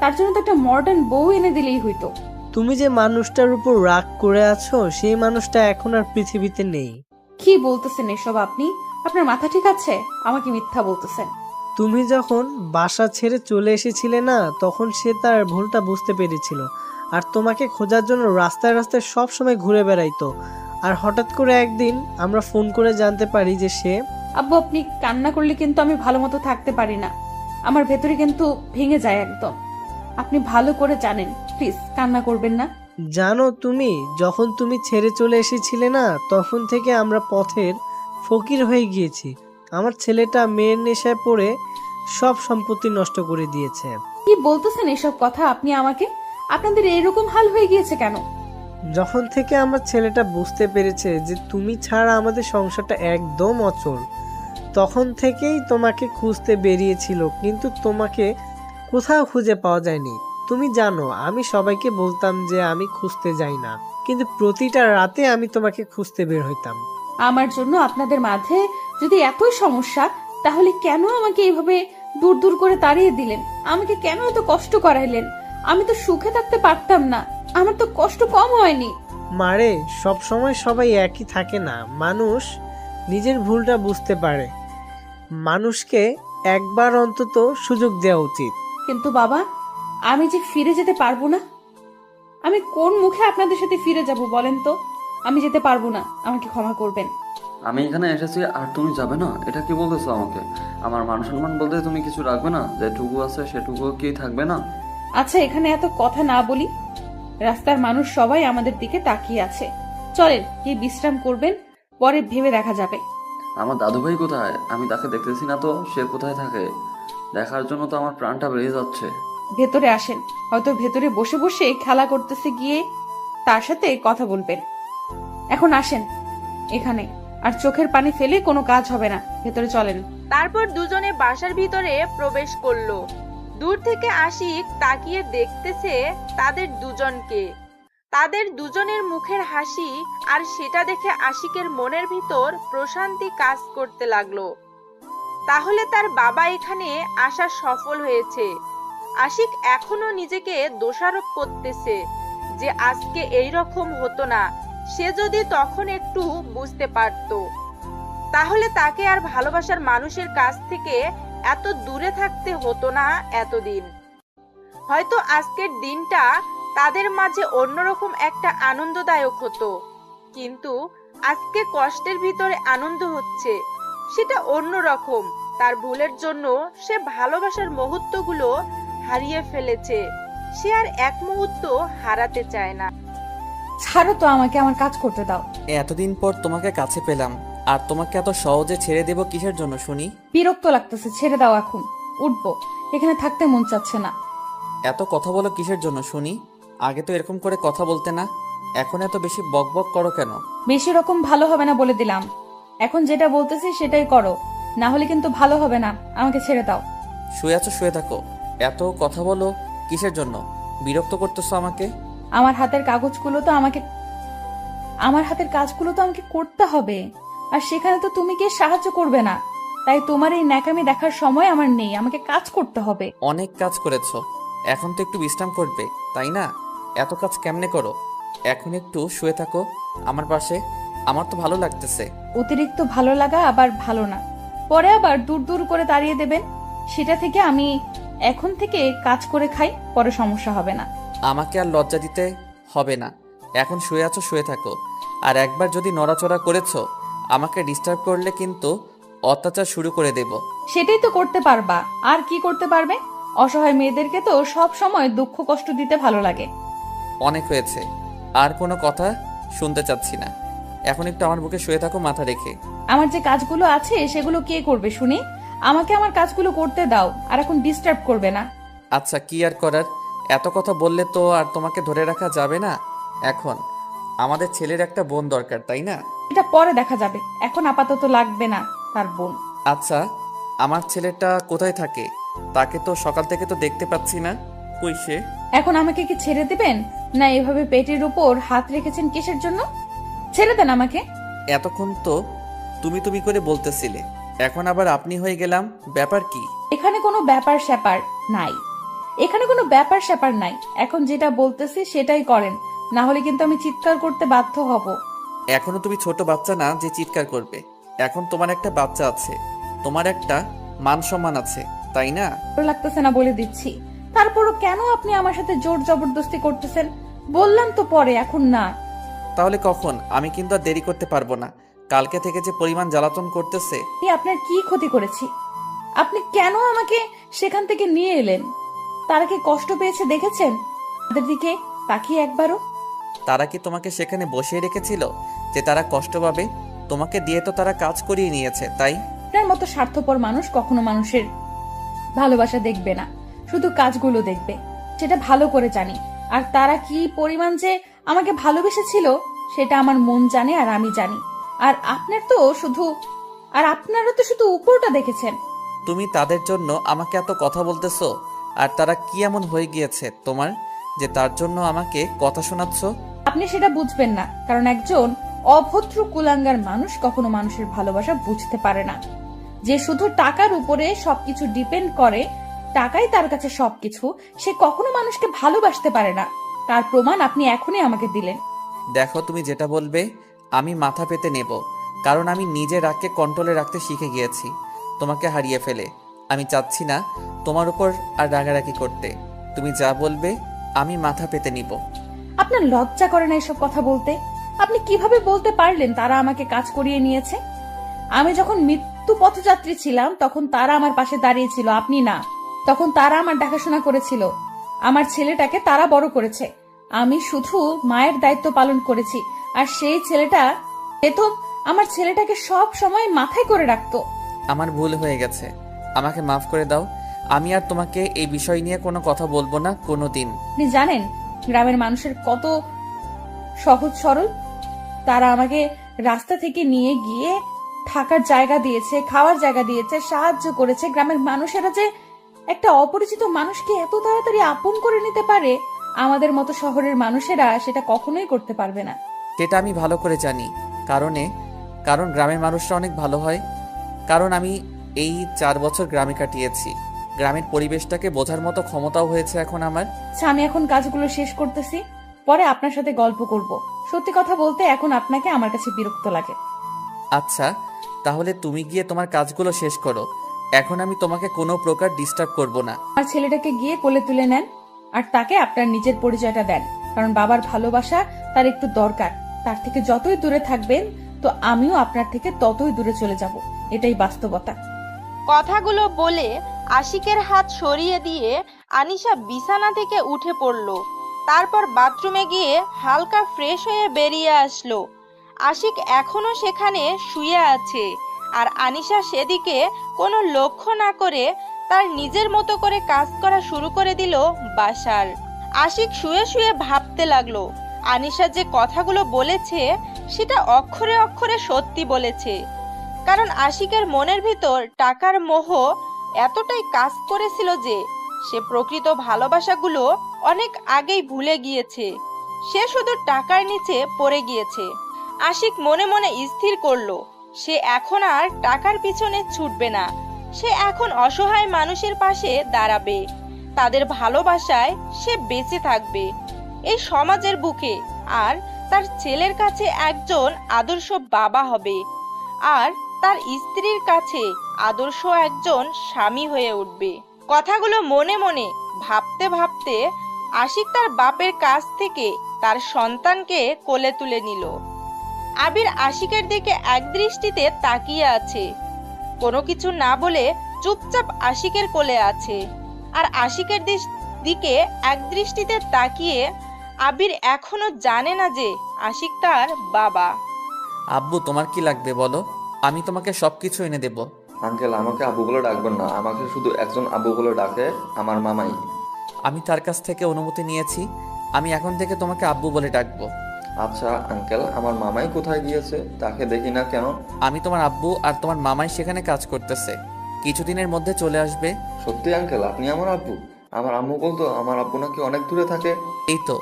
তার জন্য তো একটা মডার্ন বউ এনে দিলেই হইতো। তুমি যে মানুষটার উপর রাগ করে আছো সেই মানুষটা এখন আর পৃথিবীতে নেই। কি বলতেছেন এসব আপনি? আপনার মাথা ঠিক আছে? আমাকে মিথ্যা বলতেছেন। তুমি যখন বাসা ছেড়ে চলে এসেছিলে না, তখন সে তার ভুলটা বুঝতে পেরেছিল, আর তোমাকে খোঁজার জন্য রাস্তায় রাস্তায় সব সময় ঘুরে বেড়াইতো। আর হঠাৎ করে একদিন আমরা ফোন করে জানতে পারি যে সে... আব্বু, আপনি কান্না করলে কিন্তু আমি ভালো মতো থাকতে পারি না। আমার ভেতরে কিন্তু ভেঙে যায় একদম। আপনি ভালো করে জানেন, প্লিজ কান্না করবেন না। জানো, তুমি যখন তুমি ছেড়ে চলে এসেছিলে না, তখন থেকে আমরা পথের ফকির হয়ে গিয়েছি। আমার ছেলেটা মেয়ের নেশায় পড়ে সব সম্পত্তি নষ্ট করে দিয়েছে। কি বলতেছেন এসব কথা আপনি আমাকে? আপনাদের এরকম হাল হয়ে গিয়েছে কেন? যখন থেকে আমার ছেলেটা বুঝতে পেরেছে যে তুমি ছাড়া আমাদের সংসারটা একদম অচল, তখন থেকেই তোমাকে খুঁজতে বেরিয়েছিল, কিন্তু তোমাকে কোথাও খুঁজে পাওয়া যায়নি। তুমি জানো, আমি সবাইকে বলতাম যে আমি খুঁজতে যাই না, কিন্তু প্রতিটা রাতে আমি তোমাকে খুঁজতে বের হইতাম। আমার জন্য আপনাদের মাঝে যদি এতই সমস্যা, তাহলে কেন আমাকে এইভাবে দূর দূর করে তাড়িয়ে দিলেন? আমাকে কেন এত কষ্ট করাইলেন? আমি তো সুখে থাকতে পারতাম না? আমার তো কষ্ট কম হয়নি। মারে, সব সময় সবাই একই থাকে না। মানুষ নিজের ভুলটা বুঝতে পারে। মানুষকে একবার অন্তত সুযোগ দেওয়া উচিত। কিন্তু বাবা, আমি যে ফিরে যেতে পারবো না। আমি কোন মুখে আপনাদের সাথে ফিরে যাব বলেন তো? আমি যেতে পারবো না, আমাকে ক্ষমা করবেন। আমি এখানে এসেছি আর তুমি যাবে না? এটা কি বলতেছো আমাকে? আমার মান সম্মান বলতে তুমি কিছু রাখবে না? যেটুকু আছে সেটুকু কি থাকবে না? আচ্ছা, এখানে এত কথা না বলি। রাস্তার মানুষ সবাই আমাদের দিকে তাকিয়ে আছে। চলেন, কি বিশ্রাম করবেন, পরে ভেবে দেখা যাবে। আমার দাদুভাই কোথায়? আমি তাকে দেখতেছি না তো। সে কোথায় থাকে? দেখার জন্য তো আমার প্রাণটা বেরিয়ে যাচ্ছে। ভেতরে আসেন, হয়তো ভেতরে বসে বসে খেলা করতেছে, গিয়ে তার সাথে কথা বলবেন। এখন আসেন এখানে, আর চোখের পানি ফেলে কোনো কাজ হবে না। ভেতরে চলেন। তারপর দুজনে বাসার ভিতরে প্রবেশ করলো। দূর থেকে আশিক তাকিয়ে দেখতেছে তাদের দুজনকে, তাদের দুজনের মুখের হাসি, আর সেটা দেখে আশিকের মনের ভিতর প্রশান্তি কাজ করতে লাগলো। তাহলে তার বাবা এখানে আসা সফল হয়েছে। আশিক এখনো নিজেকে দোষারোপ করতেছে যে আজকে এই রকম হতো না। সে যদি তখন একটু বুঝতে পারতো, তাহলে তাকে আর ভালোবাসার মানুষের কাছ থেকে এত দূরে থাকতে হতো না এতদিন। হয়তো আজকের দিনটা তাদের মাঝে অন্যরকম একটা আনন্দদায়ক হতো, কিন্তু আজকে কষ্টের ভিতরে আনন্দ হচ্ছে, সেটা অন্যরকম। তার ভুলের জন্য সে ভালোবাসার মুহূর্তগুলো হারিয়ে ফেলেছে। সে আর এক মুহূর্ত হারাতে চায় না। ছাড়ো তো আমাকে, আমার কাজ করতে দাও। এতদিন পর তোমাকে কাছে পেলাম, আর তোমাকে এত সহজে ছেড়ে দেব কিসের জন্য শুনি? বিরক্ত লাগতেছে, ছেড়ে দাও। এখন উঠবো, এখানে থাকতে মন চাচ্ছে না। এত কথা বলো কিসের জন্য শুনি? আগে তো এরকম করে কথা বলতে না, এখন এত বেশি বকবক করো কেন? বেশি রকম ভালো হবে না বলে দিলাম। এখন যেটা বলতেছি সেটাই করো, না হলে কিন্তু ভালো হবে না। আমাকে ছেড়ে দাও। শুয়ে আছো, শুয়ে থাকো। এত কথা বলো কিসের জন্য? বিরক্ত করতেছো আমাকে। আমার হাতের কাজগুলো তো আমাকে করতে হবে, আর সেখানে তো তুমি কে সাহায্য করবে না। তাই তোমার এই ন্যাকামি দেখার সময় আমার নেই, আমাকে কাজ করতে হবে। অনেক কাজ করেছো, এখন তো একটু বিশ্রাম করবে, তাই না? এত কাজ কেমনে করো? এখন একটু শুয়ে থাকো আমার পাশে, আমার তো ভালো লাগতেছে। অতিরিক্ত ভালো লাগা আবার ভালো না, পরে আবার দূর দূর করে তাড়িয়ে দেবেন। সেটা থেকে আমি এখন থেকে কাজ করে খাই, পরে সমস্যা হবে না। আমাকে আর লজ্জা দিতে হবে না। এখন শুয়ে আছো, শুয়ে থাকো। আর একবার যদি নড়াচড়া করেছো, আমাকে ডিস্টার্ব করলে কিন্তু অত্যাচার শুরু করে দেব। সেটাই তো করতে পারবা, আর কি করতে পারবে? অসহায় মেয়েদেরকে তো সব সময় দুঃখ কষ্ট দিতে ভালো লাগে। অনেক হয়েছে, আর কোনো কথা শুনতে চাচ্ছি না। এখন একটু আমার বুকে শুয়ে থাকো মাথা রেখে। আমার যে কাজগুলো আছে সেগুলো কে করবে শুনি? আমাকে আমার কাজগুলো করতে দাও, আর এখন ডিস্টার্ব করবে না। আচ্ছা, কি আর করার? এত কথা বললে তো আর তোমাকে ধরে রাখা যাবে না। এখন আমাদের ছেলের একটা বোন দরকার, তাই না? এটা পরে দেখা যাবে, এখন আপাতত লাগবে না তার বোন। আচ্ছা, আমার ছেলেটা কোথায় থাকে? তাকে তো সকাল থেকে তো দেখতে পাচ্ছি না, কই সে? এখন আমাকে কি ছেড়ে দিবেন? না এভাবে পেটের উপর হাত রেখেছেন কিসের জন্য? ছেড়ে দেন আমাকে। এতক্ষণ তো তুমি তুমি করে বলতেছিলে, এখন আবার আপনি হয়ে গেলাম, ব্যাপার কি? এখানে কোনো ব্যাপার স্যাপার নাই, এখানে কোনো ব্যাপার স্যাপার নাই। এখন যেটা বলতেছি সেটাই করেন, না হলে কিন্তু আমি চিৎকার করতে বাধ্য হব। এখনো তুমি ছোট বাচ্চা না যে চিৎকার করবে। এখন তোমার একটা বাচ্চা আছে, তোমার একটা মান সম্মান আছে, তাই না? ভালো লাগতেছে না বলে দিচ্ছি, তারপরও কেন আপনি আমার সাথে জোর জবরদস্তি করতেছেন? বললাম তো পরে, এখন না। তাহলে কখন? আমি কিন্তু আর দেরি করতে পারবো না। কালকে থেকে যে পরিমাণ জ্বালাতন করতেছে। আপনার কি ক্ষতি করেছি? আপনি কেন আমাকে সেখান থেকে নিয়ে এলেন? তারা কি কষ্ট পেয়েছে দেখেছেন? তাদের দিকে তাকিয়ে একবারও। তারা কি তোমাকে সেখানে বসিয়ে রেখেছিল যে তারা কষ্ট পাবে? তোমাকে দিয়ে তো তারা কাজ করিয়ে নিয়েছে, তাই? আপনার মতো স্বার্থপর মানুষ কখনো মানুষের ভালোবাসা দেখবে না, শুধু কাজগুলো দেখবে। সেটা ভালো করে জানি। আর তারা কি পরিমাণ যে আমাকে ভালোবেসেছিল সেটা আমার মন জানে, আর আমি জানি। আর আপনারা তো শুধু উপরটা দেখেছেন। তুমি তাদের জন্য আমাকে এত কথা বলতেছো, আর তারা কি এমন হয়ে গিয়েছে তোমার যে তার জন্য আমাকে কথা শোনাচ্ছ? আপনি সেটা বুঝবেন না, কারণ একজন অভদ্র কুলাঙ্গার মানুষ কখনো মানুষের ভালোবাসা বুঝতে পারে না। যে শুধু টাকার উপরে সবকিছু ডিপেন্ড করে, টাকাই তার কাছে সবকিছু, সে কখনো মানুষকে ভালোবাসতে পারে না। তার প্রমাণ আপনি এখনই আমাকে দিলেন। দেখো, তুমি যেটা বলবে আমি মাথা পেতে নেব, কারণ আমি নিজের রাগকে কন্ট্রোলে রাখতে শিখে গিয়েছি তোমাকে হারিয়ে ফেলে। আমি চাচ্ছি না তোমার উপর আর রাগারাগি করতে। তুমি যা বলবে আমি মাথা পেতে নিব। আপনার লজ্জা করে না এসব কথা বলতে? আপনি কিভাবে বলতে পারলেন তারা আমাকে কাজ করিয়ে নিয়েছে? আমি যখন মৃত্যু পথযাত্রী ছিলাম তখন তারা আমার পাশে দাঁড়িয়েছিল, আপনি না। তখন তারা আমার দেখাশোনা করেছিল, আমার ছেলেটাকে তারা বড় করেছে। আমি শুধু মায়ের দায়িত্ব পালন করেছি, আর সেই ছেলেটা তো আমার ছেলেটাকে সব সময় মাথায় করে রাখতো। আমার ভুল হয়ে গেছে, আমাকে মাফ করে দাও। আমি আর তোমাকে এই বিষয় নিয়ে কোনো কথা বলবো না কোনো দিন। আপনি জানেন গ্রামের মানুষের কত সহজ সরল? তারা আমাকে রাস্তা থেকে নিয়ে গিয়ে থাকার জায়গা দিয়েছে, খাওয়ার জায়গা দিয়েছে, সাহায্য করেছে। গ্রামের মানুষেরা যে একটা অপরিচিত মানুষকে এত তাড়াতাড়ি আপন করে নিতে পারে, আমাদের মতো শহরের মানুষেরা সেটা কখনোই করতে পারবে না। সেটা আমি ভালো করে জানি, কারণ গ্রামের মানুষরা অনেক ভালো হয়। কারণ আমি এই 4 বছর গ্রামে কাটিয়েছি, গ্রামের পরিবেশটাকে বোঝার মতো ক্ষমতাও হয়েছে এখন আমার। আচ্ছা, আমি এখন কাজগুলো শেষ করতেছি, পরে আপনার সাথে গল্প করব। সত্যি কথা বলতে এখন আপনাকে আমার কাছে বিরক্ত লাগে। আচ্ছা, তাহলে তুমি গিয়ে তোমার কাজগুলো শেষ করো, এখন আমি তোমাকে কোনো প্রকার ডিস্টার্ব করব না। আমার ছেলেটাকে গিয়ে কোলে তুলে নেন, আর তাকে আপনার নিজের পরিচয়টা দেন, কারণ বাবার ভালোবাসা তার একটু দরকার। তার থেকে যতই দূরে থাকবেন, তো আমিও আপনার থেকে ততই দূরে চলে যাব, এটাই বাস্তবতা। কথাগুলো বলে আশিকের হাত সরিয়ে দিয়ে আনিশা বিছানা থেকে উঠে পড়ল। তারপর বাথরুমে গিয়ে হালকা ফ্রেশ হয়ে বেরিয়ে আসলো। আশিক এখনো সেখানে শুয়ে আছে, আর আনিশা সেদিকে কোনো লক্ষ্য না করে তার নিজের মতো করে কাজ করা শুরু করে দিল বাসার। আশিক শুয়ে শুয়ে ভাবতে লাগলো, আনিশা যে কথাগুলো বলেছে সেটা অক্ষরে অক্ষরে সত্যি বলেছে। কারণ আশিকের মনের ভিতর টাকার মোহ এতটাই কাজ করেছিল যে সে প্রকৃত ভালোবাসাগুলো অনেক আগেই ভুলে গিয়েছে। সে শুধু টাকার নিচে পড়ে গিয়েছে। আশিক মনে মনে স্থির করলো, সে এখন আর টাকার পিছনে ছুটবে না। সে এখন অসহায় মানুষের পাশে দাঁড়াবে, তাদের ভালোবাসায় সে বেঁচে থাকবে এই সমাজের বুকে, আর তার ছেলের কাছে একজন আদর্শ বাবা হবে, আর তার স্ত্রীর কাছে আদর্শ একজন স্বামী হয়ে উঠবে। কথাগুলো মনে মনে ভাবতে ভাবতে আশিক তার বাপের কাছ থেকে তার সন্তানকে কোলে তুলে নিল। আবির আশিকের দিকে একদৃষ্টিতে তাকিয়ে আছে, কোনো কিছু না বলে চুপচাপ আশিকের কোলে আছে। আর আশিকের দিকে একদৃষ্টিতে তাকিয়ে আবির এখনো জানে না যে আশিক তার বাবা। আব্বু, তোমার কি লাগবে বলো, আমি তোমাকে সবকিছু এনে দেব। আঙ্কেল, আমাকে আব্বু বলে ডাকবেন না, আমাকে শুধু একজন আব্বু বলে ডাকে, আমার মামাই। আমি তার কাছ থেকে অনুমতি নিয়েছি, আমি এখন থেকে তোমাকে আব্বু বলে ডাকবো। আচ্ছা আঙ্কেল, আমার মামাই কোথায় গিয়েছে? তাকে দেখি না কেন? আমি তোমার আব্বু আর তোমার মামাই সেখানে কাজ করতেছে, কিছুদিনের মধ্যে চলে আসবে। সত্যি আঙ্কেল, আপনি আমার আব্বু? আমার আম্মু বলতো আমার আব্বু নাকি অনেক দূরে থাকে। এই তো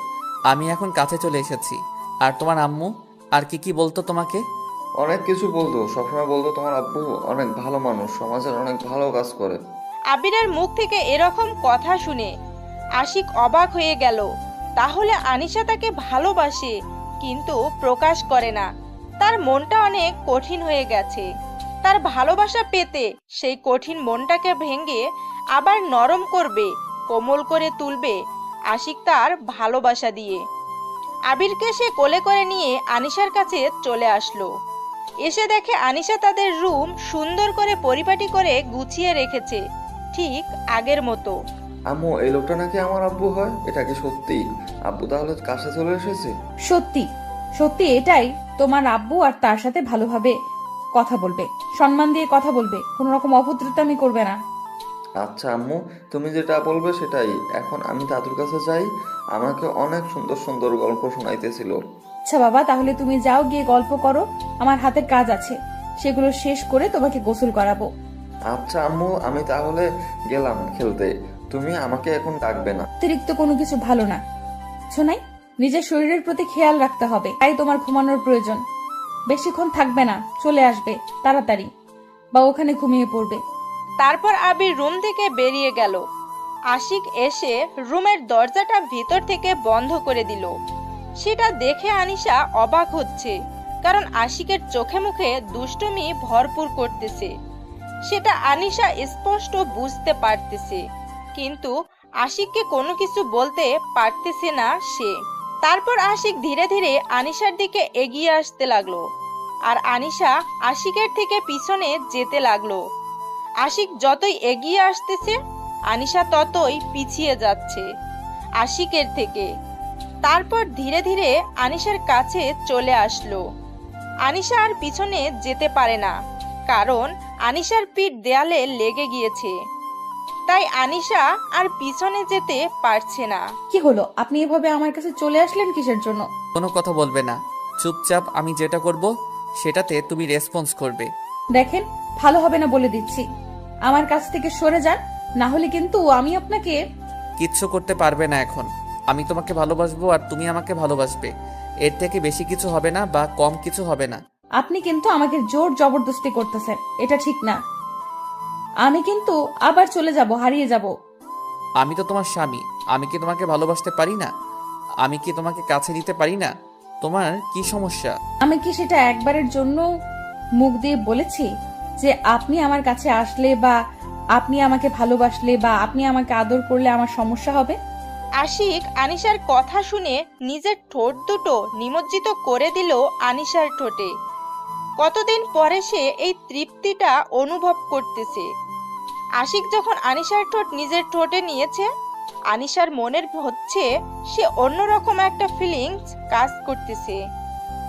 আমি এখন কাছে চলে এসেছি। আর তোমার আম্মু আর কি বলতো তোমাকে? অনেক কিছু বলতো, সবসময় বলতো তোমার আব্বু অনেক ভালো মানুষ, সমাজের অনেক ভালো কাজ করে। আবিরের মুখ থেকে এরকম কথা শুনে আশিক অবাক হয়ে গেল। তাহলে আনিশা তাকে ভালোবাসে কিন্তু প্রকাশ করে না। তার মনটা অনেক কঠিন হয়ে গেছে। তার ভালোবাসা পেতে সেই কঠিন মনটাকে ভেঙে আবার নরম করবে, কোমল করে তুলবে আশিক তার ভালোবাসা দিয়ে। আবিরকে সে কোলে করে নিয়ে আনিশার কাছে চলে আসলো। এসে দেখে আনিশা তাদের রুম সুন্দর করে পরিপাটি করে গুছিয়ে রেখেছে, ঠিক আগের মতো। আম্মু, এই লোকটা নাকি আমার আব্বু হয়? এটা কি সত্যি? আব্বু তাহলে কাছে চলে এসেছে? সত্যি সত্যি এটাই তোমার আব্বু, আর তার সাথে ভালোভাবে কথা বলবে, সম্মান দিয়ে কথা বলবে, কোনো রকম অভদ্রতামি করবে না। আচ্ছা আম্মু, তুমি যেটা বলবে সেটাই। এখন আমি দাদুর কাছে যাই, আমাকে অনেক সুন্দর সুন্দর গল্প শোনাইতেছিল। আচ্ছা বাবা, তাহলে তুমি যাও, গিয়ে গল্প করো, আমার হাতের কাজ আছে, সেগুলো শেষ করে তোমাকে গোসল করাবো। আচ্ছা আম্মু, আমি তাহলে গেলাম খেলতে, তুমি আমাকে এখন ডাকবে না। অতিরিক্ত কোনো কিছু ভালো না, শোনাই। নিজের শরীরের প্রতি খেয়াল রাখতে হবে, তাই তোমার ঘুমানোর প্রয়োজন। বেশিক্ষণ থাকবে না, চলে আসবে তাড়াতাড়ি, বা ওখানে ঘুমিয়ে পড়বে। তারপর আবির রুম থেকে বেরিয়ে গেল। আশিক এসে রুমের দরজাটা ভিতর থেকে বন্ধ করে দিল। সেটা দেখে আনিশা অবাক হচ্ছে, কারণ আশিকের চোখে মুখে দুষ্টুমি ভরপুর করতেছে। সেটা আনিশা স্পষ্ট বুঝতে পারতেছে, কিন্তু আশিককে কোনো কিছু বলতে পারতেছে না সে। তারপর আশিক ধীরে ধীরে আনিশার দিকে এগিয়ে আসতে লাগলো, আর আনিশা আশিকের থেকে পিছনে যেতে লাগলো। আশিক যতই এগিয়ে আসতেছে, আনিশা ততই পিছিয়ে যাচ্ছে আশিকের থেকে। তারপর ধীরে ধীরে আনিশার কাছে চলে আসলো। আনিশা আর পিছনে যেতে পারে না, কারণ আনিশার পিঠ দেয়ালে লেগে গিয়েছে। তাই আনিশা আর পিছনে যেতে পারছে না। কি হলো, আপনি এভাবে আমার কাছে চলে আসলেন কিসের জন্য? কোনো কথা বলবে না, চুপচাপ আমি যেটা করব সেটাতে তুমি রেসপন্স করবে। দেখেন, ভালো হবে না বলে দিচ্ছি, আমার কাছ থেকে সরে যান, না হলে কিন্তু আমি আপনাকে। কিচ্ছু করতে পারবে না এখন। আমি তোমাকে ভালোবাসবো আর তুমি আমাকে ভালোবাসবে, এর থেকে বেশি কিছু হবে না বা কম কিছু হবে না। আপনি কিন্তু আমাকে জোর জবরদস্তি করতেছেন, এটা ঠিক না। আমি কিন্তু আবার চলে যাব, হারিয়ে যাব। আমি তো তোমার স্বামী, আমি কি তোমাকে ভালোবাসতে পারি না? আমি কি তোমাকে কাছে নিতে পারি না? তোমার কি সমস্যা? আমি কি সেটা একবারের জন্য মুখ দিয়ে বলেছি যে আপনি আমার কাছে আসলে বা আপনি আমাকে ভালোবাসলে বা আপনি আমাকে আদর করলে আমার সমস্যা হবে? আশিক আনিশার কথা শুনে নিজের ঠোঁট দুটো নিমজ্জিত করে দিল আনিশার ঠোঁটে। কতদিন পরে সে এই তৃপ্তিটা অনুভব করতেছে। আশিক যখন আনিশার ঠোঁট নিজের ঠোঁটে নিয়েছে, আনিশার মনের হচ্ছে সে অন্যরকম একটা ফিলিংস কাজ করতেছে।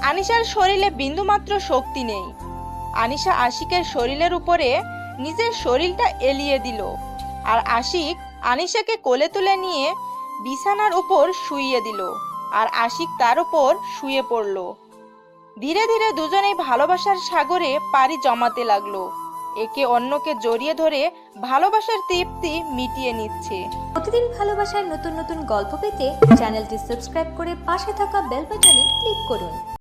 আনিশার শরীরে বিন্দুমাত্র শক্তি নেই। আনিশা আশিকের শরীরের উপরে নিজের শরীরটা এলিয়ে দিল, আর আশিক আনিশাকে কোলে তুলে নিয়ে বিছানার উপর শুইয়ে দিল, আর আশিক তার উপর শুয়ে পড়ল। ধীরে ধীরে দুজনেই ভালোবাসার সাগরে পাড়ি জমাতে লাগলো, একে অন্যকে জড়িয়ে ধরে ভালোবাসার তৃপ্তি মিটিয়ে নিচ্ছে। প্রতিদিন ভালোবাসার নতুন নতুন গল্প পেতে চ্যানেলটি সাবস্ক্রাইব করে পাশে থাকা বেল বাটনে ক্লিক করুন।